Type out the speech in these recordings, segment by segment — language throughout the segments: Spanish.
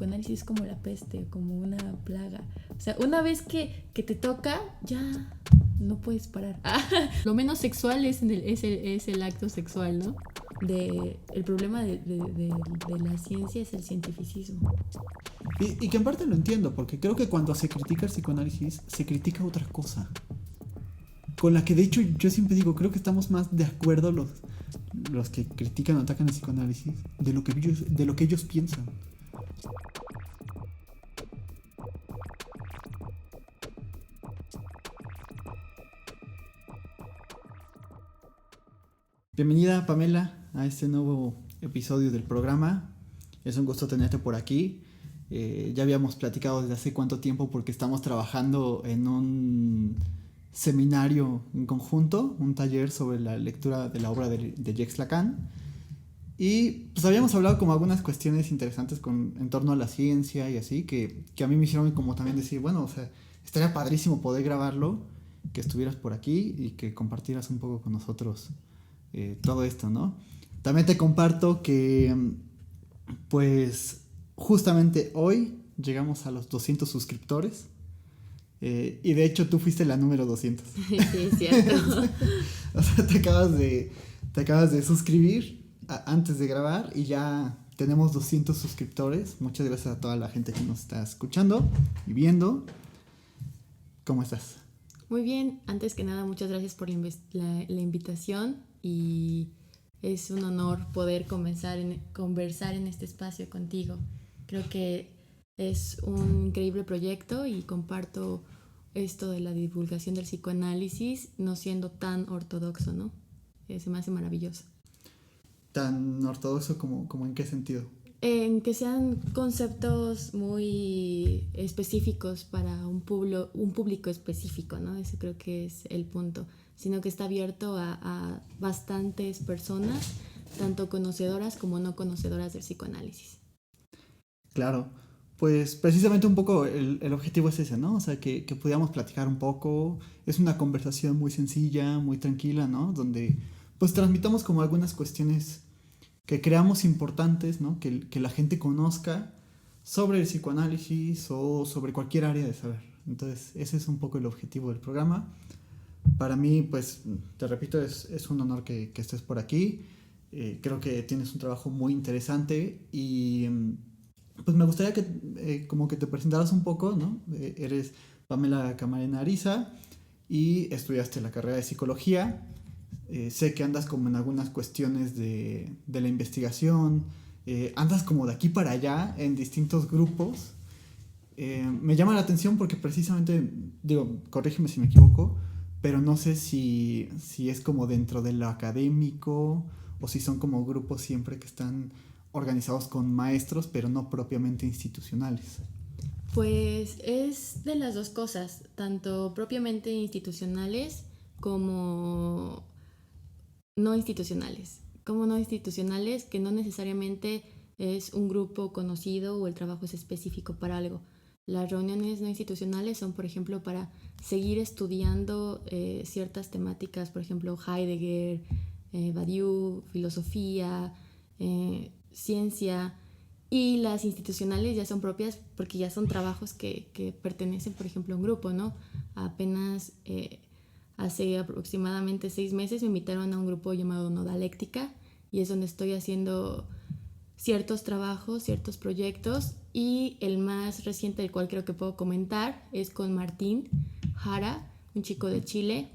psicoanálisis es como la peste, como una plaga. O sea, una vez que te toca, ya no puedes parar. Lo menos sexual es el acto sexual, ¿no? El problema de la ciencia es el cientificismo. Y que en parte lo entiendo, porque creo que cuando se critica el psicoanálisis, se critica otra cosa. Con la que de hecho yo siempre digo, creo que estamos más de acuerdo los que critican o atacan el psicoanálisis de lo que ellos piensan. Bienvenida, Pamela, a este nuevo episodio del programa. Es un gusto tenerte por aquí. Ya habíamos platicado desde hace cuánto tiempo porque estamos trabajando en un seminario en conjunto, un taller sobre la lectura de la obra de Jacques Lacan. Y pues habíamos hablado como algunas cuestiones interesantes en torno a la ciencia y así, que a mí me hicieron como también decir, bueno, o sea, estaría padrísimo poder grabarlo, que estuvieras por aquí y que compartieras un poco con nosotros todo esto, ¿no? También te comparto que pues justamente hoy llegamos a los 200 suscriptores y de hecho tú fuiste la número 200. Sí, es cierto. O sea, te acabas de suscribir antes de grabar y ya tenemos 200 suscriptores. Muchas gracias a toda la gente que nos está escuchando y viendo. ¿Cómo estás? Muy bien, antes que nada muchas gracias por la invitación y es un honor poder conversar en este espacio contigo. Creo que es un increíble proyecto y comparto esto de la divulgación del psicoanálisis no siendo tan ortodoxo, ¿no? Se me hace maravilloso. ¿Tan ortodoxo como en qué sentido? En que sean conceptos muy específicos para un público específico, ¿no? Ese creo que es el punto. Sino que está abierto a bastantes personas, tanto conocedoras como no conocedoras del psicoanálisis. Claro, pues precisamente un poco el objetivo es ese, ¿no? O sea, que pudiéramos platicar un poco. Es una conversación muy sencilla, muy tranquila, ¿no? Donde pues transmitamos como algunas cuestiones que creamos importantes, ¿no? Que la gente conozca sobre el psicoanálisis o sobre cualquier área de saber. Entonces, ese es un poco el objetivo del programa. Para mí, pues, te repito, es un honor que estés por aquí. Creo que tienes un trabajo muy interesante y pues me gustaría que como que te presentaras un poco, ¿no? Eres Pamela Camarena Ariza y estudiaste la carrera de psicología. Sé que andas como en algunas cuestiones de la investigación, andas como de aquí para allá en distintos grupos. Me llama la atención porque precisamente, digo, corrígeme si me equivoco, pero no sé si es como dentro de lo académico o si son como grupos siempre que están organizados con maestros, pero no propiamente institucionales. Pues es de las dos cosas, tanto propiamente institucionales como no institucionales. Como no institucionales, que no necesariamente es un grupo conocido o el trabajo es específico para algo. Las reuniones no institucionales son, por ejemplo, para seguir estudiando ciertas temáticas, por ejemplo, Heidegger, Badiou, filosofía, ciencia, y las institucionales ya son propias porque ya son trabajos que pertenecen, por ejemplo, a un grupo, ¿no? Apenas hace aproximadamente 6 meses me invitaron a un grupo llamado Nodaléctica y es donde estoy haciendo ciertos trabajos, ciertos proyectos, y el más reciente del cual creo que puedo comentar es con Martín Jara, un chico de Chile.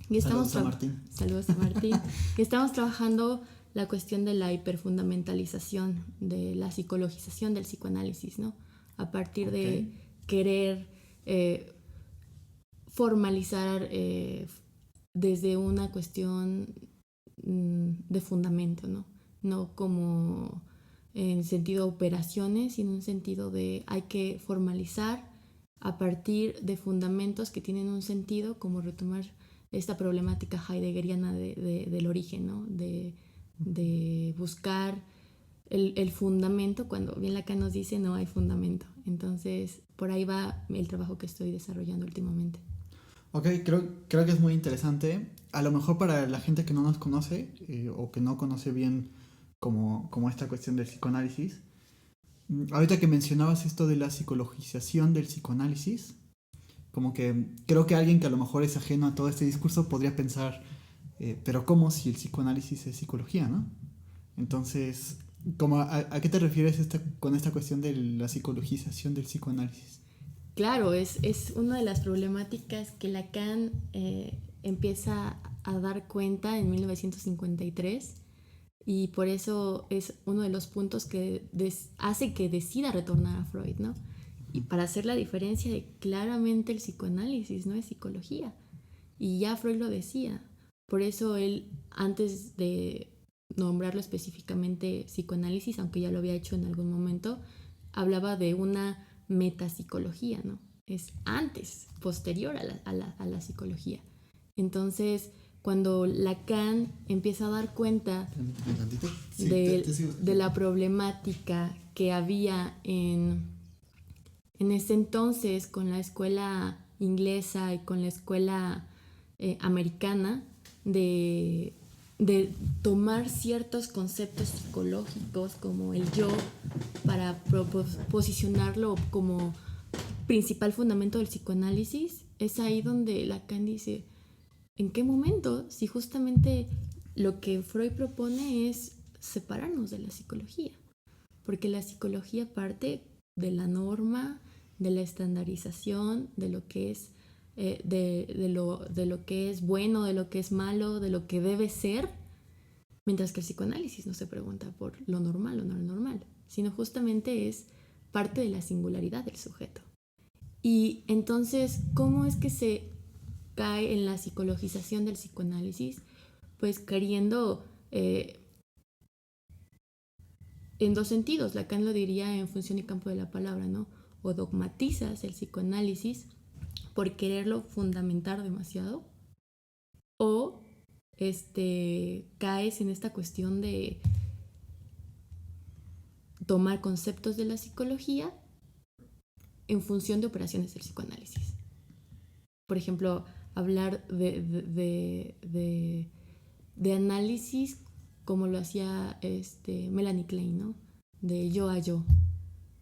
Y Saludos a Martín. Saludos a Martín. Y estamos trabajando la cuestión de la hiperfundamentalización, de la psicologización del psicoanálisis, ¿no? A partir de querer formalizar desde una cuestión de fundamento, ¿no? No como en sentido de operaciones, sino en sentido de hay que formalizar a partir de fundamentos que tienen un sentido, como retomar esta problemática heideggeriana del origen, ¿no? De buscar el fundamento, cuando bien Lacan nos dice no hay fundamento. Entonces, por ahí va el trabajo que estoy desarrollando últimamente. Ok, creo que es muy interesante. A lo mejor para la gente que no nos conoce o que no conoce bien como esta cuestión del psicoanálisis, Ahorita que mencionabas esto de la psicologización del psicoanálisis, como que creo que alguien que a lo mejor es ajeno a todo este discurso podría pensar, pero ¿cómo si el psicoanálisis es psicología, no? Entonces, ¿a qué te refieres con esta cuestión de la psicologización del psicoanálisis? Claro, es una de las problemáticas que Lacan empieza a dar cuenta en 1953 y por eso es uno de los puntos que hace que decida retornar a Freud, ¿no? Y para hacer la diferencia de claramente el psicoanálisis no es psicología. Y ya Freud lo decía. Por eso él, antes de nombrarlo específicamente psicoanálisis, aunque ya lo había hecho en algún momento, hablaba de una metapsicología, ¿no? Es antes, posterior a la psicología. Entonces, cuando Lacan empieza a dar cuenta de la problemática que había en ese entonces con la escuela inglesa y con la escuela americana, de tomar ciertos conceptos psicológicos como el yo para posicionarlo como principal fundamento del psicoanálisis, es ahí donde Lacan dice, ¿en qué momento? Si justamente lo que Freud propone es separarnos de la psicología, porque la psicología parte de la norma, de la estandarización, de lo que es de lo que es bueno, de lo que es malo, de lo que debe ser, mientras que el psicoanálisis no se pregunta por lo normal o no lo normal, sino justamente es parte de la singularidad del sujeto. Y entonces, ¿cómo es que se cae en la psicologización del psicoanálisis? Pues queriendo en dos sentidos, Lacan lo diría en función y campo de la palabra, ¿no? O dogmatizas el psicoanálisis por quererlo fundamentar demasiado, o caes en esta cuestión de tomar conceptos de la psicología en función de operaciones del psicoanálisis. Por ejemplo, hablar de análisis como lo hacía Melanie Klein, ¿no? De yo a yo,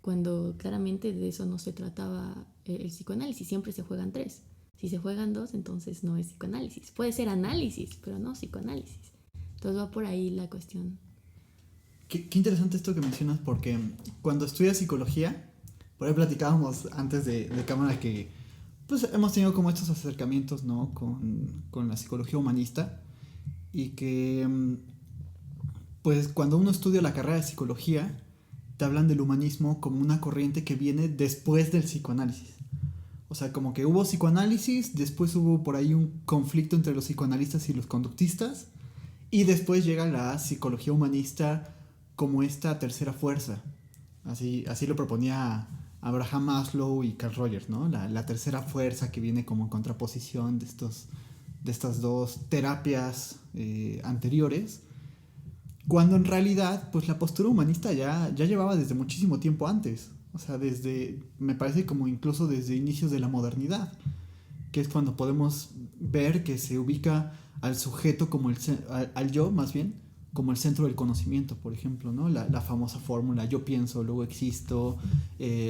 cuando claramente de eso no se trataba el psicoanálisis, siempre se juegan tres. Si se juegan dos, entonces no es psicoanálisis. Puede ser análisis, pero no psicoanálisis. Entonces va por ahí la cuestión. Qué interesante esto que mencionas, porque cuando estudias psicología, por ahí platicábamos antes de cámara que pues hemos tenido como estos acercamientos, ¿no? Con la psicología humanista, y que pues cuando uno estudia la carrera de psicología, te hablan del humanismo como una corriente que viene después del psicoanálisis. O sea, como que hubo psicoanálisis, después hubo por ahí un conflicto entre los psicoanalistas y los conductistas, y después llega la psicología humanista como esta tercera fuerza. Así lo proponía Abraham Maslow y Carl Rogers, ¿no? La tercera fuerza que viene como en contraposición de estas dos terapias anteriores, cuando en realidad pues la postura humanista ya llevaba desde muchísimo tiempo antes. O sea, me parece como incluso desde inicios de la modernidad, que es cuando podemos ver que se ubica al sujeto como al yo más bien, como el centro del conocimiento, por ejemplo, ¿no? La famosa fórmula, yo pienso, luego existo,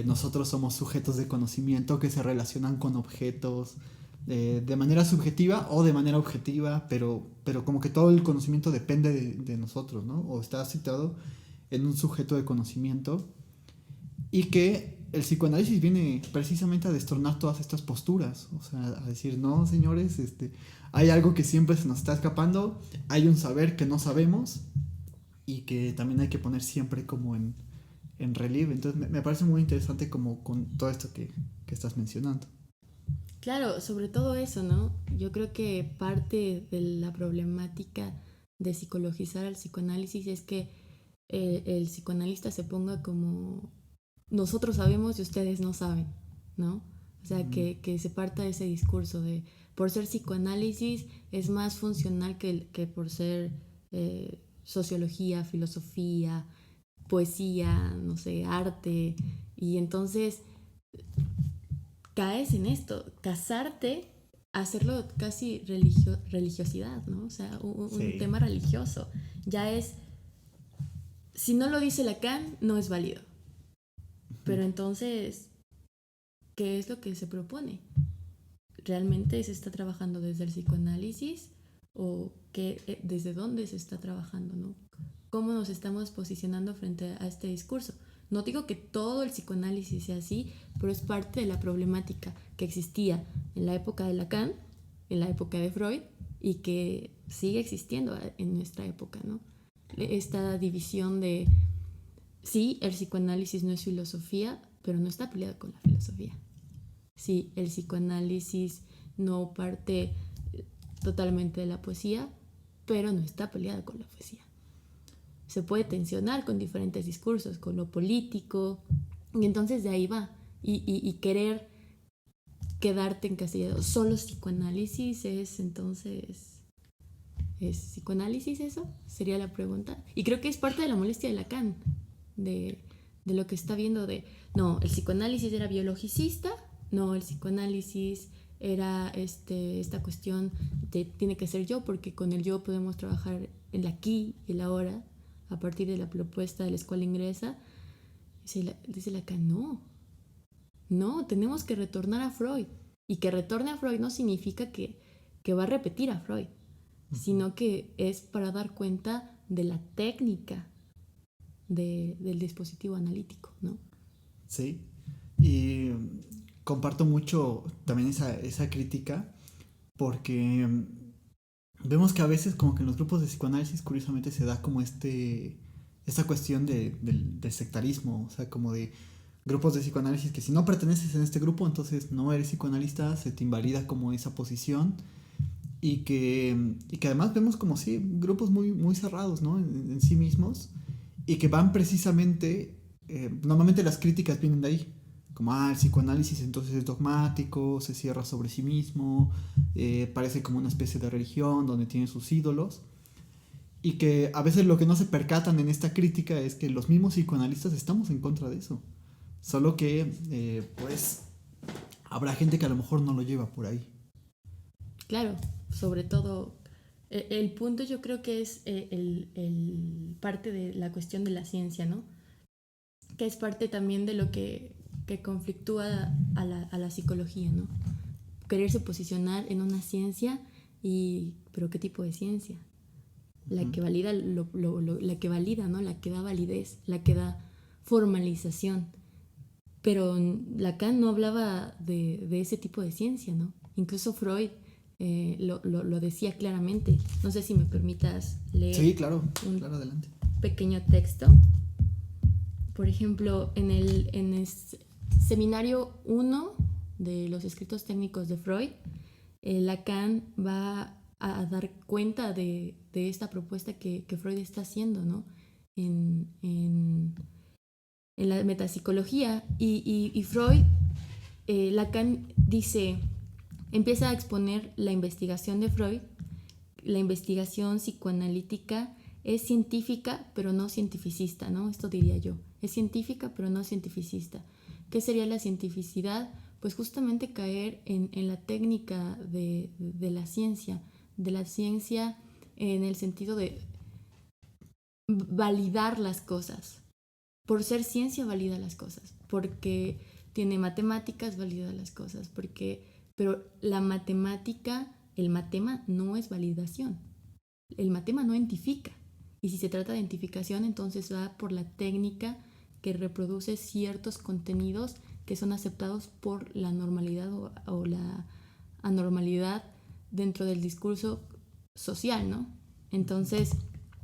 nosotros somos sujetos de conocimiento que se relacionan con objetos de manera subjetiva o de manera objetiva, pero como que todo el conocimiento depende de nosotros, ¿no? O está situado en un sujeto de conocimiento, y que el psicoanálisis viene precisamente a destornar todas estas posturas, o sea, a decir, no, señores, hay algo que siempre se nos está escapando, hay un saber que no sabemos y que también hay que poner siempre como en relieve. Entonces me parece muy interesante como con todo esto que estás mencionando. Claro, sobre todo eso, ¿no? Yo creo que parte de la problemática de psicologizar al psicoanálisis es que el psicoanalista se ponga como nosotros sabemos y ustedes no saben, ¿no? O sea, que se parta de ese discurso de por ser psicoanálisis es más funcional que por ser sociología, filosofía, poesía, no sé, arte. Y entonces caes en esto, casarte, hacerlo casi religiosidad, ¿no? O sea, un tema religioso. Ya es, si no lo dice Lacan, no es válido. Pero entonces, ¿qué es lo que se propone? ¿Realmente se está trabajando desde el psicoanálisis o desde dónde se está trabajando, ¿no? ¿Cómo nos estamos posicionando frente a este discurso? No digo que todo el psicoanálisis sea así, pero es parte de la problemática que existía en la época de Lacan, en la época de Freud, y que sigue existiendo en nuestra época, ¿no? Esta división de, sí, el psicoanálisis no es filosofía, pero no está peleado con la filosofía. Sí, el psicoanálisis no parte totalmente de la poesía, pero no está peleado con la poesía. Se puede tensionar con diferentes discursos, con lo político, y entonces de ahí va. Y querer quedarte encasillado solo psicoanálisis es entonces... ¿Es psicoanálisis eso? Sería la pregunta. Y creo que es parte de la molestia de Lacan, de lo que está viendo de... No, el psicoanálisis era biologicista, no, el psicoanálisis era esta cuestión de tiene que ser yo, porque con el yo podemos trabajar en el aquí y el ahora, a partir de la propuesta de la escuela inglesa. Dice Lacan, no, tenemos que retornar a Freud. Y que retorne a Freud no significa que va a repetir a Freud, sino que es para dar cuenta de la técnica del dispositivo analítico, ¿no? Sí, y comparto mucho también esa crítica, porque vemos que a veces como que en los grupos de psicoanálisis curiosamente se da como esta cuestión del sectarismo, o sea, como de grupos de psicoanálisis que si no perteneces en este grupo, entonces no eres psicoanalista, se te invalida como esa posición, y que además vemos como sí, grupos muy, muy cerrados, ¿no? En sí mismos, y que van precisamente, normalmente las críticas vienen de ahí, como, el psicoanálisis entonces es dogmático, se cierra sobre sí mismo, parece como una especie de religión donde tiene sus ídolos, y que a veces lo que no se percatan en esta crítica es que los mismos psicoanalistas estamos en contra de eso, solo que, pues, habrá gente que a lo mejor no lo lleva por ahí. Claro, sobre todo, el punto yo creo que es el parte de la cuestión de la ciencia, ¿no? Que es parte también de lo que conflictúa a la psicología, ¿no? Quererse posicionar en una ciencia, pero ¿qué tipo de ciencia? La que valida la que valida, ¿no? La que da validez, la que da formalización. Pero Lacan no hablaba de ese tipo de ciencia, ¿no? Incluso Freud lo decía claramente. No sé si me permitas leer. Sí, claro, adelante. Pequeño texto. Por ejemplo, en el seminario 1 de los escritos técnicos de Freud, Lacan va a dar cuenta de esta propuesta que Freud está haciendo, ¿no? En la metapsicología. Y Freud, Lacan empieza a exponer la investigación de Freud. La investigación psicoanalítica es científica, pero no cientificista, ¿no? Esto diría yo. Es científica, pero no cientificista. ¿Qué sería la cientificidad? Pues justamente caer en la técnica de la ciencia en el sentido de validar las cosas. Por ser ciencia valida las cosas, porque tiene matemáticas valida las cosas, pero la matemática, el matema no es validación. El matema no identifica. Y si se trata de identificación, entonces va por la técnica que reproduce ciertos contenidos que son aceptados por la normalidad o la anormalidad dentro del discurso social, ¿no? Entonces,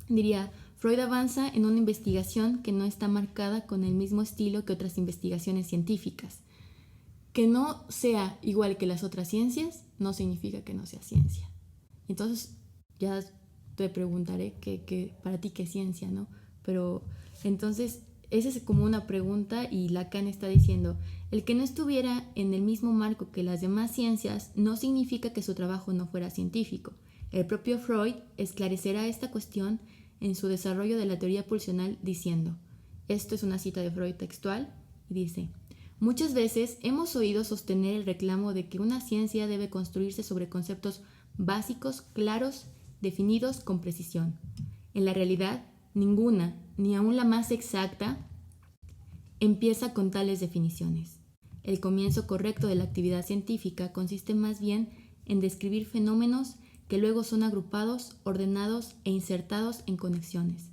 diría, Freud avanza en una investigación que no está marcada con el mismo estilo que otras investigaciones científicas. Que no sea igual que las otras ciencias no significa que no sea ciencia. Entonces, ya te preguntaré para ti qué es ciencia, ¿no? Pero entonces esa es como una pregunta y Lacan está diciendo, el que no estuviera en el mismo marco que las demás ciencias no significa que su trabajo no fuera científico. El propio Freud esclarecerá esta cuestión en su desarrollo de la teoría pulsional diciendo, esto es una cita de Freud textual, y dice, muchas veces hemos oído sostener el reclamo de que una ciencia debe construirse sobre conceptos básicos, claros, definidos con precisión. En la realidad, ninguna, ni aun la más exacta, empieza con tales definiciones. El comienzo correcto de la actividad científica consiste más bien en describir fenómenos que luego son agrupados, ordenados e insertados en conexiones.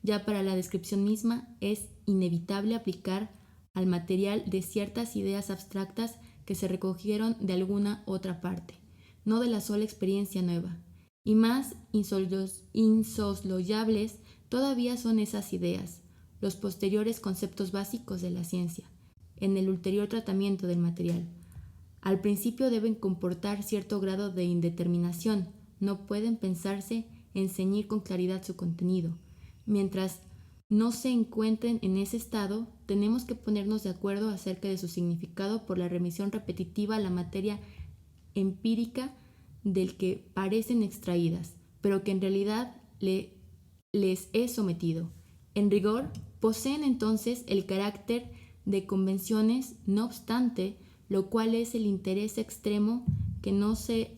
Ya para la descripción misma es inevitable aplicar al material de ciertas ideas abstractas que se recogieron de alguna otra parte, no de la sola experiencia nueva. Y más insosloyables todavía son esas ideas, los posteriores conceptos básicos de la ciencia, en el ulterior tratamiento del material. Al principio deben comportar cierto grado de indeterminación, no pueden pensarse en ceñir con claridad su contenido. Mientras no se encuentren en ese estado, tenemos que ponernos de acuerdo acerca de su significado por la remisión repetitiva a la materia empírica del que parecen extraídas, pero que en realidad les es sometido. En rigor, poseen entonces el carácter de convenciones, no obstante, lo cual es el interés extremo que no se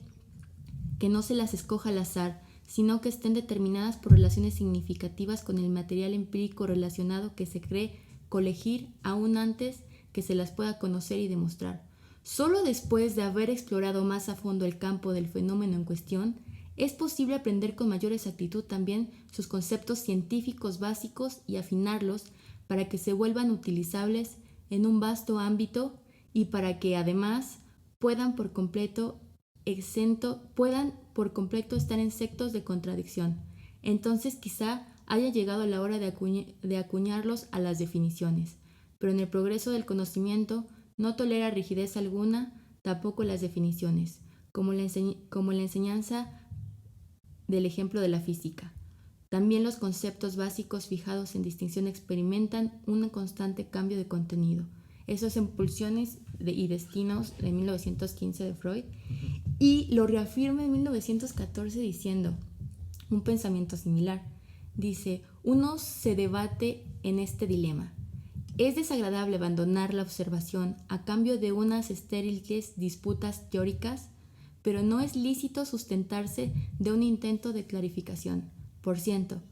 las escoja al azar, sino que estén determinadas por relaciones significativas con el material empírico relacionado que se cree colegir aún antes que se las pueda conocer y demostrar. Solo después de haber explorado más a fondo el campo del fenómeno en cuestión, es posible aprender con mayor exactitud también sus conceptos científicos básicos y afinarlos para que se vuelvan utilizables en un vasto ámbito y para que además puedan por completo estar exentos de contradicción. Entonces quizá haya llegado la hora de acuñarlos a las definiciones, pero en el progreso del conocimiento no tolera rigidez alguna, tampoco las definiciones, como la enseñanza del ejemplo de la física. También los conceptos básicos fijados en distinción experimentan un constante cambio de contenido. Esos en Pulsiones y Destinos de 1915 de Freud, y lo reafirma en 1914 diciendo un pensamiento similar. Dice, uno se debate en este dilema. ¿Es desagradable abandonar la observación a cambio de unas estériles disputas teóricas? Pero no es lícito sustentarse de un intento de clarificación. Por cierto,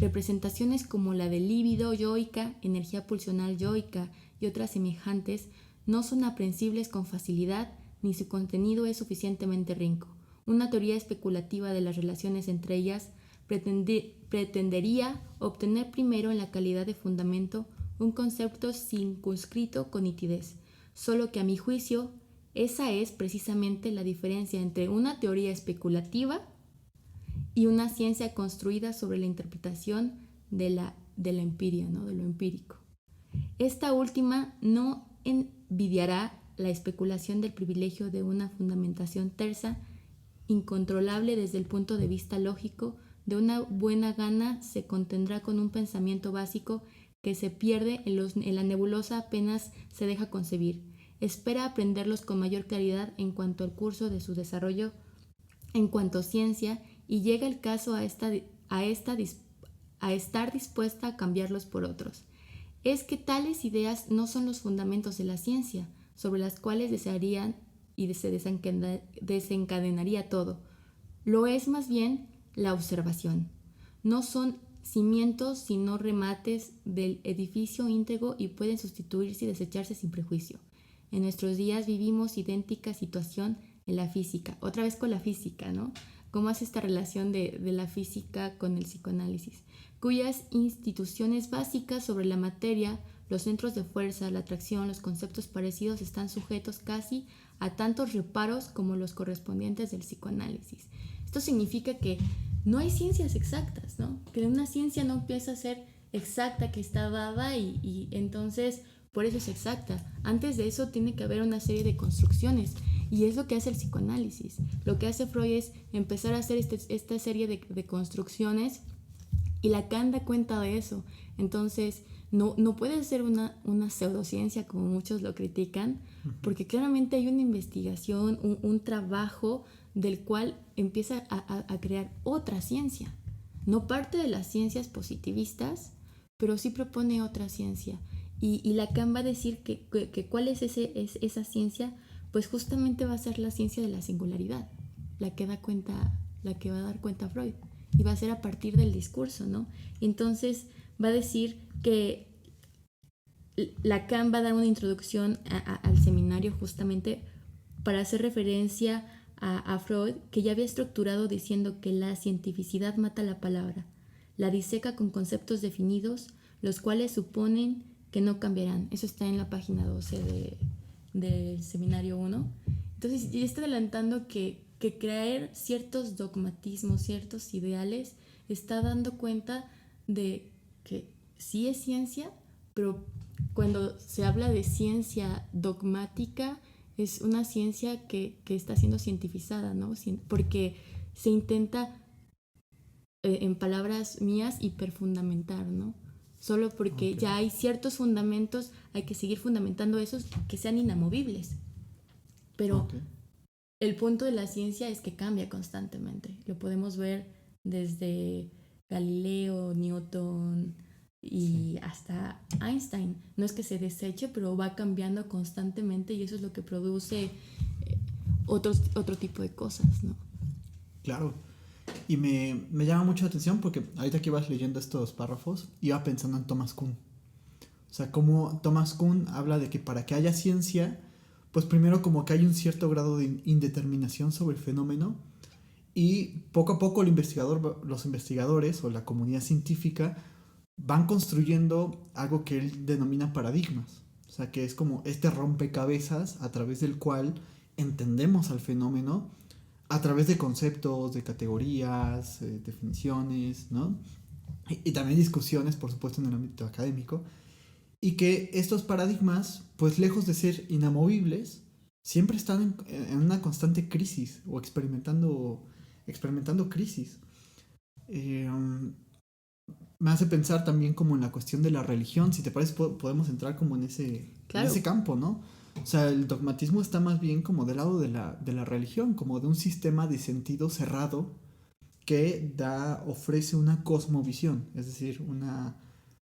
representaciones como la de líbido yoica, energía pulsional yoica y otras semejantes no son aprehensibles con facilidad ni su contenido es suficientemente rico. Una teoría especulativa de las relaciones entre ellas pretendería obtener primero en la calidad de fundamento un concepto circunscrito con nitidez, solo que a mi juicio esa es precisamente la diferencia entre una teoría especulativa y una ciencia construida sobre la interpretación de la empiria, ¿no? De lo empírico. Esta última no envidiará la especulación del privilegio de una fundamentación tersa, incontrolable desde el punto de vista lógico, de una buena gana se contendrá con un pensamiento básico que se pierde en la nebulosa apenas se deja concebir. Espera aprenderlos con mayor claridad en cuanto al curso de su desarrollo en cuanto ciencia y llega el caso a estar dispuesta a cambiarlos por otros. Es que tales ideas no son los fundamentos de la ciencia, sobre las cuales desearían y se desencadenaría todo. Lo es más bien la observación. No son cimientos sino remates del edificio íntegro y pueden sustituirse y desecharse sin prejuicio. En nuestros días vivimos idéntica situación en la física. Otra vez con la física, ¿no? ¿Cómo hace esta relación de la física con el psicoanálisis? Cuyas instituciones básicas sobre la materia, los centros de fuerza, la atracción, los conceptos parecidos están sujetos casi a tantos reparos como los correspondientes del psicoanálisis. Esto significa que no hay ciencias exactas, ¿no? Que una ciencia no empieza a ser exacta, que está dada y entonces por eso es exacta. Antes de eso tiene que haber una serie de construcciones y es lo que hace el psicoanálisis. Lo que hace Freud es empezar a hacer esta serie de construcciones y Lacan da cuenta de eso. Entonces no puede ser una pseudociencia como muchos lo critican, porque claramente hay una investigación, un trabajo del cual empieza a crear otra ciencia. No parte de las ciencias positivistas, pero sí propone otra ciencia. Y Lacan va a decir que cuál es esa ciencia, pues justamente va a ser la ciencia de la singularidad, la que va a dar cuenta Freud. Y va a ser a partir del discurso, ¿no? Entonces va a decir que Lacan va a dar una introducción al seminario justamente para hacer referencia a Freud, que ya había estructurado diciendo que la cientificidad mata la palabra, la diseca con conceptos definidos, los cuales suponen que no cambiarán. Eso está en la página 12 del seminario 1. Entonces ya está adelantando que creer ciertos dogmatismos, ciertos ideales, está dando cuenta de que sí es ciencia, pero cuando se habla de ciencia dogmática, es una ciencia que está siendo cientificada, ¿no? Porque se intenta, en palabras mías, hiperfundamentar, ¿no? Solo porque ya hay ciertos fundamentos, hay que seguir fundamentando esos que sean inamovibles. Pero el punto de la ciencia es que cambia constantemente. Lo podemos ver desde Galileo, Newton y hasta Einstein. No es que se deseche, pero va cambiando constantemente y eso es lo que produce otro tipo de cosas, ¿no? Claro. Y me llama mucho la atención porque ahorita que ibas leyendo estos párrafos, iba pensando en Thomas Kuhn. O sea, como Thomas Kuhn habla de que para que haya ciencia, pues primero como que hay un cierto grado de indeterminación sobre el fenómeno y poco a poco los investigadores o la comunidad científica van construyendo algo que él denomina paradigmas. O sea, que es como este rompecabezas a través del cual entendemos al fenómeno a través de conceptos, de categorías, definiciones, ¿no? Y también discusiones, por supuesto, en el ámbito académico. Y que estos paradigmas, pues lejos de ser inamovibles, siempre están en una constante crisis o experimentando crisis. Me hace pensar también como en la cuestión de la religión. Si te parece, podemos entrar como en ese campo, ¿no? O sea, el dogmatismo está más bien como del lado de la religión, como de un sistema de sentido cerrado que ofrece una cosmovisión, es decir, una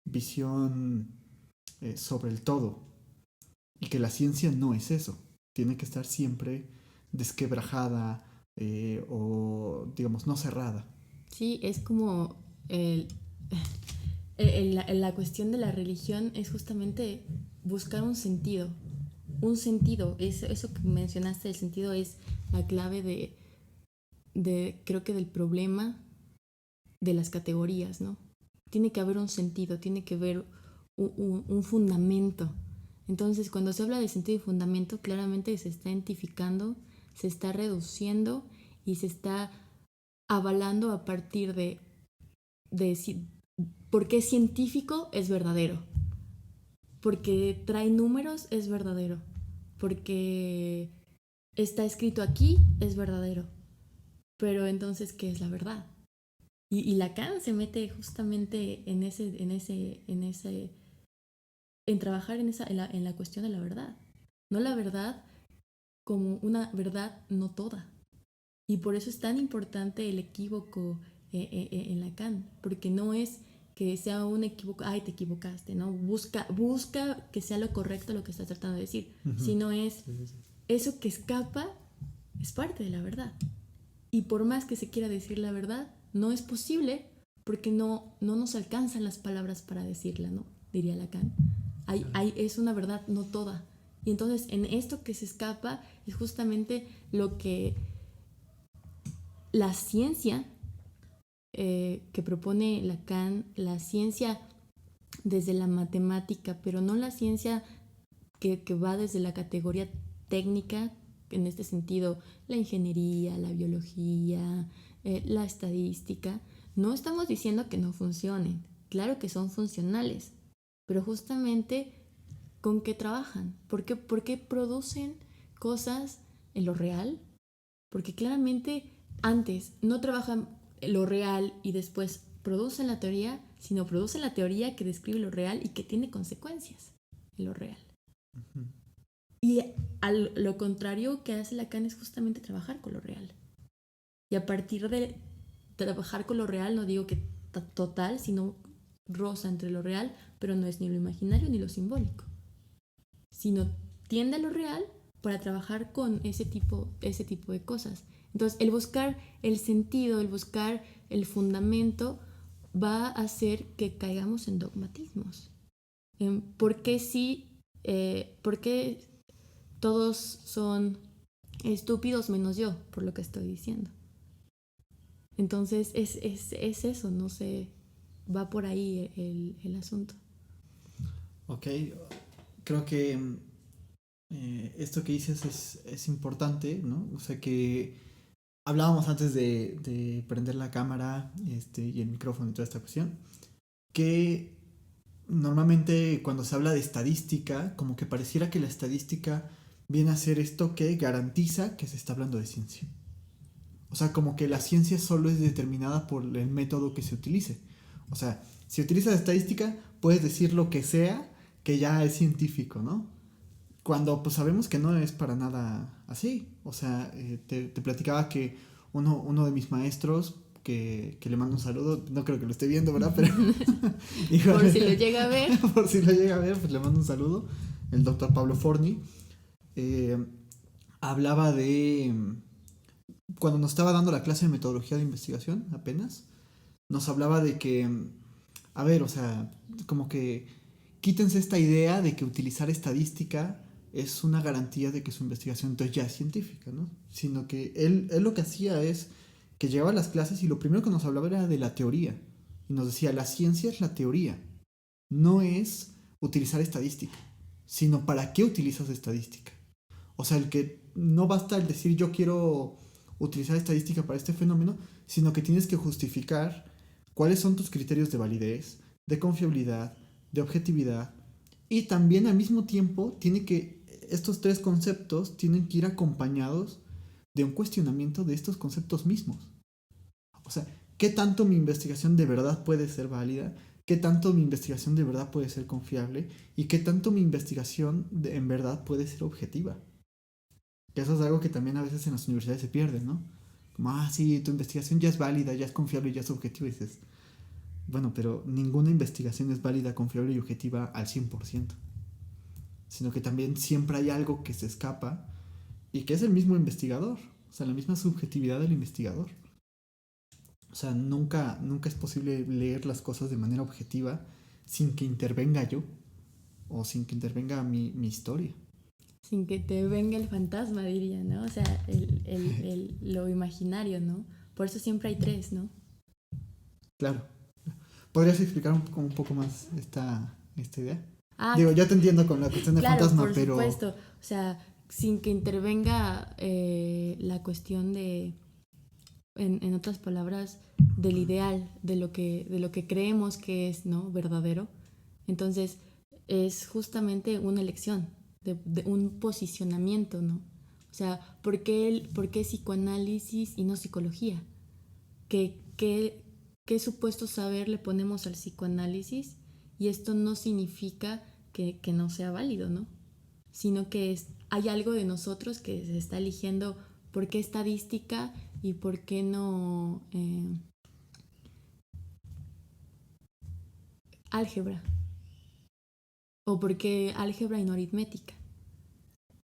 visión sobre el todo. Y que la ciencia no es eso. Tiene que estar siempre desquebrajada o, digamos, no cerrada. Sí, es como la cuestión de la religión es justamente buscar un sentido. Un sentido, eso que mencionaste, el sentido es la clave creo que del problema de las categorías, ¿no? Tiene que haber un sentido, tiene que haber un fundamento. Entonces, cuando se habla de sentido y fundamento, claramente se está identificando, se está reduciendo y se está avalando a partir de porque es científico, es verdadero. Porque trae números, es verdadero. Porque está escrito aquí, es verdadero. Pero entonces, ¿qué es la verdad? Y Lacan se mete justamente en trabajar en la cuestión de la verdad. No la verdad como una verdad no toda. Y por eso es tan importante el equívoco en Lacan, porque no es que sea un equívoco, ay, te equivocaste, ¿no? Busca que sea lo correcto lo que estás tratando de decir, sino es eso que escapa es parte de la verdad. Y por más que se quiera decir la verdad, no es posible porque no nos alcanzan las palabras para decirla, ¿no? Diría Lacan. Es una verdad no toda. Y entonces en esto que se escapa es justamente lo que la ciencia que propone Lacan, la ciencia desde la matemática, pero no la ciencia que va desde la categoría técnica, en este sentido, la ingeniería, la biología, la estadística. No estamos diciendo que no funcionen, claro que son funcionales, pero justamente ¿con qué trabajan? ¿Por qué producen cosas en lo real? Porque claramente antes no trabajan lo real y después producen la teoría, sino producen la teoría que describe lo real y que tiene consecuencias en lo real. Uh-huh. Y lo contrario que hace Lacan es justamente trabajar con lo real. Y a partir de trabajar con lo real, no digo que total, sino roza entre lo real, pero no es ni lo imaginario ni lo simbólico, sino tiende a lo real para trabajar con ese tipo de cosas. Entonces, el buscar el sentido, el buscar el fundamento va a hacer que caigamos en dogmatismos. ¿Por qué sí? ¿Por qué todos son estúpidos menos yo, por lo que estoy diciendo? Entonces es eso, no sé, va por ahí el asunto. Ok, creo que esto que dices es importante, ¿no? O sea que hablábamos antes de prender la cámara y el micrófono y toda esta cuestión, que normalmente cuando se habla de estadística, como que pareciera que la estadística viene a ser esto que garantiza que se está hablando de ciencia. O sea, como que la ciencia solo es determinada por el método que se utilice. O sea, si utilizas estadística, puedes decir lo que sea que ya es científico, ¿no? Cuando pues sabemos que no es para nada así. O sea, te platicaba que uno de mis maestros, que le mando un saludo, no creo que lo esté viendo, ¿verdad? Pero igual, Por si lo llega a ver. por si lo llega a ver, pues le mando un saludo. El doctor Pablo Forni eh, hablaba de cuando nos estaba dando la clase de metodología de investigación apenas, nos hablaba de que, a ver, o sea, como que quítense esta idea de que utilizar estadística es una garantía de que su investigación entonces ya es científica, ¿no? Sino que él lo que hacía es que llegaba a las clases y lo primero que nos hablaba era de la teoría. Y nos decía, la ciencia es la teoría, no es utilizar estadística, sino para qué utilizas estadística. O sea, el que no basta el decir yo quiero utilizar estadística para este fenómeno, sino que tienes que justificar cuáles son tus criterios de validez, de confiabilidad, de objetividad, y también al mismo tiempo estos tres conceptos tienen que ir acompañados de un cuestionamiento de estos conceptos mismos. O sea, ¿qué tanto mi investigación de verdad puede ser válida? ¿Qué tanto mi investigación de verdad puede ser confiable? ¿Y qué tanto mi investigación en verdad puede ser objetiva? Que eso es algo que también a veces en las universidades se pierde, ¿no? Como, sí, tu investigación ya es válida, ya es confiable, ya es objetiva. Y dices, bueno, pero ninguna investigación es válida, confiable y objetiva al 100%. Sino que también siempre hay algo que se escapa y que es el mismo investigador. O sea, la misma subjetividad del investigador. O sea, nunca es posible leer las cosas de manera objetiva sin que intervenga yo o sin que intervenga mi historia. Sin que te venga el fantasma, diría, ¿no? O sea, lo imaginario, ¿no? Por eso siempre hay tres, ¿no? Claro. ¿Podrías explicar un poco más esta idea? Ah, Digo, ya te entiendo con la cuestión del claro, fantasma, por pero supuesto. O sea, sin que intervenga la cuestión de, en otras palabras, del ideal, de lo que creemos que es, ¿no? Verdadero. Entonces, es justamente una elección, de un posicionamiento, ¿no? O sea, por qué psicoanálisis y no psicología? ¿Qué supuesto saber le ponemos al psicoanálisis? Y esto no significa que no sea válido, ¿no? Sino que hay algo de nosotros que se está eligiendo por qué estadística y por qué no álgebra, o por qué álgebra y no aritmética,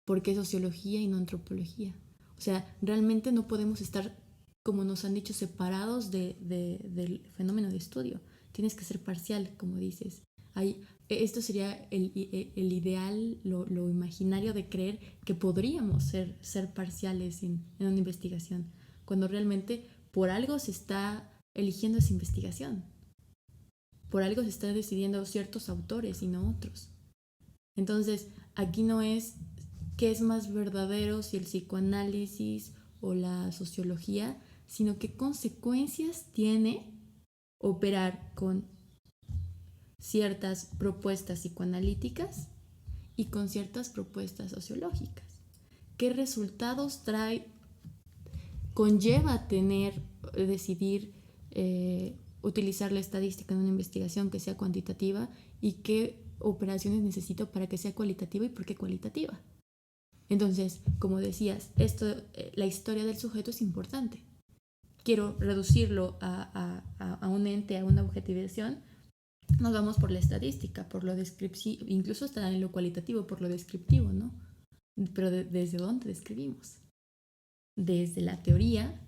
por qué sociología y no antropología. O sea, realmente no podemos estar, como nos han dicho, separados del fenómeno de estudio. Tienes que ser parcial, como dices. Esto sería el ideal, lo imaginario de creer que podríamos ser parciales en una investigación, cuando realmente por algo se está eligiendo esa investigación, por algo se está decidiendo ciertos autores y no otros. Entonces, aquí no es qué es más verdadero, si el psicoanálisis o la sociología, sino qué consecuencias tiene operar con ciertas propuestas psicoanalíticas y con ciertas propuestas sociológicas. ¿Qué resultados conlleva decidir utilizar la estadística en una investigación que sea cuantitativa y qué operaciones necesito para que sea cualitativa y por qué cualitativa? Entonces, como decías, la historia del sujeto es importante. Quiero reducirlo a un ente, a una objetivación. Nos vamos por la estadística, por lo descriptivo, incluso hasta en lo cualitativo, por lo descriptivo, ¿no? Pero ¿desde dónde describimos? Desde la teoría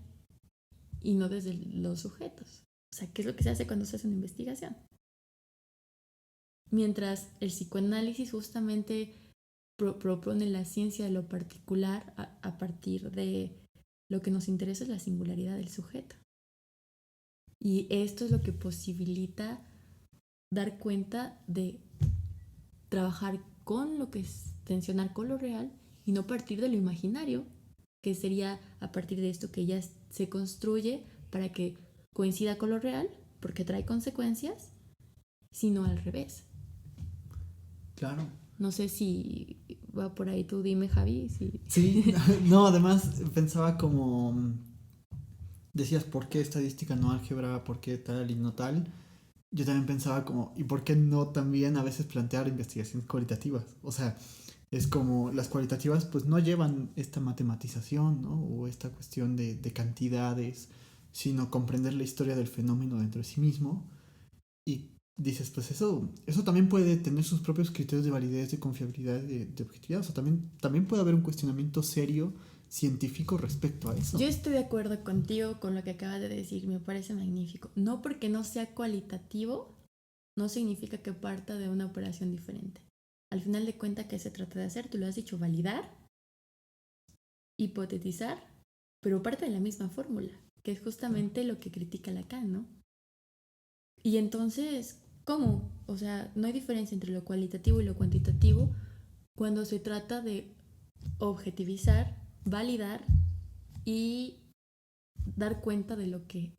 y no desde los sujetos. O sea, ¿qué es lo que se hace cuando se hace una investigación? mientras el psicoanálisis justamente propone la ciencia de lo particular a partir de lo que nos interesa es la singularidad del sujeto. Y esto es lo que posibilita dar cuenta de trabajar con lo que es tensionar con lo real y no partir de lo imaginario, que sería a partir de esto que ya se construye para que coincida con lo real, porque trae consecuencias, sino al revés. Claro. No sé si va por ahí, tú dime, Javi. Sí, no, además pensaba como decías, ¿por qué estadística no álgebra? ¿Por qué tal y no tal? Yo también pensaba como, ¿y por qué no también a veces plantear investigaciones cualitativas? O sea, es como las cualitativas pues no llevan esta matematización, ¿no? O esta cuestión de cantidades, sino comprender la historia del fenómeno dentro de sí mismo. Y dices, pues eso también puede tener sus propios criterios de validez, de confiabilidad, de objetividad. O sea, también puede haber un cuestionamiento serio científico respecto a eso. Yo estoy de acuerdo contigo con lo que acabas de decir, me parece magnífico. No porque no sea cualitativo, no significa que parta de una operación diferente. Al final de cuentas, ¿qué se trata de hacer? Tú lo has dicho, validar, hipotetizar, pero parte de la misma fórmula, que es justamente lo que critica Lacan, ¿no? Y entonces, ¿cómo? O sea, no hay diferencia entre lo cualitativo y lo cuantitativo cuando se trata de objetivizar, validar y dar cuenta de lo que,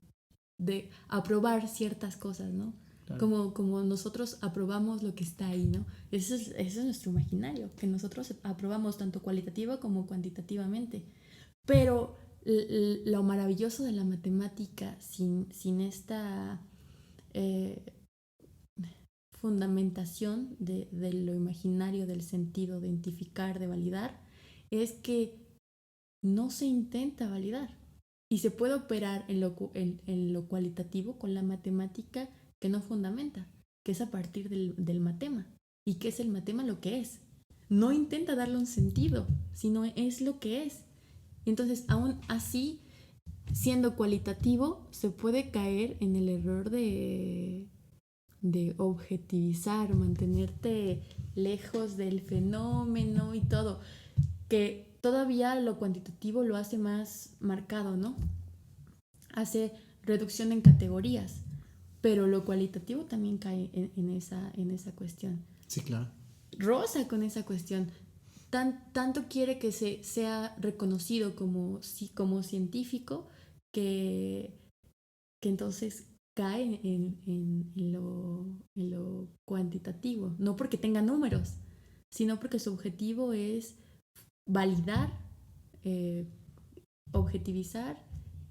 de aprobar ciertas cosas, ¿no? Claro. Como nosotros aprobamos lo que está ahí, ¿no? Eso es nuestro imaginario, que nosotros aprobamos tanto cualitativa como cuantitativamente. Pero lo maravilloso de la matemática sin esta fundamentación de lo imaginario, del sentido, de identificar, de validar, es que no se intenta validar. Y se puede operar en lo cualitativo con la matemática que no fundamenta, que es a partir del matema. ¿Y qué es el matema? Lo que es. No intenta darle un sentido, sino es lo que es. Entonces, aún así, siendo cualitativo, se puede caer en el error de objetivizar, mantenerte lejos del fenómeno y todo, que todavía lo cuantitativo lo hace más marcado, ¿no? Hace reducción en categorías, pero lo cualitativo también cae en esa cuestión. Sí, claro. Rosa con esa cuestión. Tanto quiere que sea reconocido como científico que entonces cae en lo cuantitativo. No porque tenga números, sino porque su objetivo es validar, objetivizar,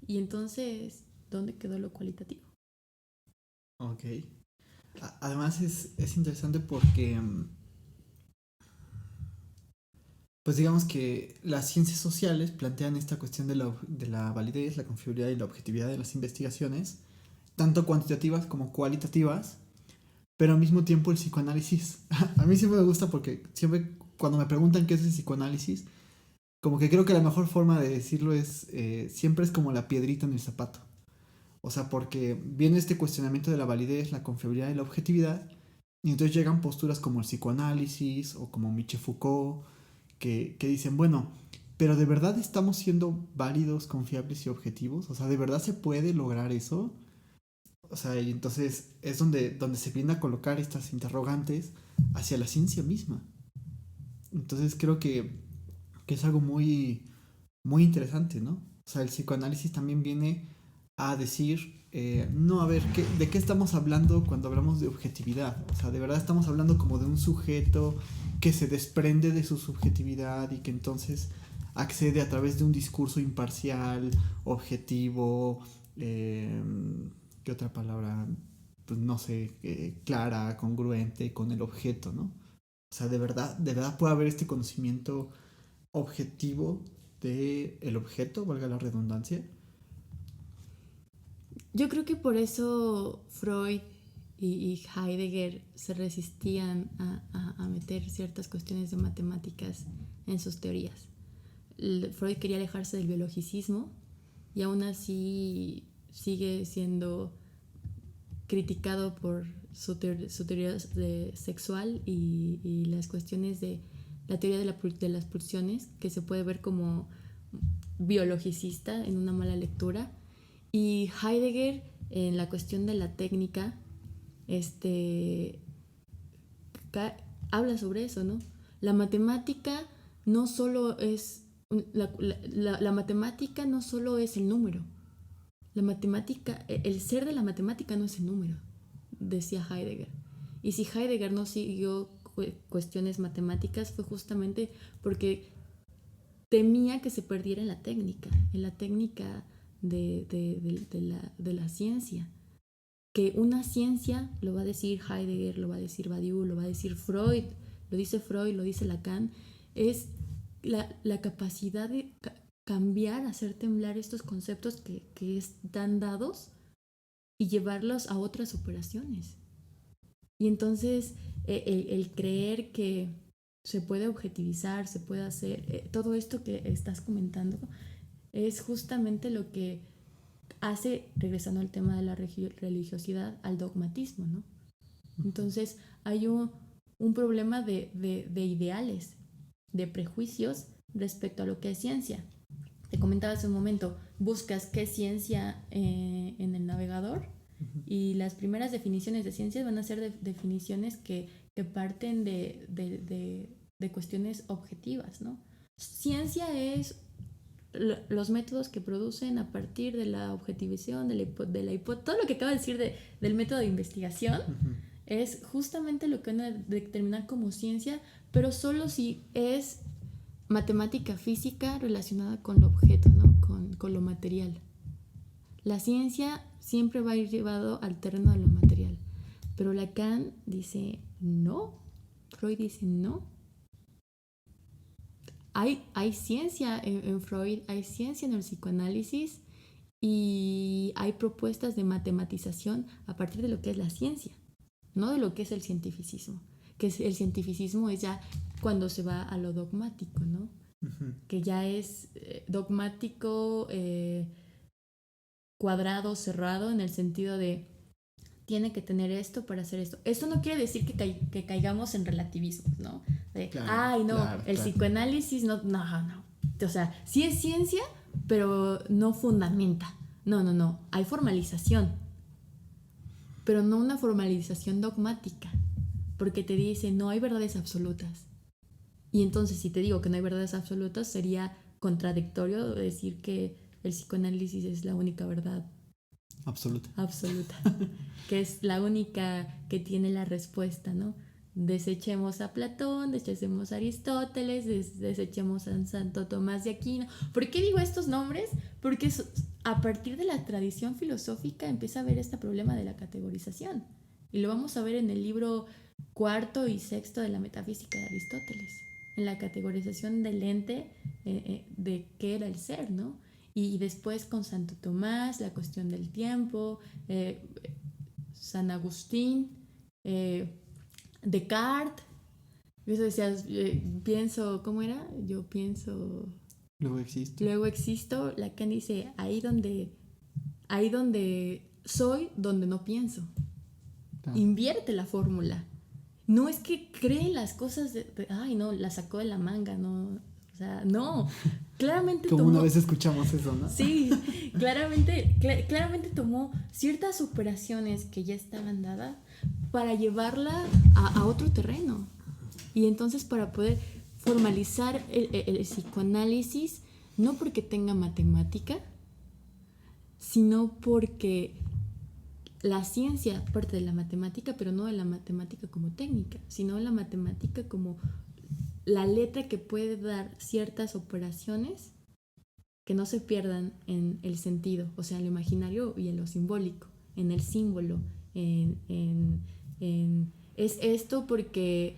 y entonces, ¿dónde quedó lo cualitativo? Ok. Además es interesante porque pues digamos que las ciencias sociales plantean esta cuestión de la validez, la confiabilidad y la objetividad de las investigaciones, tanto cuantitativas como cualitativas, pero al mismo tiempo el psicoanálisis, a mí siempre me gusta porque siempre cuando me preguntan qué es el psicoanálisis, como que creo que la mejor forma de decirlo es, siempre es como la piedrita en el zapato. O sea, porque viene este cuestionamiento de la validez, la confiabilidad y la objetividad, y entonces llegan posturas como el psicoanálisis o como Michel Foucault, que dicen, bueno, pero ¿de verdad estamos siendo válidos, confiables y objetivos? O sea, ¿de verdad se puede lograr eso? O sea, y entonces es donde se viene a colocar estas interrogantes hacia la ciencia misma. Entonces creo que es algo muy, muy interesante, ¿no? O sea, el psicoanálisis también viene a decir, no, a ver, ¿de qué estamos hablando cuando hablamos de objetividad? O sea, de verdad estamos hablando como de un sujeto que se desprende de su subjetividad y que entonces accede a través de un discurso imparcial, objetivo, ¿qué otra palabra? Pues no sé, clara, congruente con el objeto, ¿no? O sea, de verdad puede haber este conocimiento objetivo del objeto, valga la redundancia. Yo creo que por eso Freud y Heidegger se resistían a meter ciertas cuestiones de matemáticas en sus teorías. Freud quería alejarse del biologicismo y aún así sigue siendo criticado por su teoría sexual y las cuestiones de la teoría de las pulsiones, que se puede ver como biologicista en una mala lectura, y Heidegger en la cuestión de la técnica, habla sobre eso, ¿no? La matemática no solo es la matemática no solo es el número. La matemática, el ser de la matemática no es el número, decía Heidegger. Y si Heidegger no siguió cuestiones matemáticas fue justamente porque temía que se perdiera en la técnica de la ciencia. Que una ciencia, lo va a decir Heidegger, lo va a decir Badiou, lo va a decir Freud, lo dice Freud, lo dice Lacan, es la capacidad de cambiar, hacer temblar estos conceptos que están dados y llevarlos a otras operaciones. Y entonces el creer que se puede objetivizar, se puede hacer, todo esto que estás comentando es justamente lo que hace, regresando al tema de la religiosidad, al dogmatismo, ¿no? Entonces hay un problema de ideales, de prejuicios respecto a lo que es ciencia. Te comentaba hace un momento, buscas qué es ciencia en el navegador y las primeras definiciones de ciencia van a ser definiciones que parten de cuestiones objetivas, ¿no? Ciencia es los métodos que producen a partir de la objetivación, todo lo que acabo de decir del método de investigación, es justamente lo que van a determinar como ciencia, pero solo si es matemática física relacionada con lo objeto, ¿no? con lo material. La ciencia siempre va a ir llevado al terreno de lo material, pero Lacan dice no, Freud dice no. Hay ciencia en Freud, hay ciencia en el psicoanálisis y hay propuestas de matematización a partir de lo que es la ciencia, no de lo que es el cientificismo. Que el cientificismo es ya cuando se va a lo dogmático, ¿no? Uh-huh. Que ya es dogmático, cuadrado, cerrado, en el sentido de tiene que tener esto para hacer esto. Eso no quiere decir que caigamos en relativismos, ¿no? De, claro, claro, el psicoanálisis no. O sea, sí es ciencia, pero no fundamenta. No. Hay formalización, pero no una formalización dogmática, porque te dice, no hay verdades absolutas. Y entonces, si te digo que no hay verdades absolutas, sería contradictorio decir que el psicoanálisis es la única verdad absoluta, que es la única que tiene la respuesta, ¿no? Desechemos a Platón, desechemos a Aristóteles, desechemos a Santo Tomás de Aquino. ¿Por qué digo estos nombres? Porque a partir de la tradición filosófica empieza a haber este problema de la categorización. Y lo vamos a ver en el libro 4 y 6 de la Metafísica de Aristóteles, en la categorización del ente, de qué era el ser, ¿no? Y después con Santo Tomás, la cuestión del tiempo, San Agustín, Descartes. Eso decías, pienso, ¿cómo era? Yo pienso... Luego existo. Lacan dice, ahí donde soy, donde no pienso. Claro. Invierte la fórmula. No es que cree las cosas ay, no, la sacó de la manga, no... O sea, no, claramente como una vez escuchamos eso, ¿no? Sí, claramente tomó ciertas operaciones que ya estaban dadas para llevarla a otro terreno. Y entonces para poder formalizar el psicoanálisis, no porque tenga matemática, sino porque la ciencia parte de la matemática, pero no de la matemática como técnica, sino de la matemática como la letra que puede dar ciertas operaciones que no se pierdan en el sentido, o sea, en lo imaginario y en lo simbólico, en el símbolo, es esto porque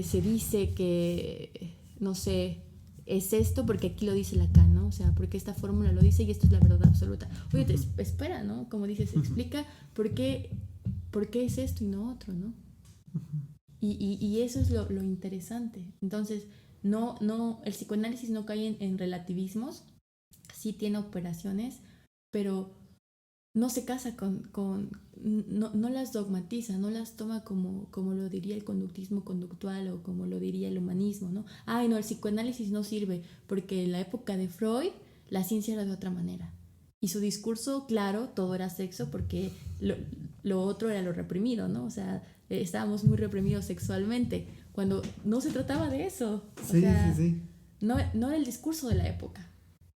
se dice que, no sé, es esto porque aquí lo dice Lacan, ¿no? O sea, porque esta fórmula lo dice y esto es la verdad absoluta. Oye, espera, ¿no? Como dices, explica por qué es esto y no otro, ¿no? Y eso es lo interesante. Entonces, no, el psicoanálisis no cae en relativismos, sí tiene operaciones, pero no se casa no las dogmatiza, no las toma como lo diría el conductismo conductual o como lo diría el humanismo, ¿no? Ay, no, el psicoanálisis no sirve porque en la época de Freud la ciencia era de otra manera. Y su discurso, claro, todo era sexo porque lo otro era lo reprimido, ¿no? O sea, estábamos muy reprimidos sexualmente, cuando no se trataba de eso. O Sí, sí, sea, sí. no era el discurso de la época.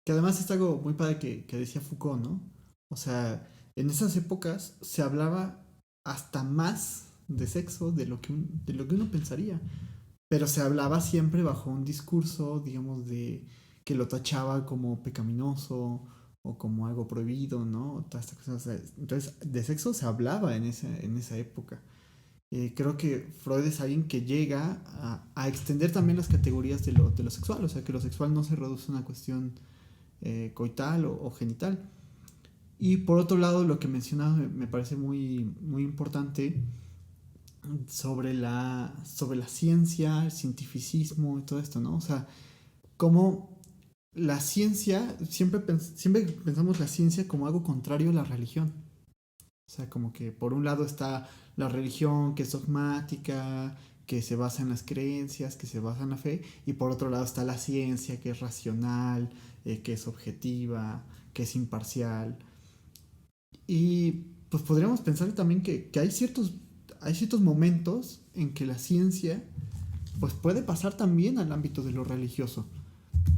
Que además es algo muy padre que decía Foucault, ¿no? O sea, en esas épocas se hablaba hasta más de sexo de lo que uno pensaría. Pero se hablaba siempre bajo un discurso, digamos, de que lo tachaba como pecaminoso o como algo prohibido, ¿no? Todas estas cosas. O sea, entonces, de sexo se hablaba en esa época. Creo que Freud es alguien que llega a extender también las categorías de lo sexual, o sea, que lo sexual no se reduce a una cuestión coital o genital. Y por otro lado, lo que mencionaba me parece muy importante sobre la ciencia, el cientificismo y todo esto, ¿no? O sea, como la ciencia, siempre pensamos la ciencia como algo contrario a la religión. O sea, como que por un lado está la religión que es dogmática, que se basa en las creencias, que se basa en la fe, y por otro lado está la ciencia que es racional, que es objetiva, que es imparcial. Y pues podríamos pensar también que hay ciertos momentos en que la ciencia pues puede pasar también al ámbito de lo religioso.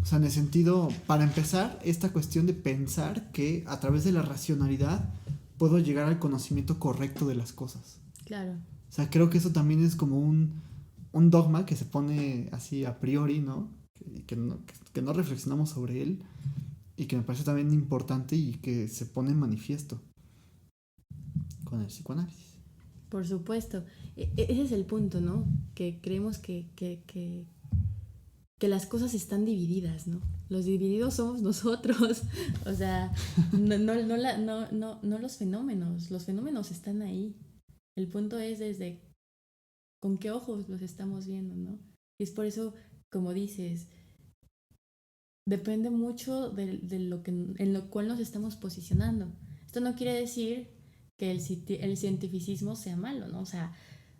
O sea, en el sentido, para empezar, esta cuestión de pensar que a través de la racionalidad puedo llegar al conocimiento correcto de las cosas. Claro. O sea, creo que eso también es como un dogma que se pone así a priori, ¿no? Que no reflexionamos sobre él y que me parece también importante y que se pone en manifiesto con el psicoanálisis. Por supuesto. Ese es el punto, ¿no? Que creemos que las cosas están divididas, ¿no? Los divididos somos nosotros. O sea, no los fenómenos. Los fenómenos están ahí. El punto es desde con qué ojos los estamos viendo, ¿no? Y es por eso, como dices, depende mucho de lo que, en lo cual nos estamos posicionando. Esto no quiere decir que el cientificismo sea malo, ¿no? O sea,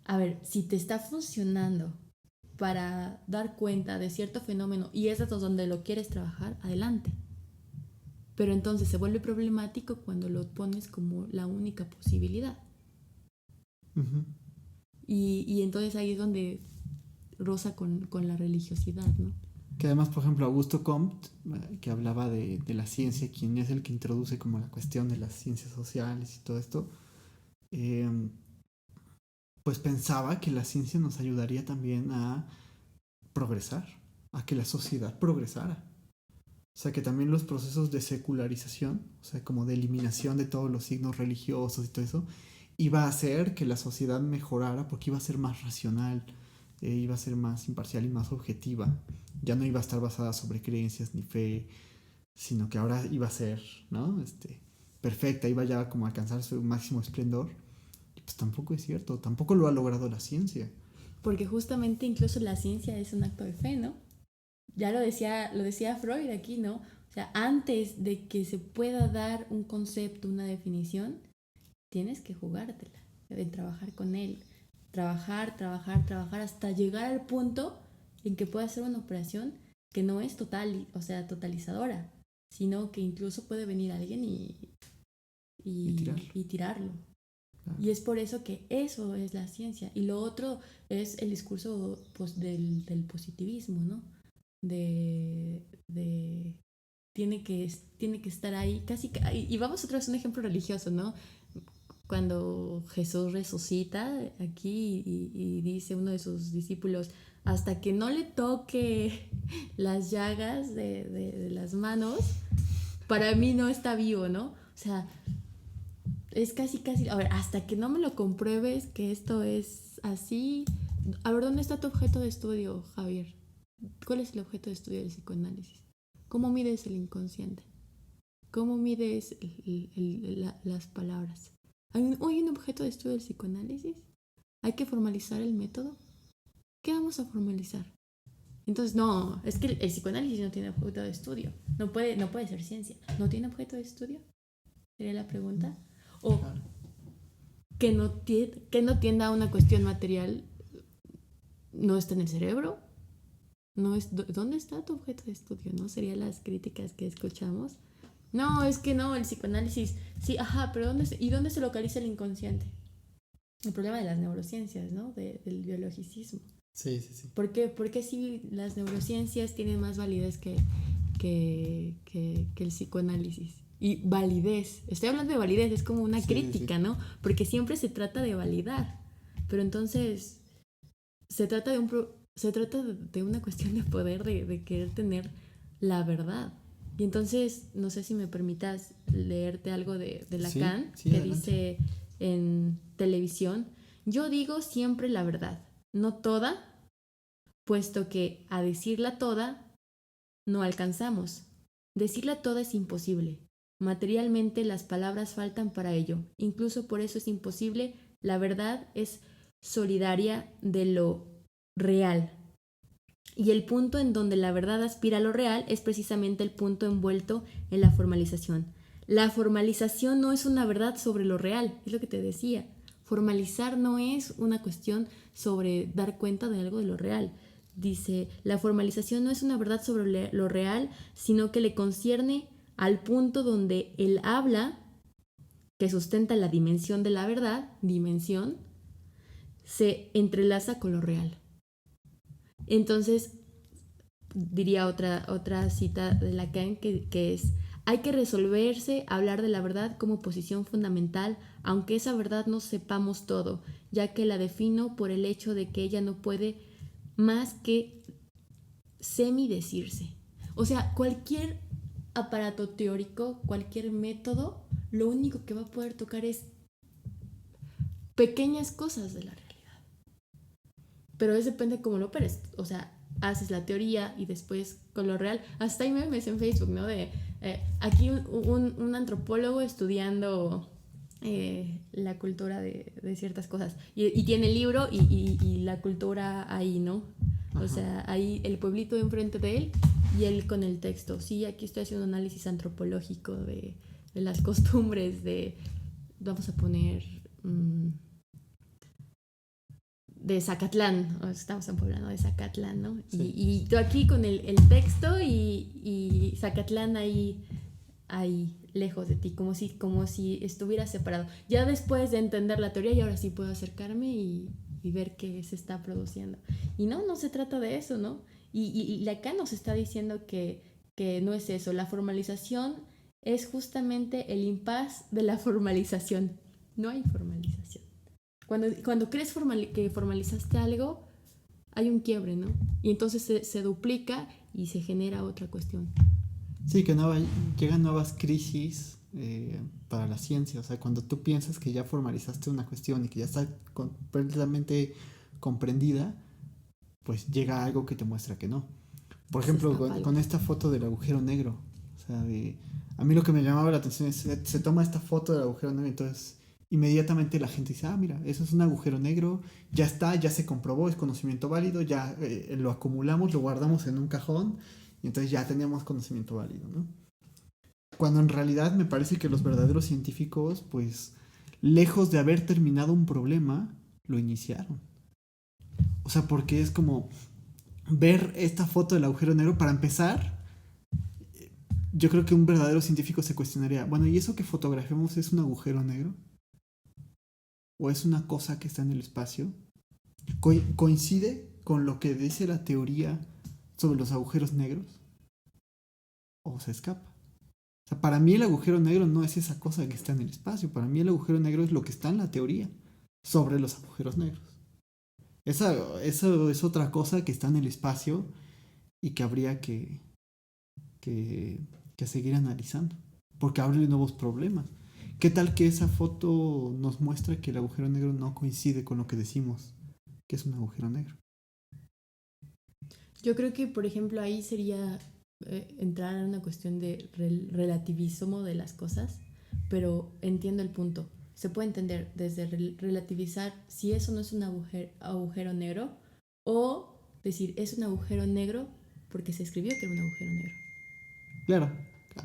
a ver, si te está funcionando para dar cuenta de cierto fenómeno y es donde lo quieres trabajar, adelante. Pero entonces se vuelve problemático cuando lo pones como la única posibilidad. Uh-huh. Y entonces ahí es donde roza con la religiosidad, ¿no? Que además, por ejemplo, Augusto Comte, que hablaba de la ciencia, quien es el que introduce como la cuestión de las ciencias sociales y todo esto, eh, pues pensaba que la ciencia nos ayudaría también a progresar, a que la sociedad progresara. O sea, que también los procesos de secularización, o sea, como de eliminación de todos los signos religiosos y todo eso, iba a hacer que la sociedad mejorara porque iba a ser más racional, iba a ser más imparcial y más objetiva. Ya no iba a estar basada sobre creencias ni fe, sino que ahora iba a ser, ¿no? Perfecta, iba ya como a alcanzar su máximo esplendor. Y pues tampoco es cierto, tampoco lo ha logrado la ciencia. Porque justamente incluso la ciencia es un acto de fe, ¿no? Ya lo decía Freud aquí, ¿no? O sea, antes de que se pueda dar un concepto, una definición, tienes que jugártela, de trabajar con él, trabajar hasta llegar al punto en que pueda hacer una operación que no es total, o sea, totalizadora, sino que incluso puede venir alguien y tirarlo. Claro. Y es por eso que eso es la ciencia. Y lo otro es el discurso pues, del positivismo, ¿no? De tiene que estar ahí, casi. Y vamos otra vez a un ejemplo religioso, ¿no? Cuando Jesús resucita aquí y dice uno de sus discípulos, hasta que no le toque las llagas de las manos, para mí no está vivo, ¿no? O sea, es casi, a ver, hasta que no me lo compruebes que esto es así. A ver, ¿dónde está tu objeto de estudio, Javier? ¿Cuál es el objeto de estudio del psicoanálisis? ¿Cómo mides el inconsciente? ¿Cómo mides las palabras? ¿Hay un objeto de estudio del psicoanálisis? ¿Hay que formalizar el método? ¿Qué vamos a formalizar? Entonces, no, es que el psicoanálisis no tiene objeto de estudio. No puede ser ciencia. ¿No tiene objeto de estudio? Sería la pregunta. O Claro. que no tienda a una cuestión material, no está en el cerebro. No es, ¿dónde está tu objeto de estudio? ¿No? Serían las críticas que escuchamos. No, es que no, el psicoanálisis, sí, ajá, pero ¿dónde se localiza el inconsciente? El problema de las neurociencias, ¿no? Del biologicismo. Sí, sí, sí. ¿Por qué si las neurociencias tienen más validez que el psicoanálisis? Y validez, estoy hablando de validez, es como una Sí, crítica, sí. ¿no? Porque siempre se trata de validar, pero entonces se trata de una cuestión de poder, de querer tener la verdad. Y entonces, no sé si me permitas leerte algo de Sí, Lacan, sí, que adelante. dice en televisión: yo digo siempre la verdad, no toda, puesto que a decirla toda no alcanzamos. Decirla toda es imposible. Materialmente las palabras faltan para ello. Incluso por eso es imposible. La verdad es solidaria de lo real. Y el punto en donde la verdad aspira a lo real es precisamente el punto envuelto en la formalización. La formalización no es una verdad sobre lo real, es lo que te decía. Formalizar no es una cuestión sobre dar cuenta de algo de lo real. Dice, la formalización no es una verdad sobre lo real, sino que le concierne al punto donde el habla, que sustenta la dimensión de la verdad, dimensión, se entrelaza con lo real. Entonces, diría otra cita de Lacan que es: hay que resolverse hablar de la verdad como posición fundamental, aunque esa verdad no sepamos todo, ya que la defino por el hecho de que ella no puede más que semidecirse. O sea, cualquier aparato teórico, cualquier método, lo único que va a poder tocar es pequeñas cosas de la realidad. Pero eso depende cómo lo operes. O sea, haces la teoría y después con lo real. Hasta hay memes en Facebook, ¿no? De aquí un antropólogo estudiando la cultura de ciertas cosas. Y tiene el libro y la cultura ahí, ¿no? O Ajá. sea, ahí el pueblito enfrente de él y él con el texto. Sí, aquí estoy haciendo un análisis antropológico de las costumbres de, vamos a poner, de Zacatlán, estamos en Puebla, ¿no? De Zacatlán, ¿no? Sí. Y tú aquí con el texto y Zacatlán ahí lejos de ti, como si estuviera separado. Ya después de entender la teoría, y ahora sí puedo acercarme y ver qué se está produciendo. Y no se trata de eso, ¿no? Y Lacan nos está diciendo que no es eso. La formalización es justamente el impas de la formalización. No hay formalización. Cuando crees que formalizaste algo, hay un quiebre, ¿no? Y entonces se duplica y se genera otra cuestión. Sí, que llegan nuevas crisis para la ciencia. O sea, cuando tú piensas que ya formalizaste una cuestión y que ya está completamente comprendida, pues llega algo que te muestra que no. Por Se ejemplo, escapa algo. con esta foto del agujero negro. O sea, a mí lo que me llamaba la atención es se toma esta foto del agujero negro, entonces inmediatamente la gente dice, ah, mira, eso es un agujero negro, ya está, ya se comprobó, es conocimiento válido, ya lo acumulamos, lo guardamos en un cajón y entonces ya teníamos conocimiento válido, ¿no? Cuando en realidad me parece que los verdaderos científicos, pues, lejos de haber terminado un problema, lo iniciaron. O sea, porque es como ver esta foto del agujero negro, para empezar, yo creo que un verdadero científico se cuestionaría, bueno, ¿y eso que fotografiamos es un agujero negro? ¿O es una cosa que está en el espacio? ¿Coincide con lo que dice la teoría sobre los agujeros negros? ¿O se escapa? O sea, para mí el agujero negro no es esa cosa que está en el espacio. Para mí el agujero negro es lo que está en la teoría sobre los agujeros negros. Eso es otra cosa que está en el espacio y que habría que, que seguir analizando. Porque abre nuevos problemas. ¿Qué tal que esa foto nos muestra que el agujero negro no coincide con lo que decimos que es un agujero negro? Yo creo que, por ejemplo, ahí sería entrar en una cuestión de relativismo de las cosas, pero entiendo el punto. Se puede entender desde relativizar si eso no es un agujero negro, o decir es un agujero negro porque se escribió que era un agujero negro. Claro,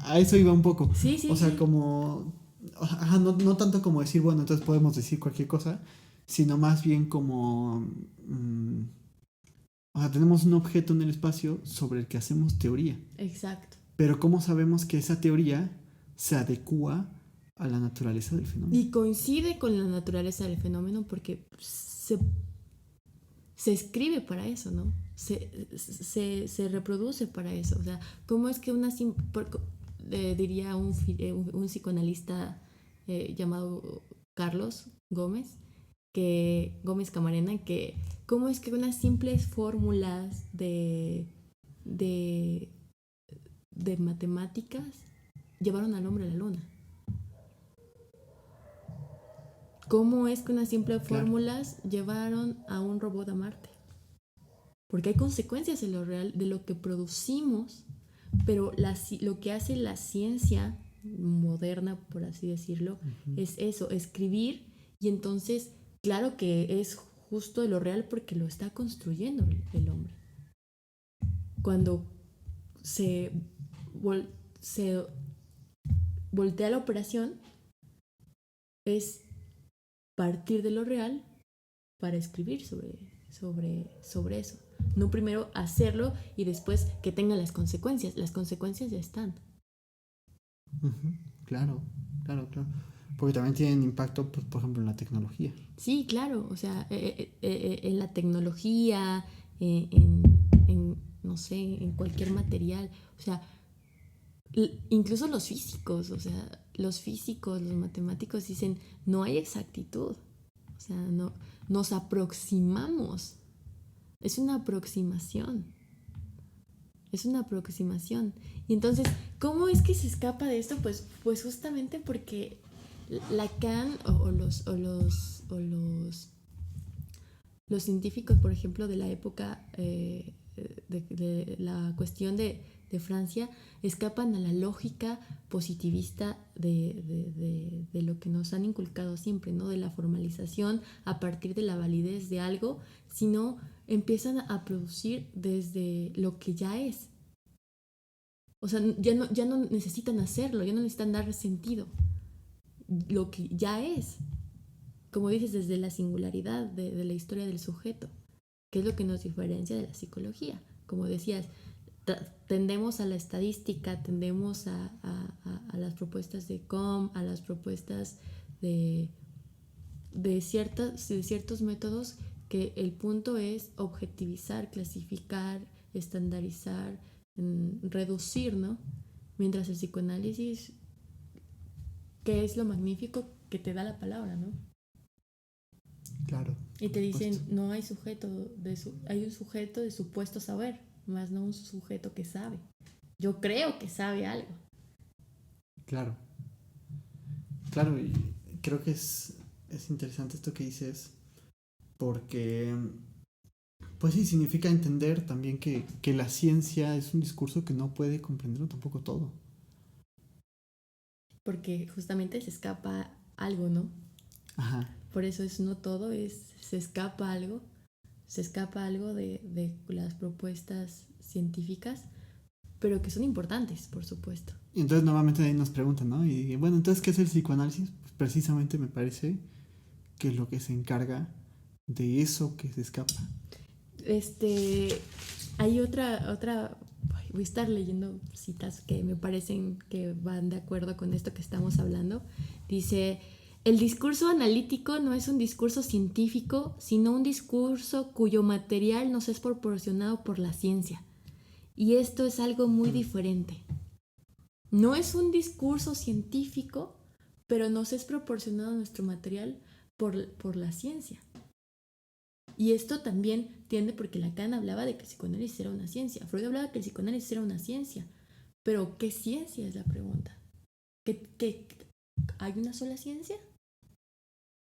a eso iba un poco. Sí, O sí, sea, sí. como ajá, no tanto como decir, bueno, entonces podemos decir cualquier cosa, sino más bien como, o sea, tenemos un objeto en el espacio sobre el que hacemos teoría, Exacto. pero ¿cómo sabemos que esa teoría se adecua a la naturaleza del fenómeno? Y coincide con la naturaleza del fenómeno porque se escribe para eso, ¿no? Se reproduce para eso. O sea, ¿cómo es que diría un psicoanalista llamado Carlos Gómez, que Gómez Camarena, que cómo es que unas simples fórmulas de, de matemáticas llevaron al hombre a la luna? ¿Cómo es que unas simples Claro. fórmulas llevaron a un robot a Marte? Porque hay consecuencias en lo real de lo que producimos, pero lo que hace la ciencia moderna, por así decirlo, es eso, escribir, y entonces, claro que es justo de lo real porque lo está construyendo el hombre. Cuando se, vol- se voltea la operación, es partir de lo real para escribir sobre eso. No primero hacerlo y después que tenga las consecuencias. Las consecuencias ya están. Ujú. Claro, claro. Porque también tienen impacto, pues, por ejemplo, en la tecnología. Sí, claro. O sea, en la tecnología, no sé, en cualquier material. O sea, incluso los físicos, o sea, los físicos, los matemáticos dicen, no hay exactitud. O sea, no, nos aproximamos. Es una aproximación. Es una aproximación. Y entonces, ¿cómo es que se escapa de esto? Pues justamente porque Lacan los científicos, por ejemplo, de la época de la cuestión de Francia, escapan a la lógica positivista de lo que nos han inculcado siempre, ¿no? De la formalización a partir de la validez de algo, sino empiezan a producir desde lo que ya es. O sea, ya no necesitan hacerlo, ya no necesitan dar sentido. Lo que ya es, como dices, desde la singularidad de la historia del sujeto, que es lo que nos diferencia de la psicología. Como decías, tendemos a la estadística, tendemos a las propuestas de Com, a las propuestas de, de ciertos métodos que el punto es objetivizar, clasificar, estandarizar, reducir, ¿no? Mientras el psicoanálisis, que es lo magnífico que te da la palabra, ¿no? Claro, Y te por supuesto. dicen, no hay sujeto, hay un sujeto de supuesto saber, más no un sujeto que sabe. Yo creo que sabe algo. Claro, claro, y creo que es interesante esto que dices, porque, pues sí, significa entender también que la ciencia es un discurso que no puede comprenderlo tampoco todo. Porque justamente se escapa algo, ¿no? Ajá, Por eso es no todo, se escapa algo de las propuestas científicas, pero que son importantes, por supuesto. y entonces nuevamente ahí nos preguntan, ¿no? Y bueno, entonces, ¿qué es el psicoanálisis? Pues precisamente me parece que es lo que se encarga de eso que se escapa. Este, hay voy a estar leyendo citas que me parecen que van de acuerdo con esto que estamos hablando. Dice, el discurso analítico no es un discurso científico, sino un discurso cuyo material nos es proporcionado por la ciencia. Y esto es algo muy diferente. No es un discurso científico, pero nos es proporcionado nuestro material por la ciencia. Y esto también tiende porque Lacan hablaba de que el psicoanálisis era una ciencia. Freud hablaba de que el psicoanálisis era una ciencia. Pero ¿qué ciencia es la pregunta? ¿Qué, hay una sola ciencia?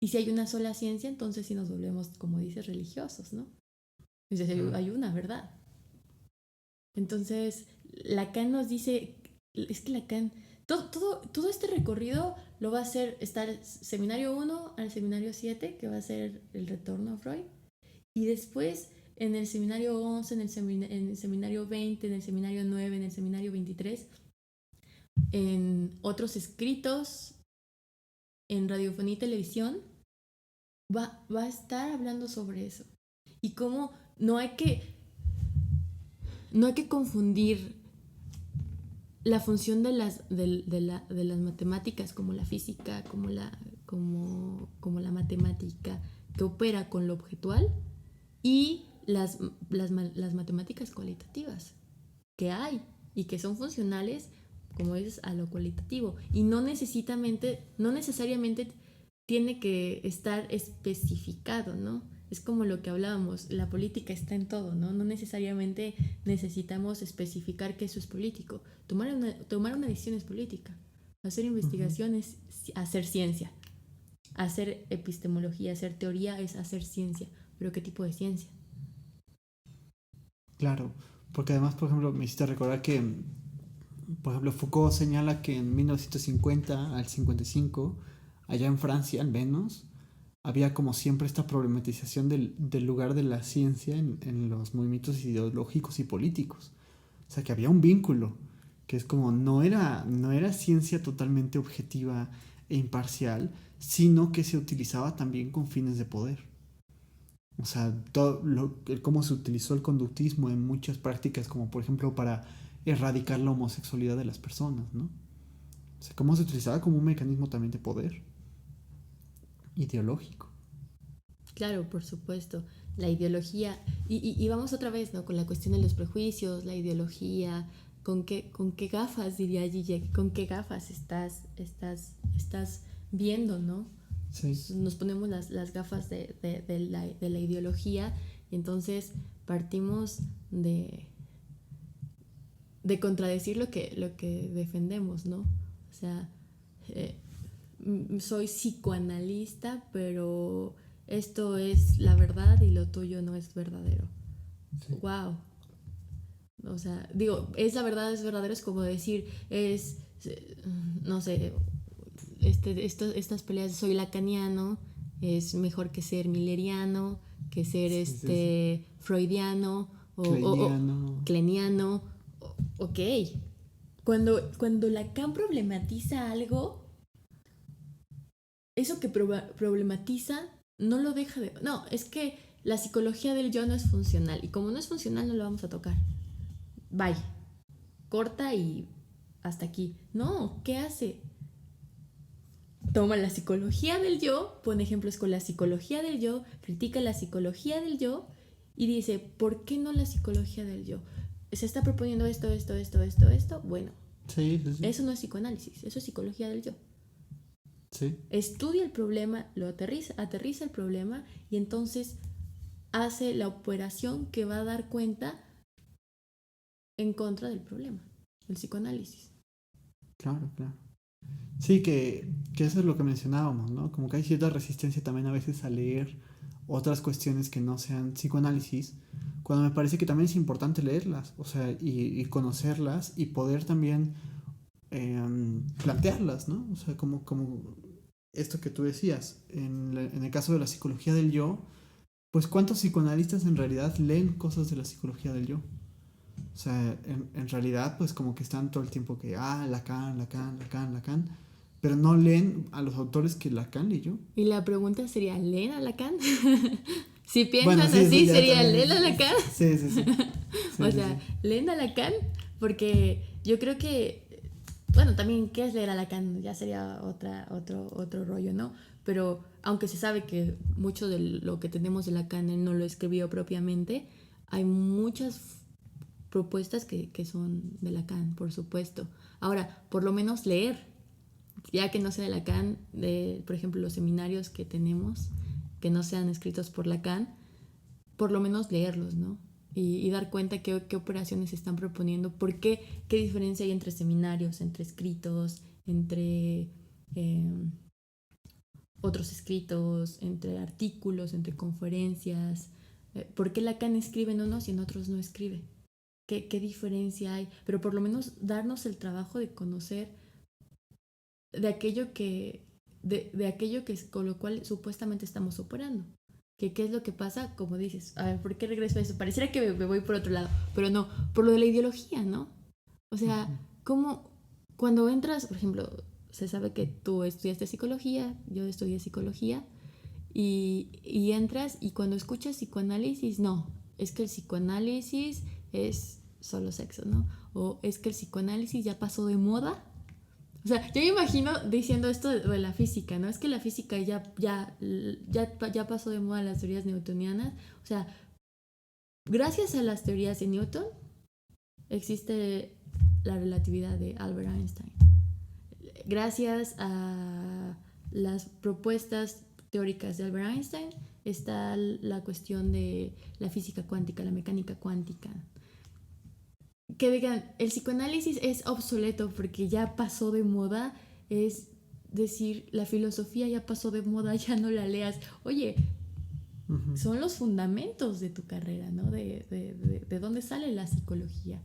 Y si hay una sola ciencia, entonces sí nos volvemos, como dices, religiosos, ¿no? Es decir, hay una verdad. Entonces, Lacan nos dice, es que Lacan, todo este recorrido lo va a hacer, está el seminario 1 al seminario 7, que va a ser el retorno a Freud, y después en el seminario 11, en el seminario 20, en el seminario 9, en el seminario 23, en otros escritos en radiofonía y televisión va a estar hablando sobre eso. Y cómo no hay que confundir la función de las matemáticas, como la física, como la matemática que opera con lo objetual, y las matemáticas cualitativas que hay y que son funcionales, como dices, a lo cualitativo, y no necesariamente tiene que estar especificado, ¿no? Es como lo que hablábamos, la política está en todo, ¿no? No necesariamente necesitamos especificar que eso es político. Tomar una decisión es política. Hacer investigación es hacer ciencia. Hacer epistemología, hacer teoría es hacer ciencia. ¿Pero qué tipo de ciencia? Claro, porque además, por ejemplo, me hiciste recordar que, por ejemplo, Foucault señala que en 1950 al 55, allá en Francia al menos, había como siempre esta problematización del lugar de la ciencia en los movimientos ideológicos y políticos. O sea, que había un vínculo, que es como no era ciencia totalmente objetiva e imparcial, sino que se utilizaba también con fines de poder. O sea, cómo se utilizó el conductismo en muchas prácticas, como por ejemplo para erradicar la homosexualidad de las personas, ¿no? O sea, cómo se utilizaba como un mecanismo también de poder ideológico. Claro, por supuesto. La ideología. Y vamos otra vez, ¿no? Con la cuestión de los prejuicios, la ideología. ¿Con qué gafas, diría Zizek? ¿Con qué gafas estás viendo, ¿no? Sí. Nos ponemos las gafas de la ideología, y entonces partimos de contradecir lo que defendemos, ¿no? O sea, soy psicoanalista, pero esto es la verdad y lo tuyo no es verdadero. Sí. Wow. O sea, digo, es la verdad, es verdadero, es como decir, no sé, estas peleas de soy lacaniano es mejor que ser milleriano, que ser sí. Freudiano o kleniano. Ok. Cuando Lacan problematiza algo, eso que problematiza no lo deja de... No, es que la psicología del yo no es funcional, y como no es funcional no lo vamos a tocar. Bye. Corta y hasta aquí. No, ¿qué hace? Toma la psicología del yo, pone ejemplos con la psicología del yo, critica la psicología del yo y dice, ¿por qué no la psicología del yo? Se está proponiendo esto. Bueno, sí. Eso no es psicoanálisis, eso es psicología del yo. Sí. Estudia el problema, lo aterriza el problema, y entonces hace la operación que va a dar cuenta en contra del problema, el psicoanálisis. Claro. Sí, que eso es lo que mencionábamos, ¿no? Como que hay cierta resistencia también a veces a leer otras cuestiones que no sean psicoanálisis, cuando me parece que también es importante leerlas, o sea, y conocerlas y poder también plantearlas, ¿no? O sea, como esto que tú decías, en el caso de la psicología del yo, pues ¿cuántos psicoanalistas en realidad leen cosas de la psicología del yo? O sea, en realidad pues como que están todo el tiempo que, Lacan, pero no leen a los autores que Lacan leyó. Y la pregunta sería, ¿leen a Lacan? Si piensan así, sería, ¿leen a Lacan? Sí. O sea, ¿leen a Lacan? Porque yo creo que, bueno, también, ¿qué es leer a Lacan? Ya sería otro rollo, ¿no? Pero aunque se sabe que mucho de lo que tenemos de Lacan él no lo escribió propiamente, hay muchas propuestas que son de Lacan, por supuesto. Ahora, por lo menos leer, ya que no sea de Lacan, por ejemplo, los seminarios que tenemos, que no sean escritos por Lacan, por lo menos leerlos, ¿no? Y dar cuenta qué operaciones se están proponiendo, qué diferencia hay entre seminarios, entre escritos, entre otros escritos, entre artículos, entre conferencias. ¿Por qué Lacan escribe en unos y en otros no escribe? ¿Qué diferencia hay? Pero por lo menos darnos el trabajo de conocer de aquello que con lo cual supuestamente estamos operando. ¿Qué es lo que pasa? Como dices, a ver, ¿por qué regreso a eso? Pareciera que me voy por otro lado, pero no, por lo de la ideología, ¿no? O sea, como cuando entras, por ejemplo, se sabe que tú estudiaste psicología, yo estudié psicología, y entras y cuando escuchas psicoanálisis, no, es que el psicoanálisis es solo sexo, ¿no? O es que el psicoanálisis ya pasó de moda. O sea, yo me imagino diciendo esto de la física, ¿no? Es que la física ya pasó de moda las teorías newtonianas. O sea, gracias a las teorías de Newton existe la relatividad de Albert Einstein. Gracias a las propuestas teóricas de Albert Einstein está la cuestión de la física cuántica, la mecánica cuántica. Que digan, el psicoanálisis es obsoleto porque ya pasó de moda, es decir, la filosofía ya pasó de moda, ya no la leas. Oye, son los fundamentos de tu carrera, ¿no? De dónde sale la psicología.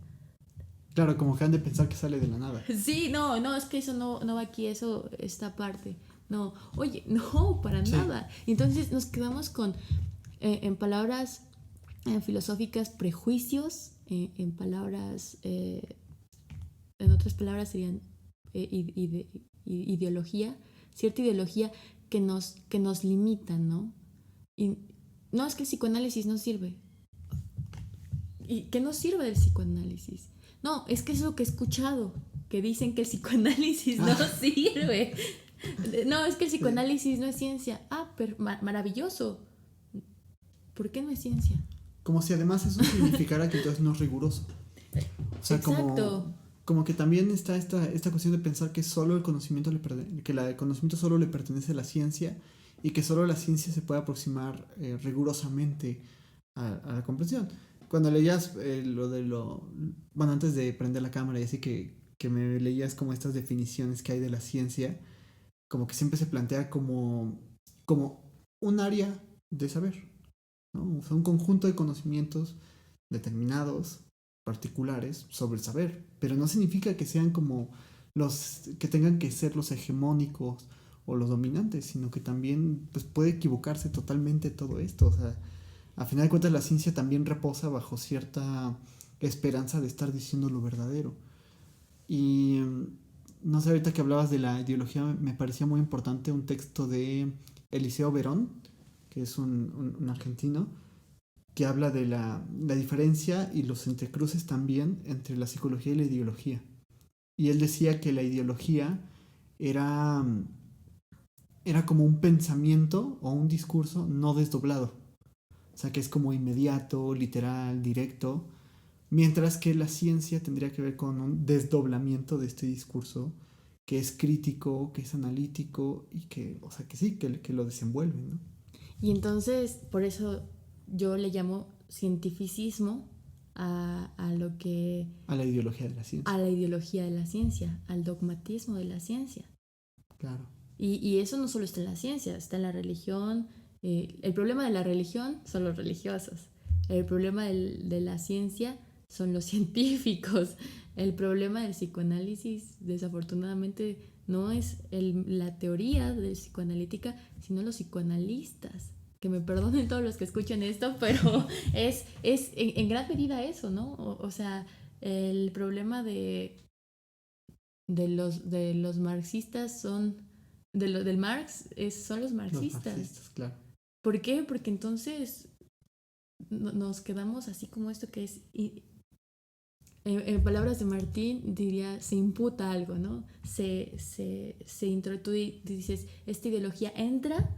Claro, como que han de pensar que sale de la nada. Sí, no, es que eso no va aquí, eso, esta parte. No, oye, no, para nada. Entonces nos quedamos con, en palabras filosóficas, prejuicios, en palabras, en otras palabras serían ideología, cierta ideología que nos limita, ¿no? Y no, es que el psicoanálisis no sirve. ¿Y qué nos sirve del psicoanálisis? No, es que es lo que he escuchado, que dicen que el psicoanálisis no sirve. No, es que el psicoanálisis no es ciencia. Ah, pero maravilloso. ¿Por qué no es ciencia? Como si además eso significara que entonces no es riguroso. O sea, como que también está esta cuestión de pensar que solo el conocimiento el conocimiento solo le pertenece a la ciencia y que solo la ciencia se puede aproximar rigurosamente a la comprensión. Cuando leías bueno, antes de prender la cámara y así que me leías como estas definiciones que hay de la ciencia, como que siempre se plantea como un área de saber, ¿no? O sea, un conjunto de conocimientos determinados, particulares, sobre el saber, pero no significa que sean como que tengan que ser los hegemónicos o los dominantes, sino que también pues, puede equivocarse totalmente todo esto. O sea, a final de cuentas la ciencia también reposa bajo cierta esperanza de estar diciendo lo verdadero. Y no sé, ahorita que hablabas de la ideología, me parecía muy importante un texto de Eliseo Verón, que es un argentino, que habla de la diferencia y los entrecruces también entre la psicología y la ideología. Y él decía que la ideología era como un pensamiento o un discurso no desdoblado. O sea, que es como inmediato, literal, directo, mientras que la ciencia tendría que ver con un desdoblamiento de este discurso que es crítico, que es analítico y que, o sea, que sí, que lo desenvuelve, ¿no? Y entonces, por eso yo le llamo cientificismo a lo que... A la ideología de la ciencia. A la ideología de la ciencia, al dogmatismo de la ciencia. Claro. Y eso no solo está en la ciencia, está en la religión. El problema de la religión son los religiosos. El problema de la ciencia son los científicos. El problema del psicoanálisis, desafortunadamente, no es la teoría del psicoanalítica, sino los psicoanalistas. Que me perdonen todos los que escuchen esto, pero es en gran medida eso, ¿no? O sea, el problema de los marxistas son... del Marx son los marxistas. Los marxistas, claro. ¿Por qué? Porque entonces nos quedamos así como esto que es... En palabras de Martín diría, se imputa algo, ¿no? Tú dices, esta ideología entra,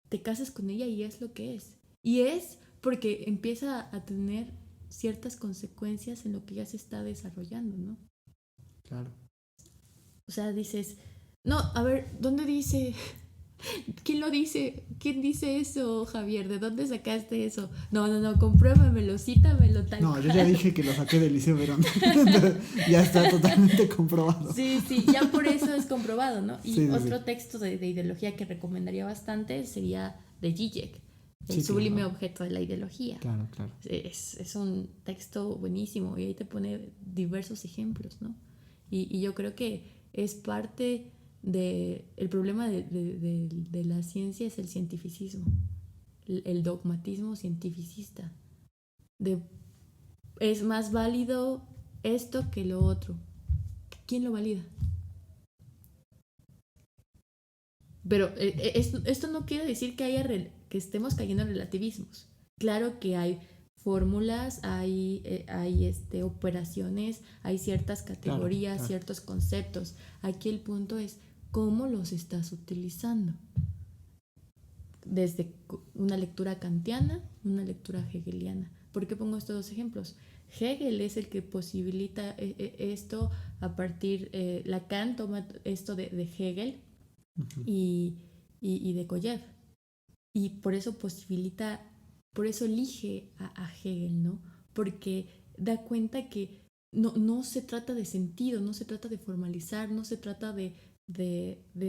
te casas con ella y es lo que es. Y es porque empieza a tener ciertas consecuencias en lo que ya se está desarrollando, ¿no? Claro. O sea, dices, no, a ver, ¿dónde dice? ¿Quién lo dice? ¿Quién dice eso, Javier? ¿De dónde sacaste eso? No, compruébamelo, cítamelo tal. No, yo ya dije que lo saqué del Liceo Verón. Ya está totalmente comprobado. Sí, ya por eso es comprobado, ¿no? Y sí, otro texto de ideología que recomendaría bastante sería de Zizek, el sublime claro. objeto de la ideología. Claro. Es un texto buenísimo y ahí te pone diversos ejemplos, ¿no? Y yo creo que es parte el problema de la ciencia es el cientificismo, el dogmatismo cientificista. Es más válido esto que lo otro. ¿Quién lo valida? Pero esto no quiere decir que que estemos cayendo en relativismos. Claro que hay fórmulas, hay operaciones, hay ciertas Claro, categorías, claro. ciertos conceptos. Aquí el punto es cómo los estás utilizando. Desde una lectura kantiana, una lectura hegeliana. ¿Por qué pongo estos dos ejemplos? Hegel es el que posibilita esto a partir, Lacan toma esto de Hegel Ujú. y de Koyev. Y por eso por eso elige a Hegel, ¿no? Porque da cuenta que no se trata de sentido, no se trata de formalizar, no se trata de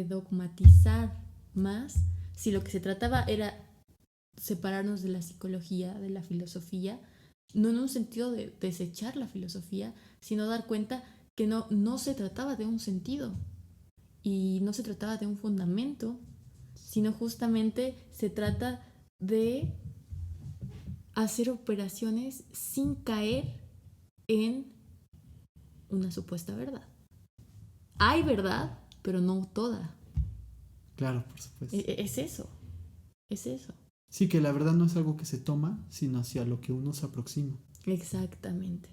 dogmatizar más, si lo que se trataba era separarnos de la psicología, de la filosofía, no en un sentido de desechar la filosofía, sino dar cuenta que no se trataba de un sentido y no se trataba de un fundamento, sino justamente se trata de hacer operaciones sin caer en una supuesta verdad. Hay verdad, pero no toda. Claro, por supuesto. Es eso, es eso. Sí, que la verdad no es algo que se toma, sino hacia lo que uno se aproxima. Exactamente.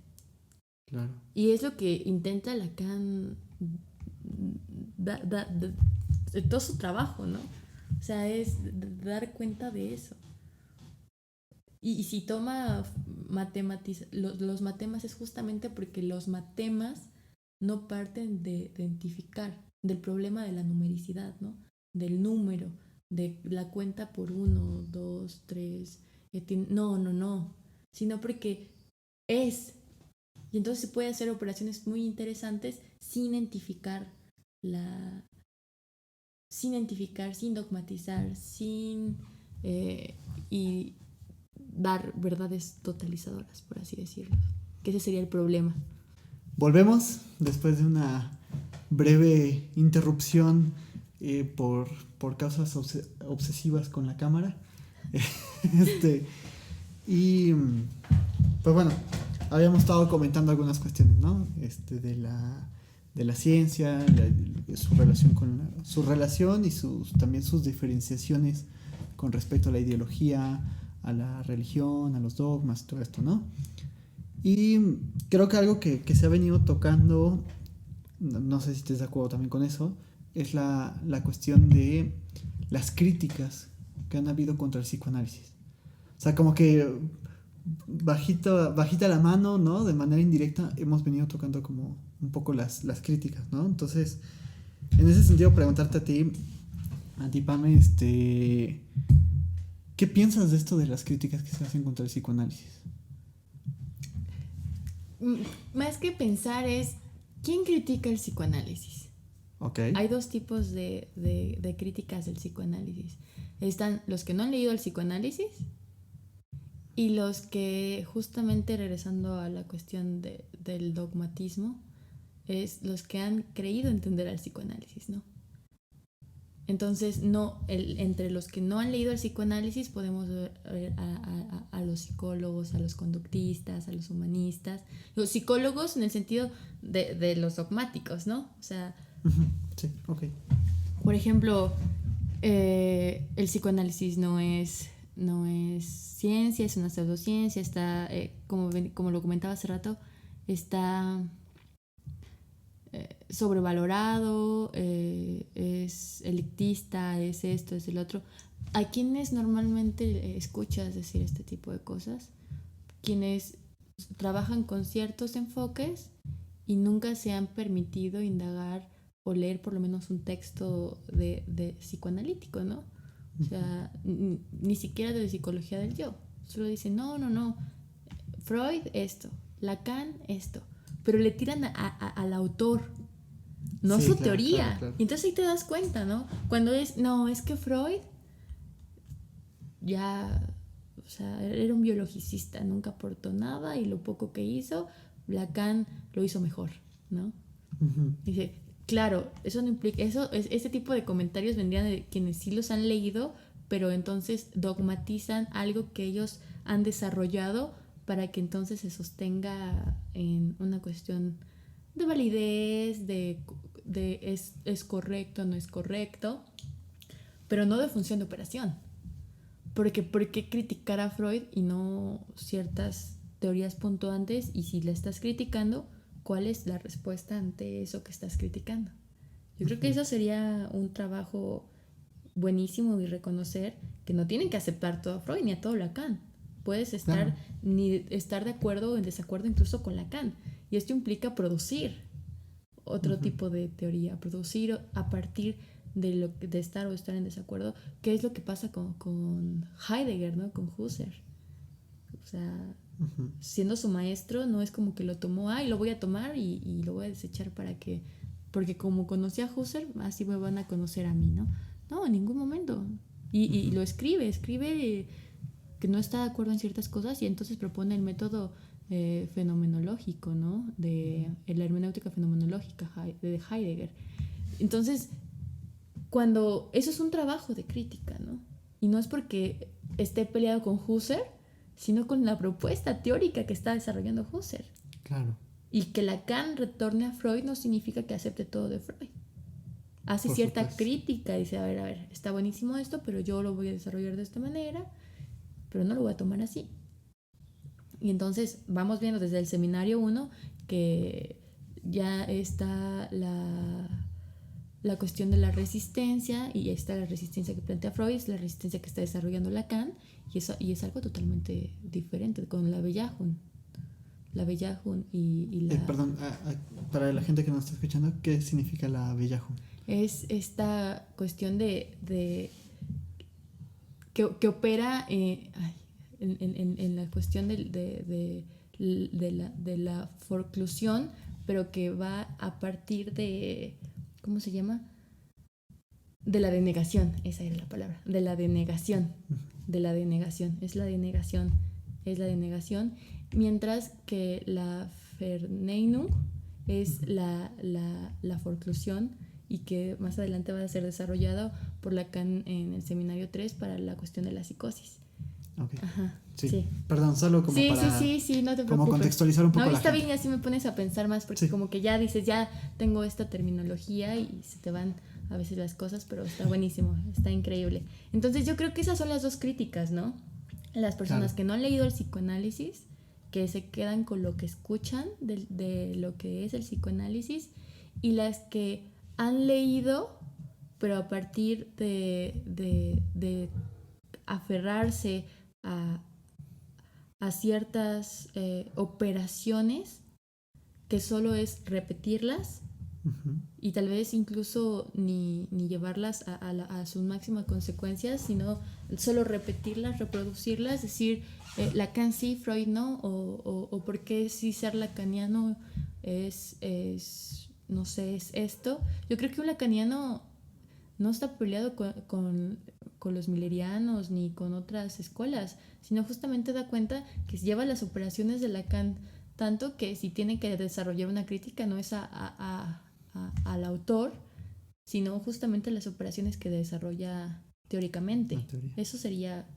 Claro. Y es lo que intenta Lacan de todo su trabajo, ¿no? O sea, es dar cuenta de eso. Y si toma los matemas es justamente porque los matemas no parten de identificar del problema de la numericidad, ¿no? Del número, de la cuenta por uno, dos, tres. No. Sino porque es. Y entonces se puede hacer operaciones muy interesantes sin identificar la. Sin identificar, sin dogmatizar, sin. Y dar verdades totalizadoras, por así decirlo. Que ese sería el problema. Volvemos después de una breve interrupción por causas obsesivas con la cámara. este, y pues bueno, habíamos estado comentando algunas cuestiones, ¿no? De la ciencia, su relación su relación y también sus diferenciaciones con respecto a la ideología, a la religión, a los dogmas, todo esto, ¿no? Y creo que algo que se ha venido tocando, no sé si estés de acuerdo también con eso, es la cuestión de las críticas que han habido contra el psicoanálisis. O sea, como que bajita la mano, ¿no? De manera indirecta hemos venido tocando como un poco las críticas, ¿no? Entonces, en ese sentido, preguntarte a ti, Pame, ¿qué piensas de esto de las críticas que se hacen contra el psicoanálisis? Más que pensar es, ¿quién critica el psicoanálisis? Ok. Hay dos tipos de críticas del psicoanálisis. Están los que no han leído el psicoanálisis y los que, justamente regresando a la cuestión del dogmatismo, es los que han creído entender al psicoanálisis, ¿no? Entonces, entre los que no han leído el psicoanálisis podemos ver a los psicólogos, a los conductistas, a los humanistas. Los psicólogos en el sentido de los dogmáticos, ¿no? O sea, sí, ok. Por ejemplo, el psicoanálisis no es ciencia, es una pseudociencia, está, como lo comentaba hace rato, está sobrevalorado, es elitista, es esto, es el otro. ¿A quienes normalmente escuchas decir este tipo de cosas? Quienes trabajan con ciertos enfoques y nunca se han permitido indagar o leer por lo menos un texto de psicoanalítico, ¿no? O sea, ni siquiera de psicología del yo. Solo dicen, no, Freud esto, Lacan esto, pero le tiran al autor, no Sí, su claro, teoría. claro. Y entonces ahí te das cuenta, ¿no? Cuando es que Freud ya, o sea, era un biologicista, nunca aportó nada y lo poco que hizo, Lacan lo hizo mejor, ¿no? Uh-huh. Dice, claro, eso no implica, este tipo de comentarios vendrían de quienes sí los han leído, pero entonces dogmatizan algo que ellos han desarrollado para que entonces se sostenga en una cuestión de validez, de es correcto, no es correcto. pero no de función de operación. Porque ¿por qué criticar a Freud y no ciertas teorías puntuantes? Y si la estás criticando, ¿cuál es la respuesta ante eso que estás criticando? Yo creo que eso sería un trabajo buenísimo, y reconocer que no tienen que aceptar todo a Freud ni a todo Lacan. Puedes estar, ni estar de acuerdo o en desacuerdo incluso con Lacan. Y esto implica producir otro tipo de teoría, producir a partir de estar o estar en desacuerdo, que es lo que pasa con Heidegger, ¿no? Con Husserl. O sea, siendo su maestro, no es como que lo tomó, y lo voy a tomar y lo voy a desechar porque como conocí a Husserl, así me van a conocer a mí, ¿no? No, en ningún momento. Y lo escribe que no está de acuerdo en ciertas cosas, y entonces propone el método fenomenológico, ¿no? De la hermenéutica fenomenológica de Heidegger. Entonces, cuando eso es un trabajo de crítica, ¿no? Y no es porque esté peleado con Husserl, sino con la propuesta teórica que está desarrollando Husserl. Claro. Y que Lacan retorne a Freud no significa que acepte todo de Freud. Hace Por cierta supuesto. crítica, dice, a ver, está buenísimo esto, pero yo lo voy a desarrollar de esta manera, pero no lo voy a tomar así. Y entonces vamos viendo desde el seminario 1 que ya está la cuestión de la resistencia, y ya está la resistencia que plantea Freud, es la resistencia que está desarrollando Lacan, y es algo totalmente diferente con la Bellahun. La Bellahun y la... Perdón, para la gente que nos está escuchando, ¿qué significa la Bellahun? Es esta cuestión de que opera en la cuestión de la forclusión, pero que va a partir de, ¿cómo se llama? De la denegación, esa era la palabra, de la denegación, es la denegación, mientras que la Verneinung es la forclusión, y que más adelante va a ser desarrollado por Lacan en el seminario 3 para la cuestión de la psicosis. Okay. Ajá, sí. Perdón, solo como para... Sí, no te preocupes. Como contextualizar un poco no, la está gente. bien, así me pones a pensar más, porque como que ya dices, ya tengo esta terminología y se te van a veces las cosas, pero está buenísimo, está increíble. Entonces yo creo que esas son las dos críticas, ¿no? Las personas que no han leído el psicoanálisis, que se quedan con lo que escuchan de lo que es el psicoanálisis, y las que han leído, pero a partir de aferrarse a ciertas operaciones que solo es repetirlas, y tal vez incluso ni llevarlas a sus máximas consecuencias, sino solo repetirlas, reproducirlas, decir Lacan sí, Freud no, o por qué sí ser lacaniano es no sé, es esto. Yo creo que un lacaniano no está peleado con los millerianos ni con otras escuelas, sino justamente da cuenta que lleva las operaciones de Lacan tanto que si tiene que desarrollar una crítica no es al autor, sino justamente las operaciones que desarrolla teóricamente. Eso sería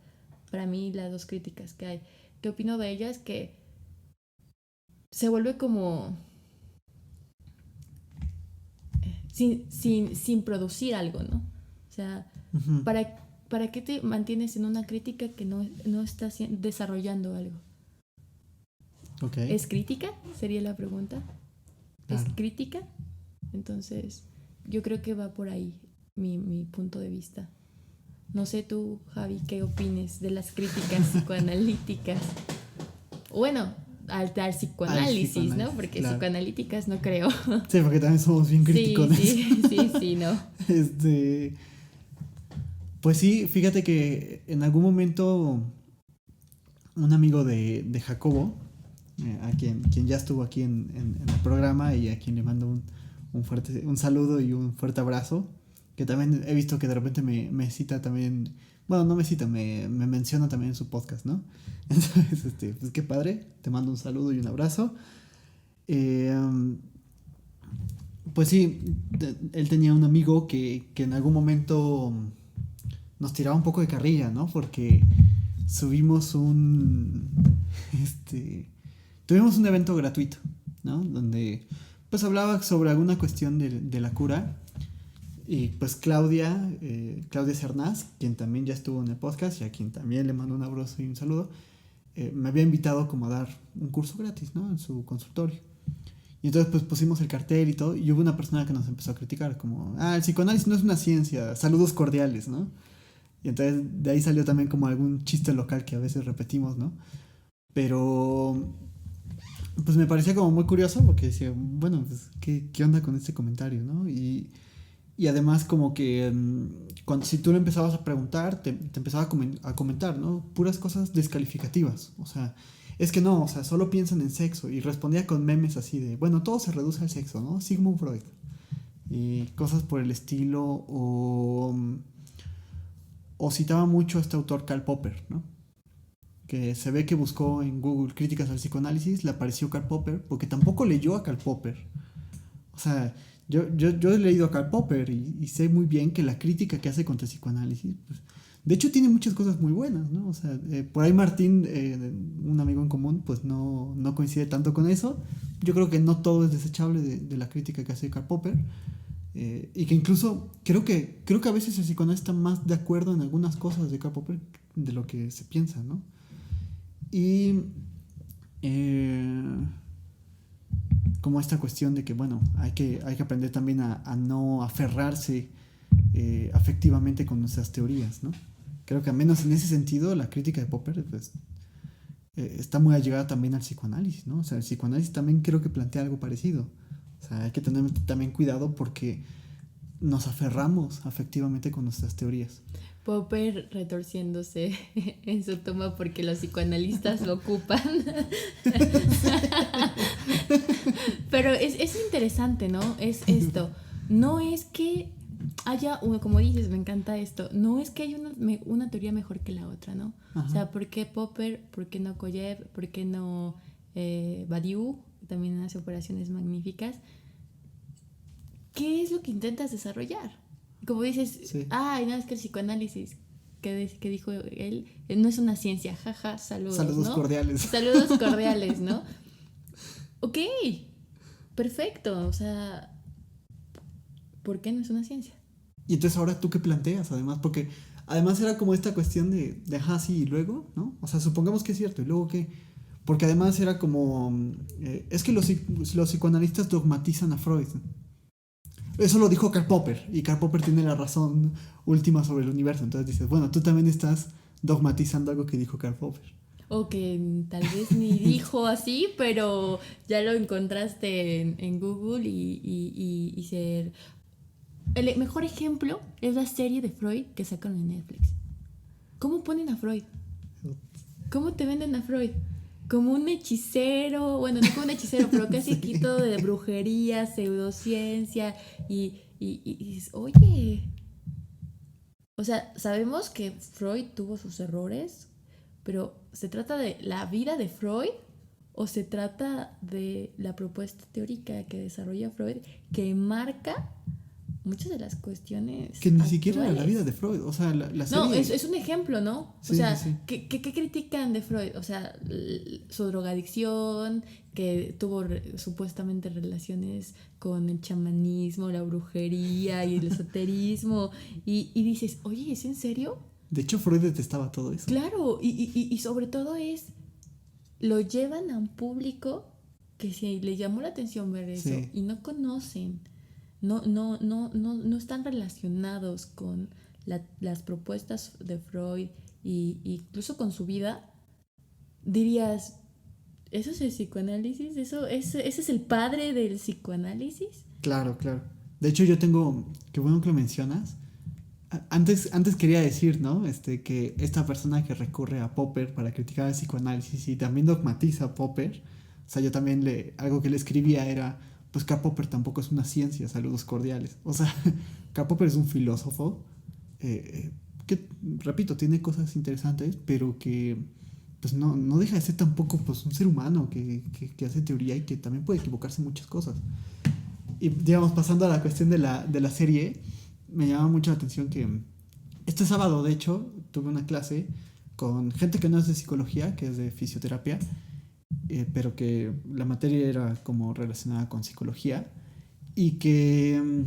para mí las dos críticas que hay. ¿Qué opino de ellas? Que se vuelve como sin producir algo, ¿no? O sea, ¿para qué te mantienes en una crítica que no estás desarrollando algo? Okay. ¿Es crítica? Sería la pregunta. Claro. ¿Es crítica? Entonces, yo creo que va por ahí mi punto de vista. No sé tú, Javi, ¿qué opines de las críticas psicoanalíticas? Bueno, al psicoanálisis, ¿no? Porque psicoanalíticas no creo. Sí, porque también somos bien criticones. Sí, no. Pues sí, fíjate que en algún momento un amigo de Jacobo, a quien ya estuvo aquí en el programa, y a quien le mando un saludo y un fuerte abrazo, que también he visto que de repente me cita también, bueno, no me cita, me menciona también en su podcast, ¿no? Entonces, pues qué padre, te mando un saludo y un abrazo. Pues sí, él tenía un amigo que en algún momento nos tiraba un poco de carrilla, ¿no? Porque tuvimos un evento gratuito, ¿no? Donde pues hablaba sobre alguna cuestión de la cura, Y pues Claudia Cernaz, quien también ya estuvo en el podcast y a quien también le mando un abrazo y un saludo, me había invitado como a dar un curso gratis, ¿no? En su consultorio. Y entonces pues pusimos el cartel y todo, y hubo una persona que nos empezó a criticar, como, el psicoanálisis no es una ciencia, saludos cordiales, ¿no? Y entonces de ahí salió también como algún chiste local que a veces repetimos, ¿no? Pero pues me parecía como muy curioso porque decía, bueno, pues ¿qué onda con este comentario, ¿no? Y además como que cuando, si tú le empezabas a preguntar, te empezaba a comentar, ¿no? Puras cosas descalificativas, o sea, es que no, o sea, solo piensan en sexo y respondía con memes así de, bueno, todo se reduce al sexo, ¿no? Sigmund Freud y cosas por el estilo o citaba mucho a este autor Karl Popper, ¿no? Que se ve que buscó en Google críticas al psicoanálisis, le apareció Karl Popper, porque tampoco leyó a Karl Popper. O sea, yo he leído a Karl Popper y sé muy bien que la crítica que hace contra el psicoanálisis, pues, de hecho tiene muchas cosas muy buenas, ¿no? O sea, por ahí Martín, un amigo en común, pues no coincide tanto con eso. Yo creo que no todo es desechable de la crítica que hace Karl Popper. Y que incluso creo que a veces el psicoanálisis está más de acuerdo en algunas cosas de Karl Popper de lo que se piensa, ¿no? Y como esta cuestión de que, bueno, hay que aprender también a no aferrarse afectivamente con nuestras teorías, ¿no? Creo que al menos en ese sentido la crítica de Popper pues, está muy allegada también al psicoanálisis, ¿no? O sea, el psicoanálisis también creo que plantea algo parecido. O sea, hay que tener también cuidado porque nos aferramos afectivamente con nuestras teorías. Popper retorciéndose en su tumba porque los psicoanalistas lo ocupan. Pero es interesante, ¿no? Es esto. No es que haya, como dices, me encanta esto, no es que haya una teoría mejor que la otra, ¿no? Ajá. O sea, ¿por qué Popper? ¿Por qué no Koyev? ¿Por qué no Badiou? También hace operaciones magníficas. ¿Qué es lo que intentas desarrollar? Como dices, sí. No, es que el psicoanálisis que dijo él no es una ciencia, jaja, saludos. Saludos, ¿no? cordiales. Saludos cordiales, ¿no? Ok, perfecto, o sea, ¿por qué no es una ciencia? Y entonces ahora tú qué planteas, además, porque además era como esta cuestión de sí y luego, ¿no? O sea, supongamos que es cierto, y luego qué, porque además era como, es que los psicoanalistas dogmatizan a Freud, ¿no? Eso lo dijo Karl Popper, y Karl Popper tiene la razón última sobre el universo. Entonces dices, bueno, tú también estás dogmatizando algo que dijo Karl Popper. O que tal vez ni dijo así, pero ya lo encontraste en Google y ser... El mejor ejemplo es la serie de Freud que sacaron en Netflix. ¿Cómo ponen a Freud? ¿Cómo te venden a Freud? Como un hechicero, bueno, no como un hechicero, pero casi aquí todo de brujería, pseudociencia y oye, o sea, sabemos que Freud tuvo sus errores, pero ¿se trata de la vida de Freud o se trata de la propuesta teórica que desarrolla Freud que marca muchas de las cuestiones que ni actuales. Siquiera era la vida de Freud, o sea, la serie... No, es un ejemplo, ¿no? Sí, o sea, sí. ¿qué critican de Freud? O sea, su drogadicción, que tuvo supuestamente relaciones con el chamanismo, la brujería y el esoterismo, y dices, oye, ¿es en serio? De hecho, Freud detestaba todo eso. Claro, y sobre todo lo llevan a un público que si le llamó la atención ver eso y no conocen, no están relacionados con las propuestas de Freud y incluso con su vida, dirías, ¿eso es el psicoanálisis? ¿Ese es el padre del psicoanálisis? Claro. De hecho, yo tengo, qué bueno que lo mencionas. Antes quería decir, ¿no? Que esta persona que recurre a Popper para criticar el psicoanálisis y también dogmatiza a Popper, o sea, yo también algo que le escribía era, pues Karl Popper tampoco es una ciencia, saludos cordiales. O sea, Karl Popper es un filósofo que, repito, tiene cosas interesantes, pero que pues no deja de ser tampoco pues, un ser humano que hace teoría y que también puede equivocarse en muchas cosas. Y digamos, pasando a la cuestión de la serie, me llama mucho la atención que este sábado, de hecho, tuve una clase con gente que no es de psicología, que es de fisioterapia, pero que la materia era como relacionada con psicología y que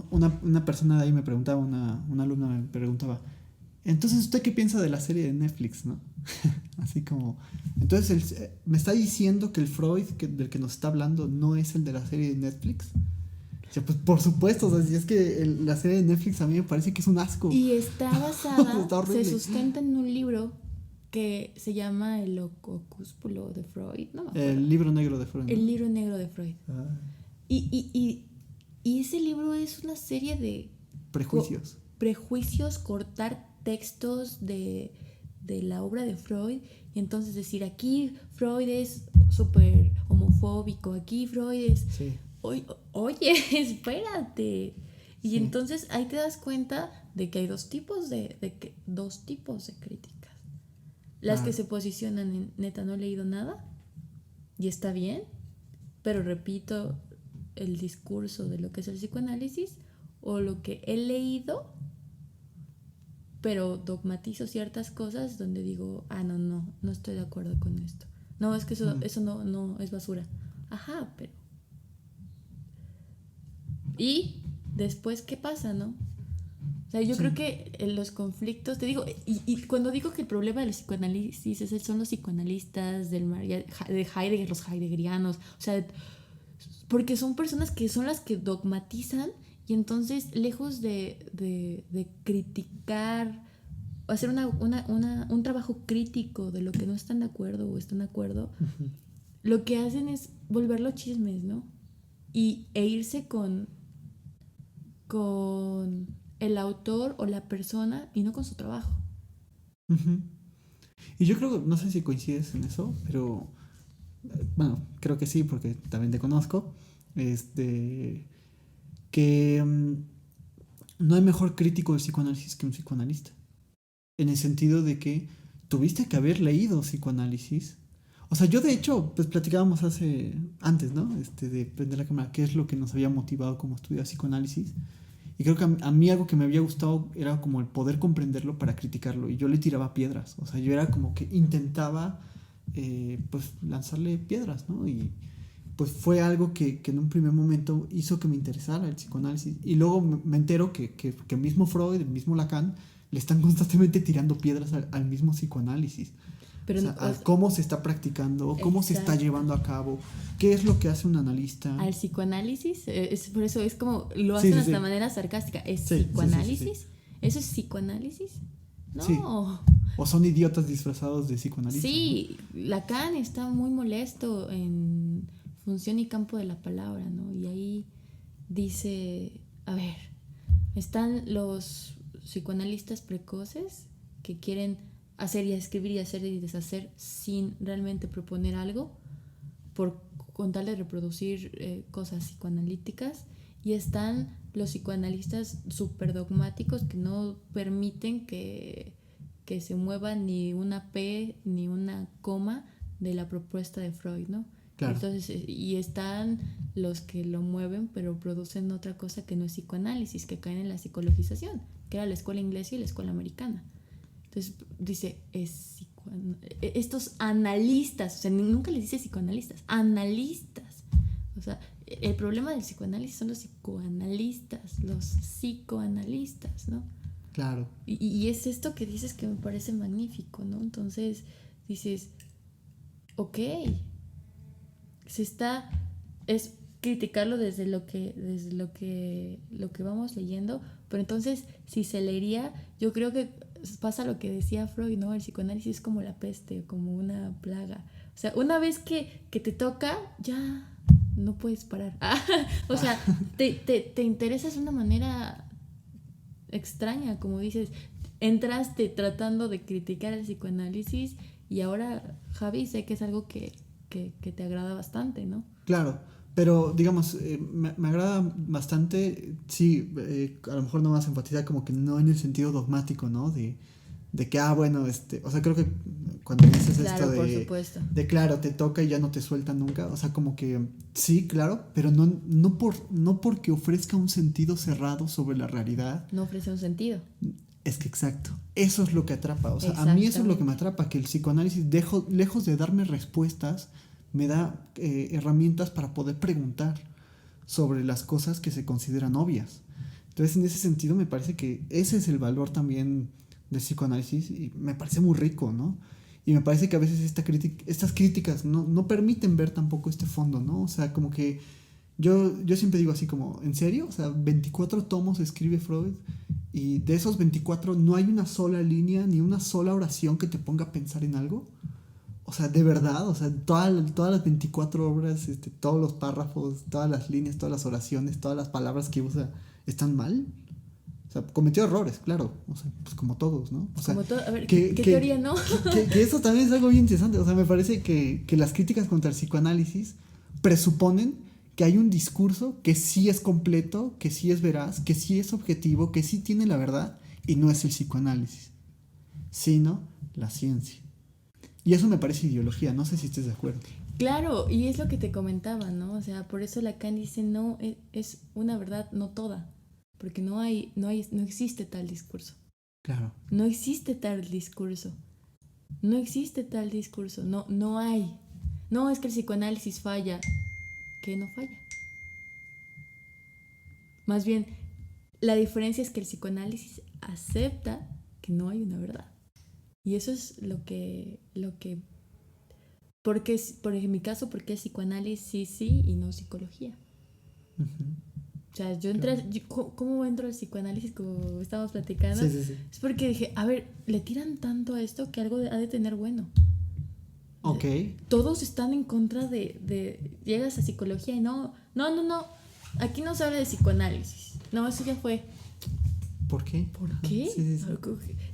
una persona de ahí me preguntaba, una alumna me preguntaba, entonces, ¿usted qué piensa de la serie de Netflix, no? Así como, entonces, me está diciendo que el Freud del que nos está hablando no es el de la serie de Netflix. O sea, pues por supuesto, o sea, si es que la serie de Netflix a mí me parece que es un asco. Y está basada, Está horrible. se sustenta en un libro que se llama El Opúsculo de Freud, no me acuerdo. El libro negro de Freud, ¿no? El libro negro de Freud. Ah. Y ese libro es una serie de prejuicios, cortar textos de la obra de Freud, y entonces decir, aquí Freud es súper homofóbico, aquí Freud es... Sí. Oye, espérate. Y Sí. entonces ahí te das cuenta de que hay dos tipos de críticas. Las que se posicionan en, neta, no he leído nada, y está bien, pero repito el discurso de lo que es el psicoanálisis, o lo que he leído, pero dogmatizo ciertas cosas donde digo, no estoy de acuerdo con esto. No, es que eso no es basura. Ajá, pero... Y después, ¿qué pasa, no? O sea, yo creo que en los conflictos, te digo, y cuando digo que el problema del psicoanálisis son los psicoanalistas de Heidegger, los heideggerianos, o sea, porque son personas que son las que dogmatizan, y entonces, lejos de criticar, hacer un trabajo crítico de lo que no están de acuerdo o están de acuerdo, lo que hacen es volverlo chismes, ¿no? E irse con el autor o la persona y no con su trabajo. Uh-huh. Y yo creo, no sé si coincides en eso, pero bueno, creo que sí, porque también te conozco, que no hay mejor crítico de psicoanálisis que un psicoanalista. En el sentido de que tuviste que haber leído psicoanálisis. O sea, yo de hecho, pues platicábamos antes, ¿no? De prender la cámara, qué es lo que nos había motivado como estudiar psicoanálisis. Y creo que a mí algo que me había gustado era como el poder comprenderlo para criticarlo. Y yo le tiraba piedras. O sea, yo era como que intentaba, pues, lanzarle piedras, ¿no? Y pues fue algo que en un primer momento hizo que me interesara el psicoanálisis. Y luego me entero que mismo Freud, el mismo Lacan, le están constantemente tirando piedras al mismo psicoanálisis. Pero, o sea, a cómo se está practicando, cómo se está llevando a cabo, qué es lo que hace un analista. Al psicoanálisis, por eso es como lo hacen de manera sarcástica. ¿Es psicoanálisis? Sí. ¿Eso es psicoanálisis? No. Sí. O son idiotas disfrazados de psicoanalistas. Sí, ¿no? Lacan está muy molesto en Función y Campo de la Palabra, ¿no? Y ahí dice, a ver, están los psicoanalistas precoces que quieren hacer y escribir y hacer y deshacer sin realmente proponer algo, con tal de reproducir cosas psicoanalíticas, y están los psicoanalistas súper dogmáticos que no permiten que se mueva ni una P ni una coma de la propuesta de Freud, ¿no? Claro. Entonces, y están los que lo mueven pero producen otra cosa que no es psicoanálisis, que caen en la psicologización, que era la escuela inglesa y la escuela americana. Entonces dice, estos analistas, o sea, nunca les dice psicoanalistas, analistas. O sea, el problema del psicoanálisis son los psicoanalistas, ¿no? Claro. Y es esto que dices que me parece magnífico, ¿no? Entonces dices, ok, es criticarlo desde lo que vamos leyendo, pero entonces si se leería, yo creo que pasa lo que decía Freud, ¿no? El psicoanálisis es como la peste, como una plaga. O sea, una vez que te toca, ya no puedes parar. O sea, te interesas de una manera extraña, como dices, entraste tratando de criticar el psicoanálisis y ahora, Javi, sé que es algo que te agrada bastante, ¿no? Claro. Pero, digamos, me agrada bastante, sí, a lo mejor no más enfatizar como que no en el sentido dogmático, ¿no? De que, bueno, o sea, creo que cuando dices claro, esto por supuesto. de claro, te toca y ya no te suelta nunca, o sea, como que sí, claro, pero no porque ofrezca un sentido cerrado sobre la realidad. No ofrece un sentido. Es que exacto, eso es lo que atrapa, o sea, a mí eso es lo que me atrapa, que el psicoanálisis, lejos de darme respuestas, me da herramientas para poder preguntar. sobre las cosas que se consideran obvias. Entonces, en ese sentido, me parece que ese es el valor también del psicoanálisis y me parece muy rico, ¿no? Y me parece que a veces estas críticas no permiten ver tampoco este fondo, ¿no? O sea, como que yo siempre digo así como, ¿en serio? O sea, 24 tomos escribe Freud y de esos 24 no hay una sola línea ni una sola oración que te ponga a pensar en algo. O sea, de verdad, o sea, todas las 24 obras, todos los párrafos, todas las líneas, todas las oraciones, todas las palabras que usa, ¿están mal? O sea, cometió errores, claro, o sea, pues como todos, ¿no? O sea, Como todo, a ver, ¿qué teoría no? que eso también es algo bien interesante, o sea, me parece que las críticas contra el psicoanálisis presuponen que hay un discurso que sí es completo, que sí es veraz, que sí es objetivo, que sí tiene la verdad, y no es el psicoanálisis, sino la ciencia. Y eso me parece ideología, no sé si estés de acuerdo. Claro, y es lo que te comentaba, ¿no? O sea, por eso Lacan dice no, es una verdad no toda, porque no existe tal discurso. Claro. No existe tal discurso. No existe tal discurso. No hay. No es que el psicoanálisis falla. Que no falla. Más bien, la diferencia es que el psicoanálisis acepta que no hay una verdad. Y eso es porque, en mi caso, porque es psicoanálisis sí y no psicología. Uh-huh. O sea, yo entré, ¿cómo entro al psicoanálisis como estábamos platicando? Sí. Es porque dije, a ver, le tiran tanto a esto que algo ha de tener bueno. Ok. Todos están en contra llegas a psicología y no, aquí no se habla de psicoanálisis. No, eso ya fue. ¿Por qué? ¿Por qué? Sí.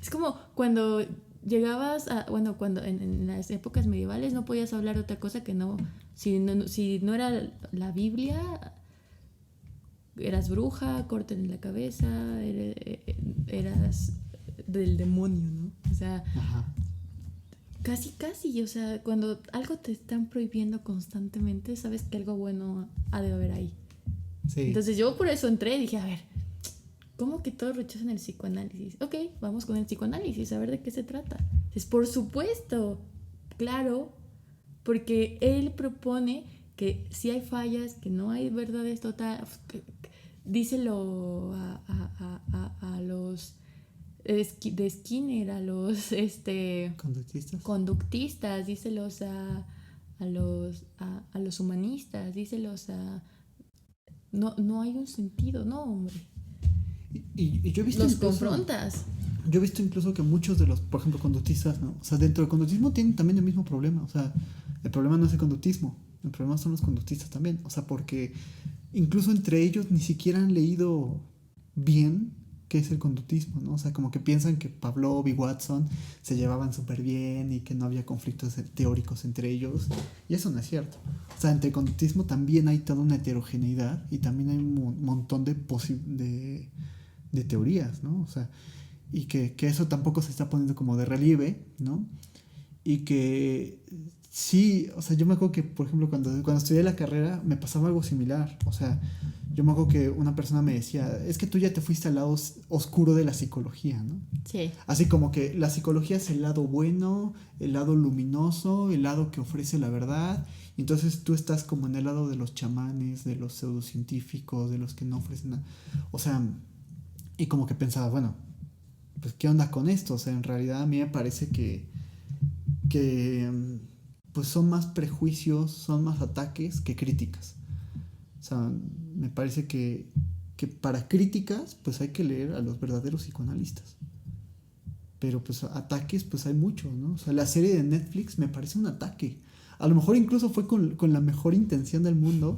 Es como cuando llegabas cuando en las épocas medievales no podías hablar de otra cosa que no, si no era la Biblia, eras bruja, corten la cabeza, eras del demonio, ¿no? O sea, Ajá. casi, o sea, cuando algo te están prohibiendo constantemente, sabes que algo bueno ha de haber ahí. Sí. Entonces yo por eso entré y dije, a ver, ¿cómo que todos rechazan el psicoanálisis? Ok, vamos con el psicoanálisis, a ver de qué se trata. Es por supuesto, claro, porque él propone que si hay fallas, que no hay verdades totales, díselo a los de Skinner, a los conductistas, díselos a los humanistas, díselos a... No hay un sentido, no, hombre. Y yo he visto los incluso, confrontas. Yo he visto incluso que muchos de los, por ejemplo, conductistas, ¿no? O sea, dentro del conductismo tienen también el mismo problema. O sea, el problema no es el conductismo, el problema son los conductistas también. O sea, porque incluso entre ellos ni siquiera han leído bien qué es el conductismo, ¿no? O sea, como que piensan que Pavlov y Watson se llevaban súper bien y que no había conflictos teóricos entre ellos. Y eso no es cierto. O sea, entre el conductismo también hay toda una heterogeneidad y también hay un montón de teorías, ¿no? O sea, y que eso tampoco se está poniendo como de relieve, ¿no? Y que sí, o sea, yo me acuerdo que, por ejemplo, cuando estudié la carrera me pasaba algo similar. O sea, yo me acuerdo que una persona me decía, es que tú ya te fuiste al lado oscuro de la psicología, ¿no? Sí. Así como que la psicología es el lado bueno, el lado luminoso, el lado que ofrece la verdad. Y entonces tú estás como en el lado de los chamanes, de los pseudocientíficos, de los que no ofrecen nada. O sea, y como que pensaba, bueno, pues ¿qué onda con esto? O sea, en realidad a mí me parece que pues son más prejuicios, son más ataques que críticas. O sea, me parece que para críticas pues hay que leer a los verdaderos psicoanalistas. Pero pues ataques pues hay muchos, ¿no? O sea, la serie de Netflix me parece un ataque. A lo mejor incluso fue con la mejor intención del mundo.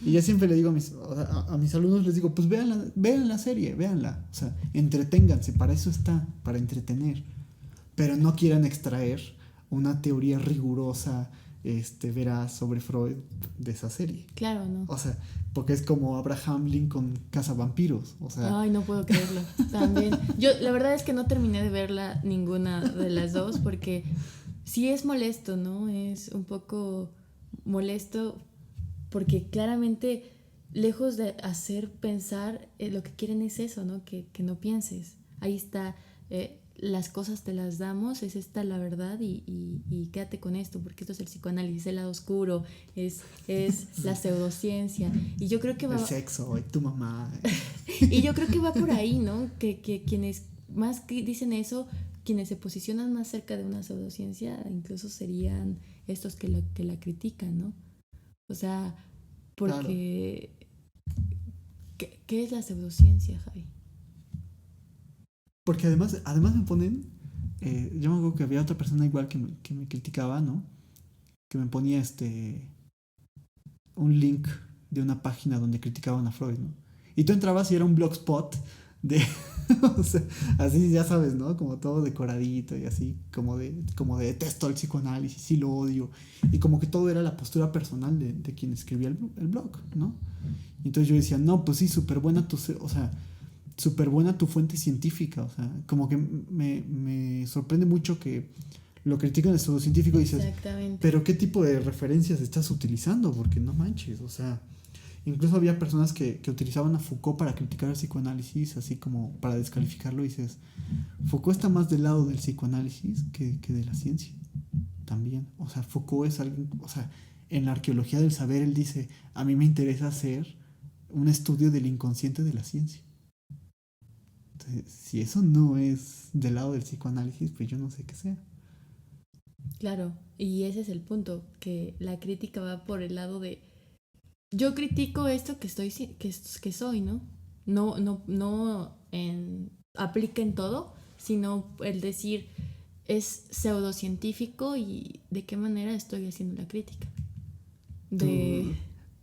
Y yo siempre le digo a mis alumnos, les digo, pues vean la serie, véanla. O sea, entreténganse, para eso está, para entretener. Pero no quieran extraer una teoría rigurosa, veraz sobre Freud de esa serie. Claro, no. O sea, porque es como Abraham Lincoln Cazavampiros. O sea. Ay, no puedo creerlo. También. Yo, la verdad es que no terminé de verla ninguna de las dos porque sí es molesto, ¿no? Es un poco molesto porque claramente, lejos de hacer pensar, lo que quieren es eso, ¿no? Que no pienses. Ahí está las cosas te las damos, es esta la verdad y quédate con esto, porque esto es el psicoanálisis, el lado oscuro, es la pseudociencia. Y yo creo que el sexo, y tu mamá. y yo creo que va por ahí, ¿no? Que quienes más dicen eso, quienes se posicionan más cerca de una pseudociencia, incluso serían estos que la critican, ¿no? O sea, porque ¿qué es la pseudociencia, Javi? Porque además me ponen, yo me acuerdo que había otra persona igual que me criticaba, ¿no? Que me ponía un link de una página donde criticaban a Freud, ¿no? Y tú entrabas y era un blogspot de, o sea, así ya sabes, ¿no? Como todo decoradito y así, como de detesto el psicoanálisis y lo odio. Y como que todo era la postura personal de quien escribía el blog, ¿no? Y entonces yo decía, no, pues sí, súper buena súper buena tu fuente científica, o sea, como que me sorprende mucho que lo critican el pseudocientífico y dices, pero ¿qué tipo de referencias estás utilizando? Porque no manches, o sea, incluso había personas que utilizaban a Foucault para criticar el psicoanálisis, así como para descalificarlo, y dices, Foucault está más del lado del psicoanálisis que de la ciencia, también, o sea, Foucault es alguien, o sea, en la arqueología del saber él dice, a mí me interesa hacer un estudio del inconsciente de la ciencia. Entonces, si eso no es del lado del psicoanálisis, pues yo no sé qué sea. Claro, y ese es el punto, que la crítica va por el lado de yo critico esto que soy, ¿no? No aplica en todo, sino el decir es pseudocientífico y de qué manera estoy haciendo la crítica.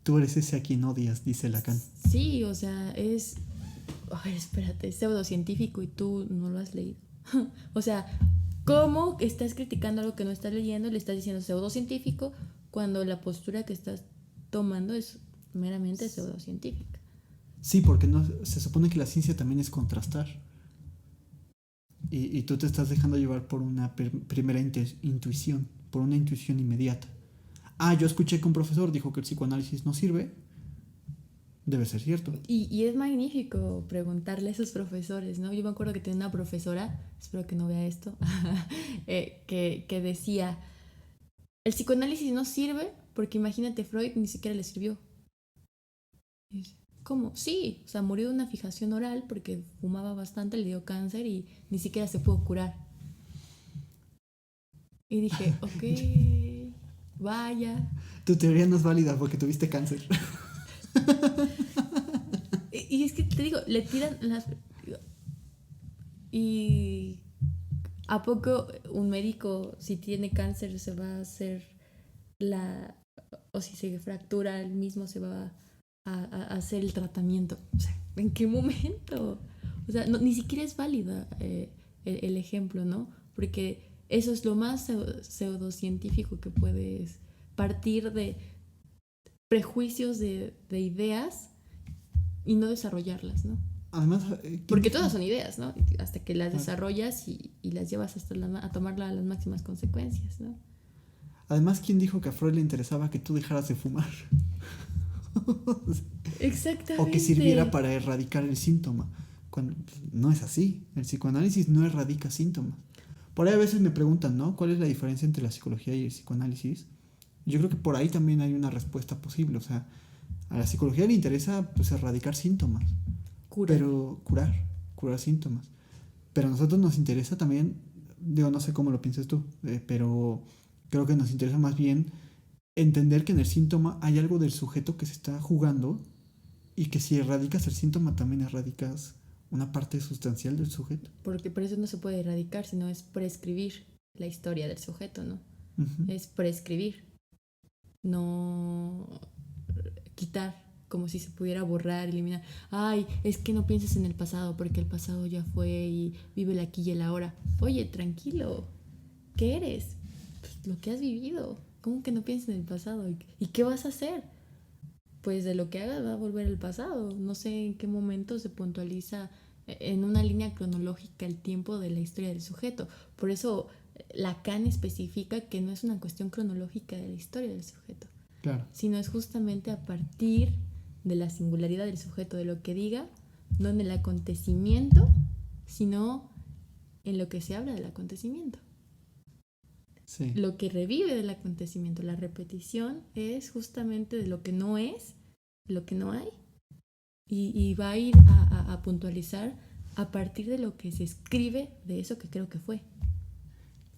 Tú eres ese a quien odias, dice Lacan. Sí, o sea, a ver, espérate, es pseudocientífico y tú no lo has leído. O sea, ¿cómo estás criticando algo que no estás leyendo? Le estás diciendo pseudocientífico cuando la postura que estás tomando es meramente pseudocientífica. Sí, porque no, se supone que la ciencia también es contrastar. Y tú te estás dejando llevar por una primera intuición, por una intuición inmediata. Yo escuché que un profesor dijo que el psicoanálisis no sirve. Debe ser cierto. Y es magnífico preguntarle a esos profesores, ¿no? Yo me acuerdo que tenía una profesora, espero que no vea esto, que decía, el psicoanálisis no sirve porque imagínate, Freud ni siquiera le sirvió. ¿Cómo? Sí, o sea, murió de una fijación oral porque fumaba bastante, le dio cáncer y ni siquiera se pudo curar. Y dije, ok, vaya. Tu teoría no es válida porque tuviste cáncer. Y es que te digo, le tiran las... Y ¿a poco un médico, si tiene cáncer, se va a hacer o si se fractura, él mismo se va a hacer el tratamiento? O sea, ¿en qué momento? O sea, ni siquiera es válida el ejemplo, ¿no? Porque eso es lo más pseudocientífico que puedes partir de prejuicios de ideas y no desarrollarlas, ¿no? Además, porque todas son ideas, ¿no? Hasta que las desarrollas y las llevas hasta a tomarla a las máximas consecuencias, ¿no? Además, ¿quién dijo que a Freud le interesaba que tú dejaras de fumar? Exactamente. O que sirviera para erradicar el síntoma. Cuando no es así. El psicoanálisis no erradica síntomas. Por ahí a veces me preguntan, ¿no? ¿Cuál es la diferencia entre la psicología y el psicoanálisis? Yo creo que por ahí también hay una respuesta posible. O sea, a la psicología le interesa pues erradicar síntomas. Pero curar síntomas. Pero a nosotros nos interesa también, digo, no sé cómo lo piensas tú, pero creo que nos interesa más bien entender que en el síntoma hay algo del sujeto que se está jugando y que si erradicas el síntoma también erradicas una parte sustancial del sujeto. Porque por eso no se puede erradicar, sino es prescribir la historia del sujeto, ¿no? Uh-huh. Es prescribir, no quitar, como si se pudiera borrar, eliminar. Ay, es que no pienses en el pasado porque el pasado ya fue y vive el aquí y el ahora. Oye, tranquilo, ¿qué eres? Pues lo que has vivido. ¿Cómo que no piensas en el pasado? ¿Y qué vas a hacer? Pues de lo que hagas va a volver al pasado. No sé en qué momento se puntualiza en una línea cronológica el tiempo de la historia del sujeto. Por eso Lacan especifica que no es una cuestión cronológica de la historia del sujeto, claro, sino es justamente a partir de la singularidad del sujeto, de lo que diga, no en el acontecimiento, sino en lo que se habla del acontecimiento. Sí. Lo que revive del acontecimiento, la repetición, es justamente de lo que no es, lo que no hay, y va a ir a puntualizar a partir de lo que se escribe de eso que creo que fue.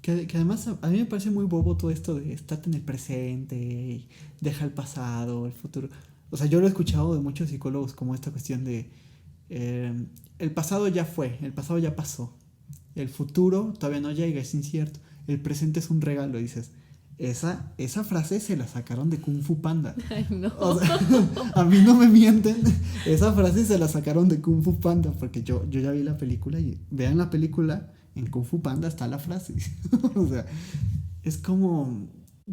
Que además a mí me parece muy bobo todo esto de estate en el presente, y deja el pasado, el futuro. O sea, yo lo he escuchado de muchos psicólogos como esta cuestión de el pasado ya fue, el pasado ya pasó, el futuro todavía no llega, es incierto, el presente es un regalo, y dices, esa frase se la sacaron de Kung Fu Panda. Ay, no. O sea, a mí no me mienten, esa frase se la sacaron de Kung Fu Panda, porque yo ya vi la película y vean la película, en Kung Fu Panda está la frase. O sea, es como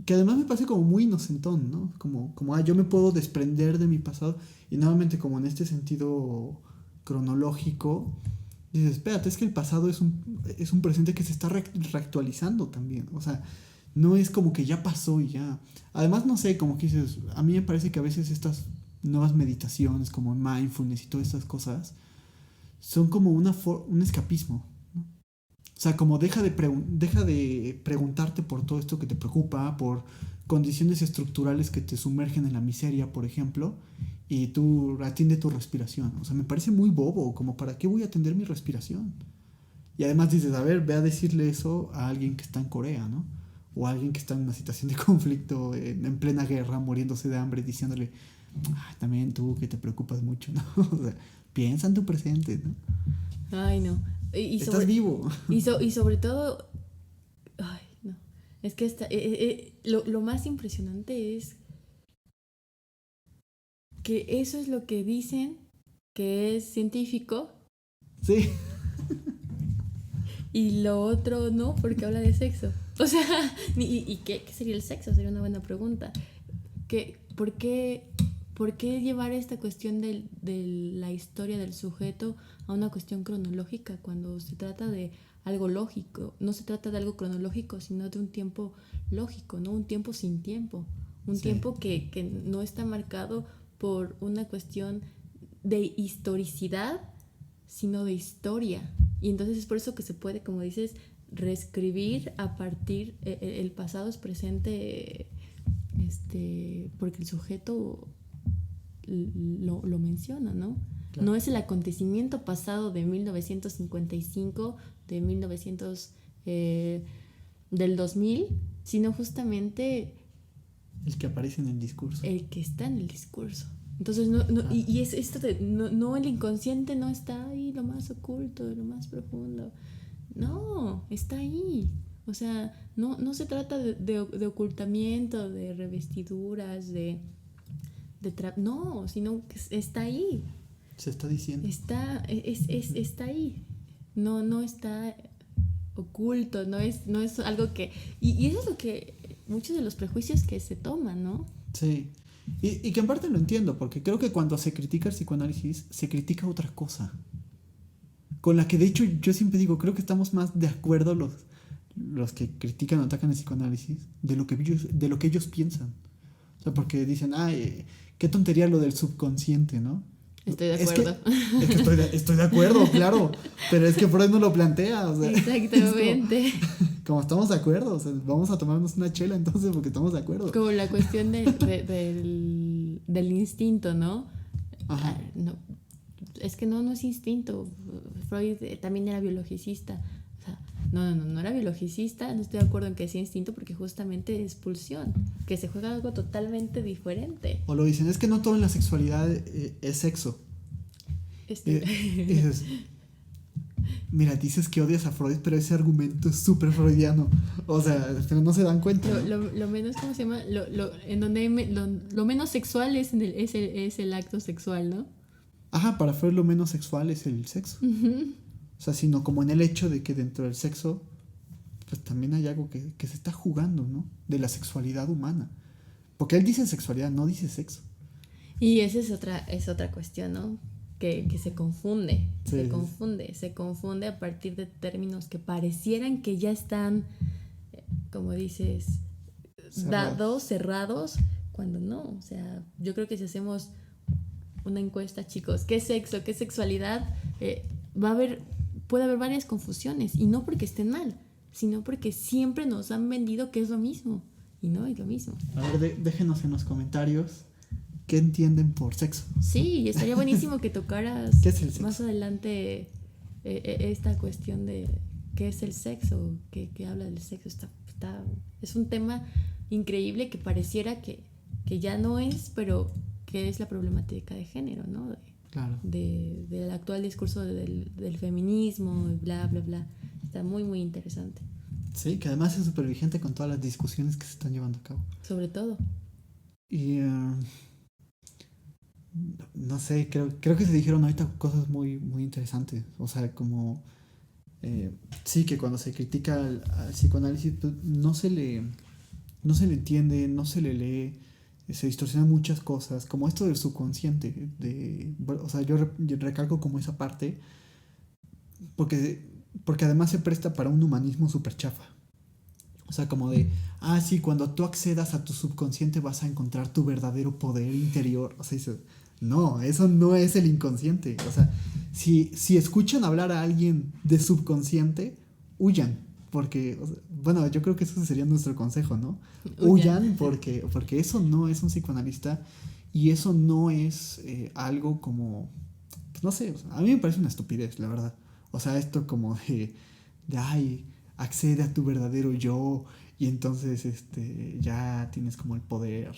que además me parece como muy inocentón, ¿no? Como yo me puedo desprender de mi pasado y nuevamente como en este sentido cronológico, dices, espérate, es que el pasado es un presente que se está reactualizando también, o sea, no es como que ya pasó y ya. Además, no sé, como que dices, a mí me parece que a veces estas nuevas meditaciones como mindfulness y todas estas cosas son como un escapismo. O sea, como deja de preguntarte por todo esto que te preocupa, por condiciones estructurales que te sumergen en la miseria, por ejemplo, y tú atiende tu respiración. O sea, me parece muy bobo, como para qué voy a atender mi respiración. Y además dices, a ver, ve a decirle eso a alguien que está en Corea, ¿no? O a alguien que está en una situación de conflicto, en plena guerra, muriéndose de hambre, diciéndole, también tú que te preocupas mucho, ¿no? O sea, piensa en tu presente, ¿no? Ay, no. Estás vivo. Y sobre todo, ay, no. Es que lo más impresionante es que eso es lo que dicen que es científico. Sí. Y lo otro no, porque habla de sexo. O sea, ¿y qué sería el sexo? Sería una buena pregunta. ¿Por qué llevar esta cuestión de la historia del sujeto a una cuestión cronológica cuando se trata de algo lógico? No se trata de algo cronológico, sino de un tiempo lógico, ¿no? Un tiempo sin tiempo. Un tiempo que no está marcado por una cuestión de historicidad, sino de historia. Y entonces es por eso que se puede, como dices, reescribir a partir, el pasado es presente, porque el sujeto lo menciona, ¿no? Claro. No es el acontecimiento pasado de 1955, de 1900, del 2000, sino justamente el que aparece en el discurso. El que está en el discurso. Entonces, y es esto de, no, el inconsciente no está ahí, lo más oculto, lo más profundo. No, está ahí. O sea, no se trata de ocultamiento, de revestiduras, no, sino que está ahí. Se está diciendo. Está ahí. No está oculto, no es algo que... Y eso es lo que... Muchos de los prejuicios que se toman, ¿no? Sí. Y que en parte lo entiendo, porque creo que cuando se critica el psicoanálisis, se critica otra cosa. Con la que de hecho yo siempre digo, creo que estamos más de acuerdo los que critican o atacan el psicoanálisis de lo que ellos piensan. O sea, porque dicen, qué tontería lo del subconsciente, ¿no? Estoy de acuerdo. Es que estoy de acuerdo, claro. Pero es que Freud no lo plantea. O sea, exactamente. Como estamos de acuerdo, o sea, vamos a tomarnos una chela entonces porque estamos de acuerdo. Como la cuestión del instinto, ¿no? Ajá. No, es que no es instinto. Freud también era biologicista. O sea, no era biologicista. No estoy de acuerdo en que sea instinto porque justamente es pulsión, que se juega algo totalmente diferente. O lo dicen, es que no todo en la sexualidad es sexo. Dices, mira, dices que odias a Freud, pero ese argumento es súper freudiano. O sea, pero no se dan cuenta. Lo menos, ¿cómo se llama? En donde lo menos sexual es el acto sexual, ¿no? Ajá, para Freud lo menos sexual es el sexo. Uh-huh. O sea, sino como en el hecho de que dentro del sexo, pues también hay algo que se está jugando, ¿no? De la sexualidad humana. Porque él dice sexualidad, no dice sexo. Y esa es otra cuestión, ¿no? Que se confunde, sí. Se confunde a partir de términos que parecieran que ya están, como dices, cerrados, cuando no. O sea, yo creo que si hacemos una encuesta, chicos, ¿qué sexo, qué sexualidad? Va a haber puede haber varias confusiones, y no porque estén mal, sino porque siempre nos han vendido que es lo mismo, y no es lo mismo. A ver, déjenos en los comentarios qué entienden por sexo. Sí, y estaría buenísimo que tocaras ¿Qué es el sexo? más adelante esta cuestión de qué es el sexo, que habla del sexo. Es un tema increíble que pareciera que ya no es, pero que es la problemática de género, ¿no? Claro. Del actual discurso del feminismo, y bla, bla, bla. Está muy, muy interesante. Sí, que además es súper vigente con todas las discusiones que se están llevando a cabo. Sobre todo. Y no sé, creo que se dijeron ahorita cosas muy, muy interesantes. O sea, como sí, que cuando se critica al psicoanálisis, pues, no se le entiende, no se le lee, se distorsionan muchas cosas, como esto del subconsciente. O sea, yo recalco como esa parte, porque además se presta para un humanismo súper chafa. O sea, como de, sí, cuando tú accedas a tu subconsciente vas a encontrar tu verdadero poder interior. O sea, dices, no, eso no es el inconsciente. O sea, si escuchan hablar a alguien de subconsciente, huyan. Porque, o sea, bueno, yo creo que eso sería nuestro consejo, ¿no? Huyan porque eso no es un psicoanalista y eso no es algo como, pues no sé, o sea, a mí me parece una estupidez, la verdad. O sea, esto como ay, accede a tu verdadero yo y entonces ya tienes como el poder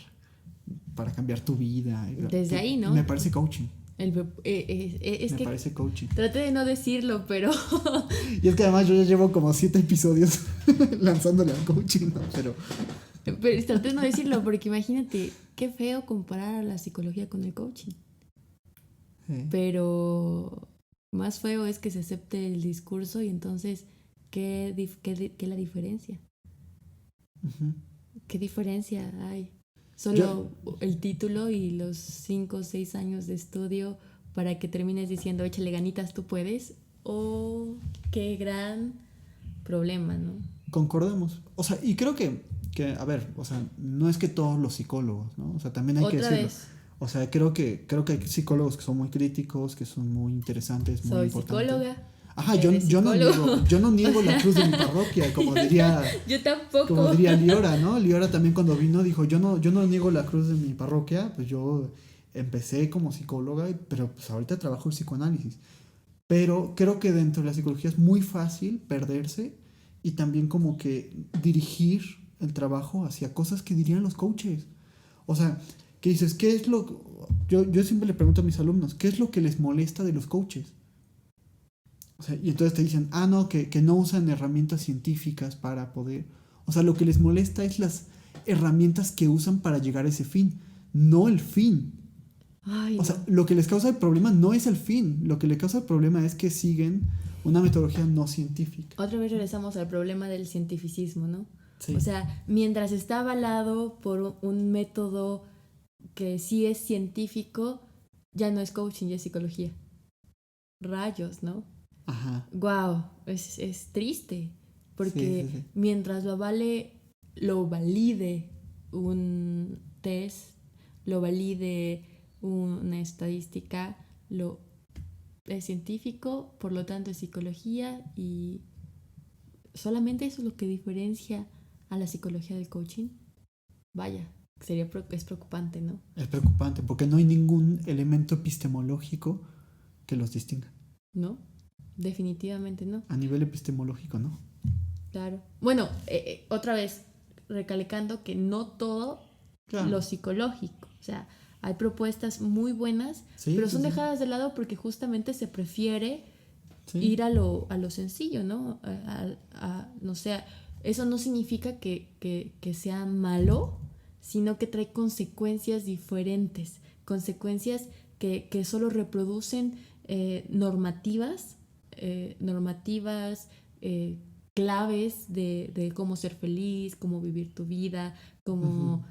para cambiar tu vida. Desde ahí, ¿no? Me parece coaching. Me parece coaching. Traté de no decirlo, pero... Y es que además yo ya llevo como 7 episodios lanzándole al coaching, ¿no? Pero traté de no decirlo porque imagínate, qué feo comparar a la psicología con el coaching. Pero más feo es que se acepte el discurso y entonces, ¿qué es la diferencia? Uh-huh. ¿Qué diferencia hay? Solo el título y los 5 o 6 años de estudio para que termines diciendo, échale ganitas, tú puedes. Oh, qué gran problema, ¿no? Concordamos. O sea, y creo que a ver, o sea, no es que todos los psicólogos, ¿no? O sea, también hay que decirlo. Vez. O sea, creo que hay psicólogos que son muy críticos, que son muy interesantes, muy importantes. Soy psicóloga. Ajá, yo no niego la cruz de mi parroquia, como diría... Yo tampoco. Como diría Liora, ¿no? Liora también cuando vino dijo, yo no niego la cruz de mi parroquia, pues yo empecé como psicóloga, pero pues ahorita trabajo en psicoanálisis. Pero creo que dentro de la psicología es muy fácil perderse y también como que dirigir el trabajo hacia cosas que dirían los coaches. O sea, que dices, ¿qué es lo...? Yo siempre le pregunto a mis alumnos, ¿qué es lo que les molesta de los coaches? O sea, y entonces te dicen, no, que no usan herramientas científicas para poder... O sea, lo que les molesta es las herramientas que usan para llegar a ese fin, no el fin. Ay, o sea, lo que les causa el problema no es el fin, lo que les causa el problema es que siguen una metodología no científica. Otra vez regresamos al problema del cientificismo, ¿no? Sí. O sea, mientras está avalado por un método que sí es científico, ya no es coaching, ya es psicología. Rayos, ¿no? Ajá. Wow, es triste, porque sí. Mientras lo valide un test, lo valide una estadística, es científico, por lo tanto es psicología, y solamente eso es lo que diferencia a la psicología del coaching. Vaya, es preocupante, ¿no? Es preocupante, porque no hay ningún elemento epistemológico que los distinga. ¿No? Definitivamente no. A nivel epistemológico, ¿no? Claro. Bueno, otra vez, recalcando que no todo lo psicológico. O sea, hay propuestas muy buenas, pero son dejadas de lado porque justamente se prefiere ir a lo sencillo, ¿no? No sé, eso no significa que sea malo, sino que trae consecuencias diferentes, consecuencias que solo reproducen normativas, claves de cómo ser feliz, cómo vivir tu vida, cómo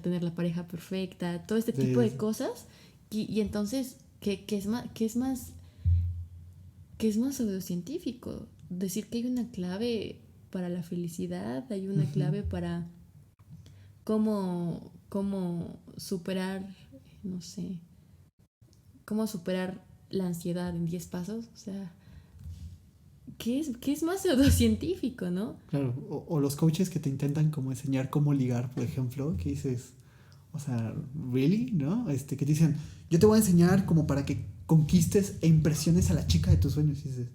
tener la pareja perfecta, todo este tipo de cosas. Y entonces, ¿qué es más pseudocientífico? Decir que hay una clave para la felicidad, hay una clave para cómo superar, no sé, cómo superar la ansiedad en 10 pasos. O sea, ¿Qué es más pseudocientífico, no? Claro, o los coaches que te intentan como enseñar cómo ligar, por ejemplo, que dices, o sea, ¿really? ¿No? Que te dicen, yo te voy a enseñar como para que conquistes e impresiones a la chica de tus sueños. Y dices,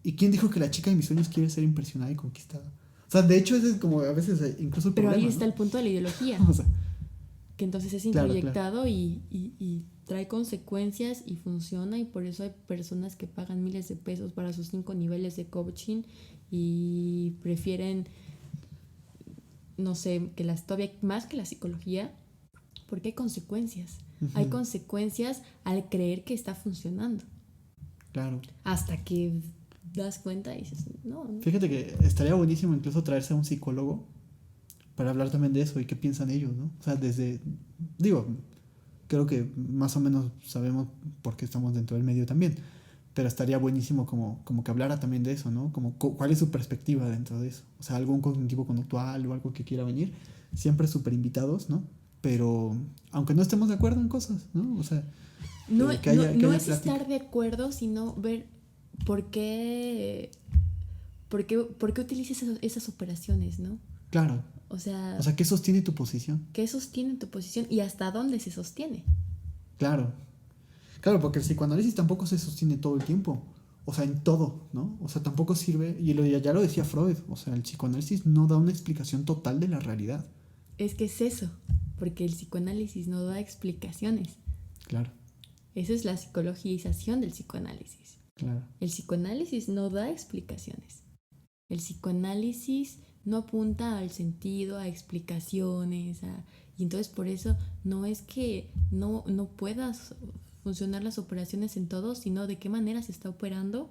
¿y quién dijo que la chica de mis sueños quiere ser impresionada y conquistada? O sea, de hecho, ese es como a veces incluso el Pero problema, ahí está ¿no? el punto de la ideología, O sea, que entonces es claro, claro. introyectado y trae consecuencias y funciona, y por eso hay personas que pagan miles de pesos para sus 5 niveles de coaching y prefieren, no sé, que las todavía más que la psicología, porque hay consecuencias. Hay Ujú, consecuencias al creer que está funcionando. claro. Hasta que das cuenta y dices, no, no. Fíjate que estaría buenísimo incluso traerse a un psicólogo para hablar también de eso y qué piensan ellos, ¿no? O sea, digo, creo que más o menos sabemos por qué estamos dentro del medio también, pero estaría buenísimo como que hablara también de eso, ¿no? Como cuál es su perspectiva dentro de eso. O sea, algún cognitivo conductual o algo que quiera venir, siempre súper invitados, ¿no? Pero aunque no estemos de acuerdo en cosas, ¿no? O sea, No, que no, haya, que no haya es plática. estar de acuerdo, sino ver por qué, por qué utilizas esas operaciones, ¿no? Claro. O O sea, sea, ¿qué sostiene tu posición? ¿qué sostiene tu posición y hasta dónde se sostiene? Claro. Claro, porque el psicoanálisis tampoco se sostiene todo el tiempo. O sea, en todo, ¿no? O sea, tampoco sirve, y ya lo decía Freud, o sea, el psicoanálisis no da una explicación total de la realidad. Es que es eso, porque el psicoanálisis no da explicaciones. Claro, Esa es la psicologización del psicoanálisis. claro. El psicoanálisis no da explicaciones. El psicoanálisis no apunta al sentido, a explicaciones, y entonces por eso no es que no puedas funcionar las operaciones en todo, sino de qué manera se está operando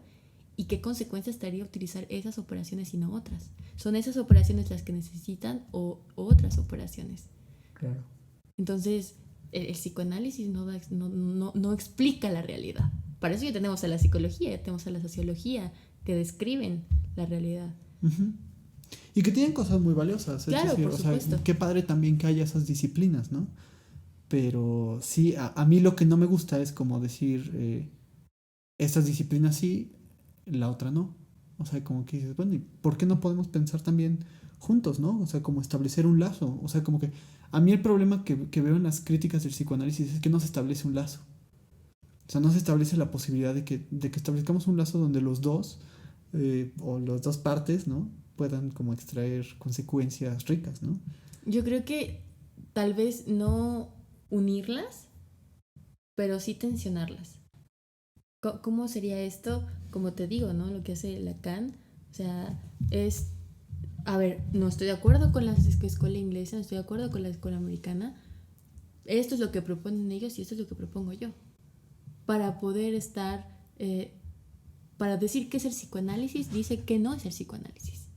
y qué consecuencias traería utilizar esas operaciones y no otras. Son esas operaciones las que necesitan o otras operaciones. Claro. Entonces, el psicoanálisis no explica la realidad. Para eso ya tenemos a la psicología, ya tenemos a la sociología, que describen la realidad. Ujú. Y que tienen cosas muy valiosas, es Claro, decir, por o sea, supuesto. qué padre también que haya esas disciplinas, ¿no? Pero sí, a mí lo que no me gusta es como decir, estas disciplinas sí, la otra no. O sea, como que dices, bueno, ¿y por qué no podemos pensar también juntos, ¿no? O sea, como establecer un lazo. O sea, como que a mí el problema que veo en las críticas del psicoanálisis es que no se establece un lazo. O sea, no se establece la posibilidad de que establezcamos un lazo donde los dos, o las dos partes, ¿no? Puedan como extraer consecuencias ricas, ¿no? Yo creo que tal vez no unirlas, pero sí tensionarlas. ¿Cómo sería esto? Como te digo, ¿no? Lo que hace Lacan, o sea, es, a ver, no estoy de acuerdo con la escuela inglesa, no estoy de acuerdo con la escuela americana. Esto es lo que proponen ellos y esto es lo que propongo yo. Para poder estar, para decir qué es el psicoanálisis, dice que no es el psicoanálisis,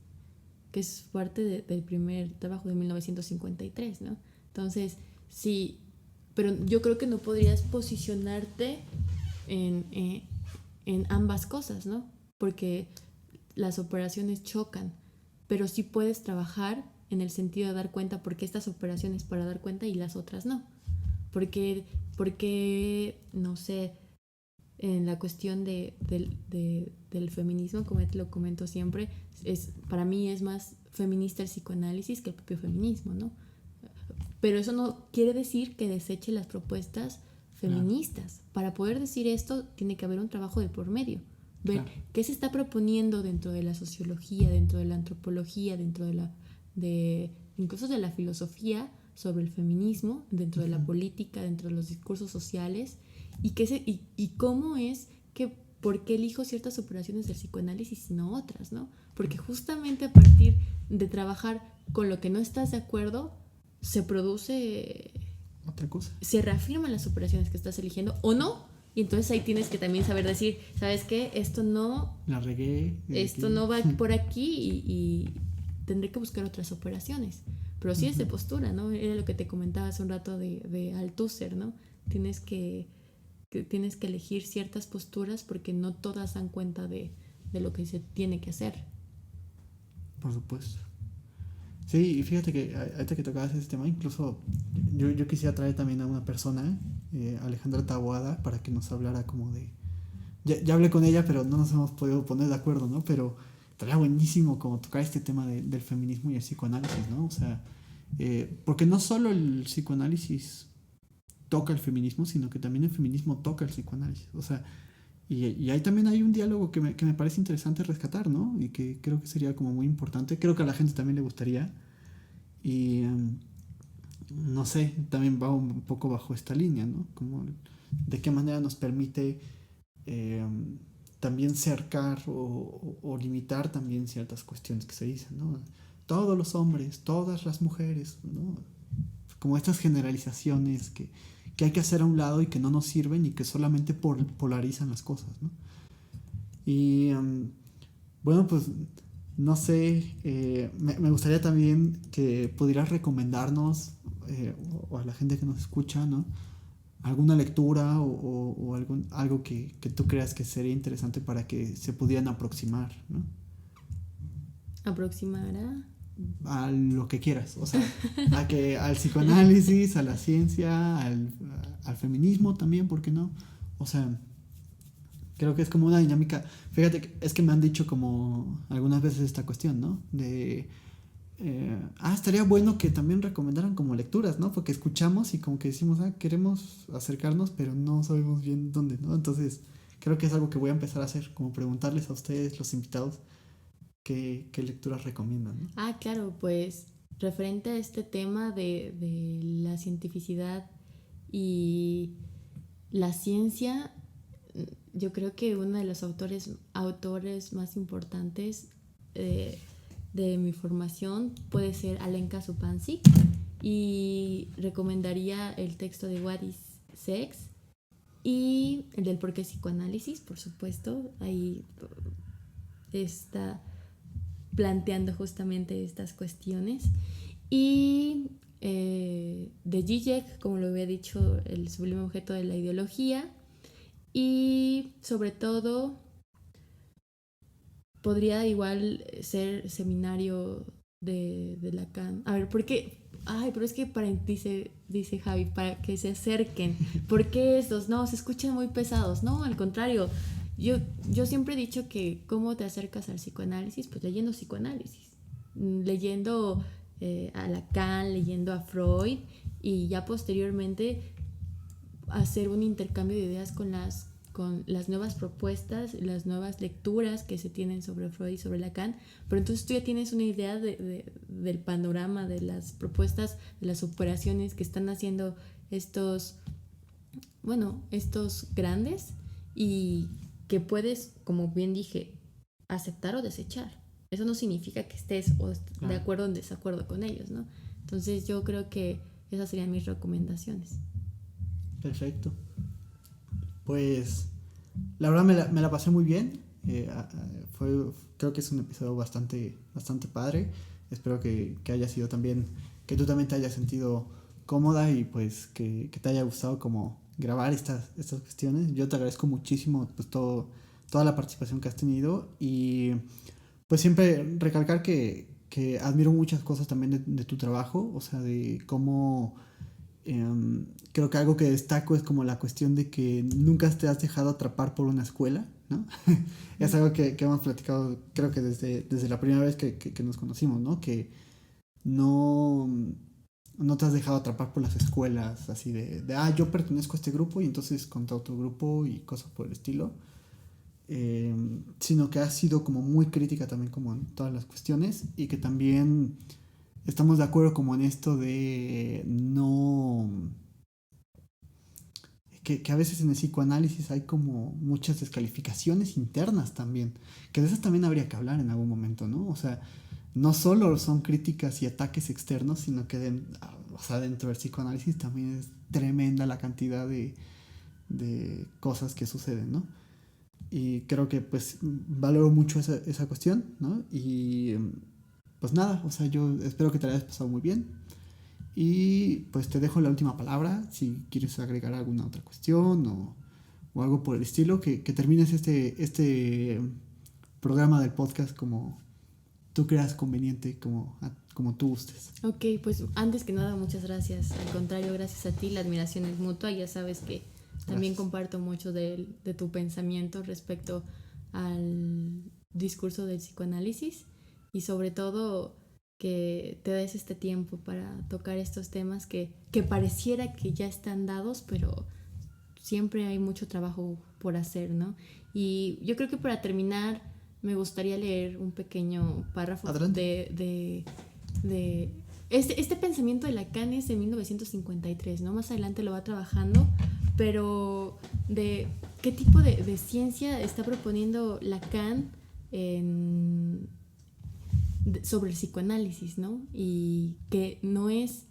que es parte del primer trabajo de 1953, ¿no? Entonces, sí, pero yo creo que no podrías posicionarte en ambas cosas, ¿no? Porque las operaciones chocan, pero sí puedes trabajar en el sentido de dar cuenta porque estas operaciones para dar cuenta y las otras no. Porque no sé, en la cuestión del feminismo, como te lo comento siempre, para mí es más feminista el psicoanálisis que el propio feminismo, ¿no? Pero eso no quiere decir que deseche las propuestas feministas. Claro. Para poder decir esto, tiene que haber un trabajo de por medio. Ver claro. qué se está proponiendo dentro de la sociología, dentro de la antropología, dentro incluso de la filosofía sobre el feminismo, dentro de la política, dentro de los discursos sociales, y cómo es que, por qué elijo ciertas operaciones del psicoanálisis y no otras, ¿no? Porque justamente a partir de trabajar con lo que no estás de acuerdo, se produce otra cosa. Se reafirman las operaciones que estás eligiendo o no. Y entonces ahí tienes que también saber decir, ¿sabes qué? Esto no... La regué. Esto no va por aquí y tendré que buscar otras operaciones. Pero sí es de postura, ¿no? Era lo que te comentaba hace un rato de Althusser, ¿no? Tienes que elegir ciertas posturas porque no todas dan cuenta de lo que se tiene que hacer. Por supuesto. Sí, y fíjate que ahorita que tocabas ese tema, incluso yo quisiera traer también a una persona, Alejandra Taboada, para que nos hablara como ya hablé con ella, pero no nos hemos podido poner de acuerdo, ¿no? Pero estaría buenísimo como tocar este tema del feminismo y el psicoanálisis, ¿no? O sea, porque no solo el psicoanálisis toca el feminismo, sino que también el feminismo toca el psicoanálisis. O sea, y ahí también hay un diálogo que me parece interesante rescatar, ¿no? Y que creo que sería como muy importante. Creo que a la gente también le gustaría. Y no sé, también va un poco bajo esta línea, ¿no? Como de qué manera nos permite eh, también cercar o limitar también ciertas cuestiones que se dicen, ¿no? Todos los hombres, todas las mujeres, ¿no? Como estas generalizaciones que hay que hacer a un lado y que no nos sirven y que solamente polarizan las cosas, ¿no? Y bueno, pues no sé, me gustaría también que pudieras recomendarnos o a la gente que nos escucha, ¿no? Alguna lectura o algo que tú creas que sería interesante para que se pudieran aproximar, ¿no? Aproximar A lo que quieras, o sea, al psicoanálisis, a la ciencia, al feminismo también, ¿por qué no? O sea, creo que es como una dinámica. Fíjate, es que me han dicho como algunas veces esta cuestión, ¿no? Estaría bueno que también recomendaran como lecturas, ¿no? Porque escuchamos y como que decimos, queremos acercarnos, pero no sabemos bien dónde, ¿no? Entonces, creo que es algo que voy a empezar a hacer, como preguntarles a ustedes, los invitados, qué lecturas recomiendan, ¿no? Claro, pues referente a este tema de la cientificidad y la ciencia, yo creo que uno de los autores más importantes de mi formación puede ser Alenka Supancic, y recomendaría el texto de What is Sex y el del por qué psicoanálisis, por supuesto. Ahí está planteando justamente estas cuestiones. Y de Zizek, como lo había dicho, el sublime objeto de la ideología. Y sobre todo podría igual ser seminario de Lacan. A ver, ¿por qué? Pero es que dice Javi, para que se acerquen. ¿Por qué estos? No, se escuchan muy pesados. No, al contrario. Yo siempre he dicho que cómo te acercas al psicoanálisis, pues leyendo psicoanálisis, leyendo a Lacan, leyendo a Freud, y ya posteriormente hacer un intercambio de ideas con las nuevas propuestas, las nuevas lecturas que se tienen sobre Freud y sobre Lacan. Pero entonces tú ya tienes una idea del panorama, de las propuestas, de las operaciones que están haciendo estos grandes, y que puedes, como bien dije, aceptar o desechar. Eso no significa que estés de acuerdo o en desacuerdo con ellos, ¿no? Entonces yo creo que esas serían mis recomendaciones. Perfecto. Pues la verdad me la pasé muy bien. Creo que es un episodio bastante padre. Espero que haya sido también, que tú también te hayas sentido cómoda y pues que te haya gustado como grabar estas cuestiones. Yo te agradezco muchísimo pues toda la participación que has tenido y pues siempre recalcar que admiro muchas cosas también de tu trabajo, o sea, de cómo creo que algo que destaco es como la cuestión de que nunca te has dejado atrapar por una escuela, ¿no? Es algo que hemos platicado creo que desde la primera vez que nos conocimos, ¿no? Que no, no te has dejado atrapar por las escuelas, así yo pertenezco a este grupo y entonces contra otro grupo y cosas por el estilo. Sino que has sido como muy crítica también como en todas las cuestiones y que también estamos de acuerdo como en esto de no... Que a veces en el psicoanálisis hay como muchas descalificaciones internas también, que de esas también habría que hablar en algún momento, ¿no? O sea, no solo son críticas y ataques externos, sino que dentro del psicoanálisis también es tremenda la cantidad de cosas que suceden, ¿no? Y creo que pues valoro mucho esa cuestión, ¿no? Y pues nada, o sea, yo espero que te la hayas pasado muy bien. Y pues te dejo la última palabra, si quieres agregar alguna otra cuestión o algo por el estilo, que termines este programa del podcast como tú creas conveniente, como tú gustes. Ok, pues antes que nada, muchas gracias. Al contrario, gracias a ti, la admiración es mutua. Ya sabes que También Gracias. comparto mucho de tu pensamiento respecto al discurso del psicoanálisis y sobre todo que te des este tiempo para tocar estos temas que pareciera que ya están dados, pero siempre hay mucho trabajo por hacer, ¿no? Y yo creo que para terminar me gustaría leer un pequeño párrafo Adelante. de este pensamiento de Lacan es de 1953, ¿no? Más adelante lo va trabajando, pero de qué tipo de ciencia está proponiendo Lacan sobre el psicoanálisis, ¿no? Y que no es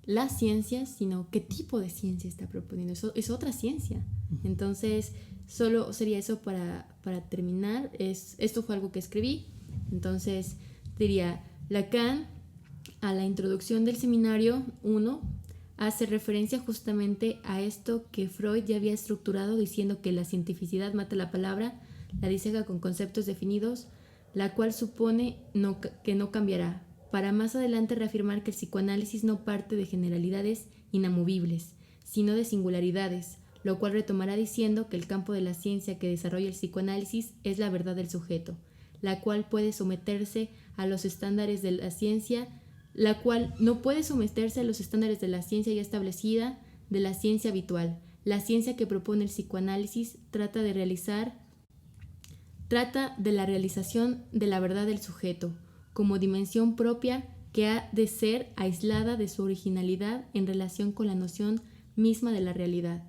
la ciencia, sino qué tipo de ciencia está proponiendo. Eso es otra ciencia. Entonces, solo sería eso para terminar. Esto fue algo que escribí. Entonces, diría, Lacan, a la introducción del seminario 1, hace referencia justamente a esto que Freud ya había estructurado diciendo que la cientificidad mata la palabra, la diseca con conceptos definidos, la cual supone que no cambiará, para más adelante reafirmar que el psicoanálisis no parte de generalidades inamovibles, sino de singularidades, lo cual retomará diciendo que el campo de la ciencia que desarrolla el psicoanálisis es la verdad del sujeto, la cual puede someterse a los estándares de la ciencia, la cual no puede someterse a los estándares de la ciencia ya establecida, de la ciencia habitual. La ciencia que propone el psicoanálisis trata de la realización de la verdad del sujeto, como dimensión propia que ha de ser aislada de su originalidad en relación con la noción misma de la realidad.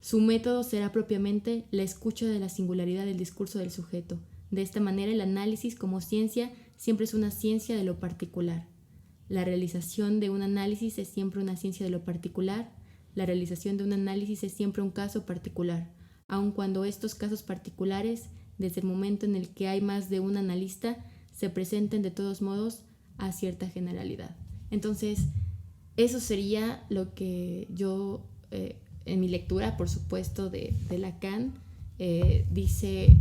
Su método será propiamente la escucha de la singularidad del discurso del sujeto. De esta manera, el análisis como ciencia siempre es una ciencia de lo particular. La realización de un análisis es siempre una ciencia de lo particular. La realización de un análisis es siempre un caso particular, aun cuando estos casos particulares, desde el momento en el que hay más de un analista, se presenten de todos modos a cierta generalidad. Entonces, eso sería lo que yo, en mi lectura, por supuesto, de Lacan, dice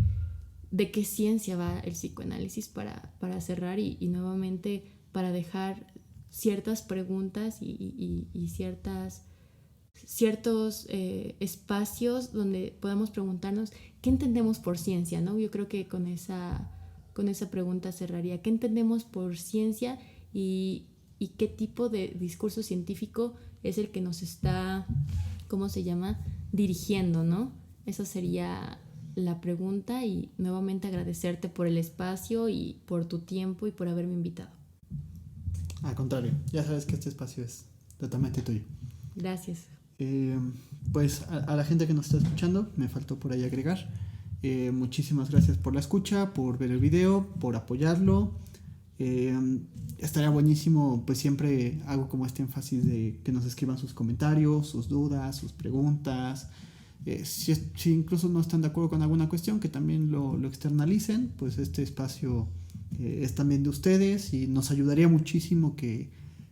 de qué ciencia va el psicoanálisis para cerrar y nuevamente para dejar ciertas preguntas y ciertos espacios donde podamos preguntarnos qué entendemos por ciencia, ¿no? Yo creo que con esa pregunta cerraría. ¿Qué entendemos por ciencia y qué tipo de discurso científico es el que nos está, ¿cómo se llama?, dirigiendo, ¿no? Esa sería la pregunta y nuevamente agradecerte por el espacio y por tu tiempo y por haberme invitado. Al contrario, ya sabes que este espacio es totalmente tuyo. Gracias. Pues a la gente que nos está escuchando, me faltó por ahí agregar. Muchísimas gracias por la escucha, por ver el video, por apoyarlo. Estaría buenísimo, pues siempre hago como este énfasis de que nos escriban sus comentarios, sus dudas, sus preguntas. Si incluso no están de acuerdo con alguna cuestión, que también lo externalicen, pues este espacio es también de ustedes y nos ayudaría muchísimo que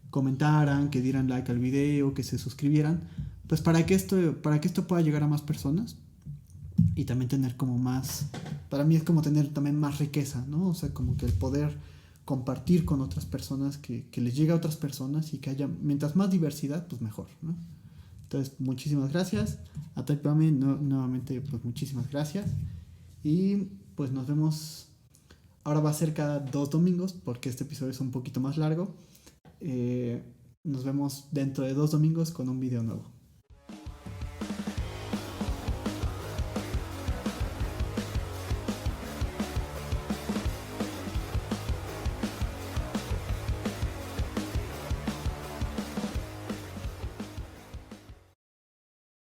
comentaran, que dieran like al video, que se suscribieran, pues para que esto pueda llegar a más personas y también tener como más, para mí es como tener también más riqueza, ¿no? O sea, como que el poder compartir con otras personas, que les llegue a otras personas y que haya, mientras más diversidad, pues mejor, ¿no? Entonces, muchísimas gracias. A Taipame, nuevamente, pues muchísimas gracias. Y pues nos vemos. Ahora va a ser cada 2 domingos, porque este episodio es un poquito más largo. Nos vemos dentro de 2 domingos con un video nuevo.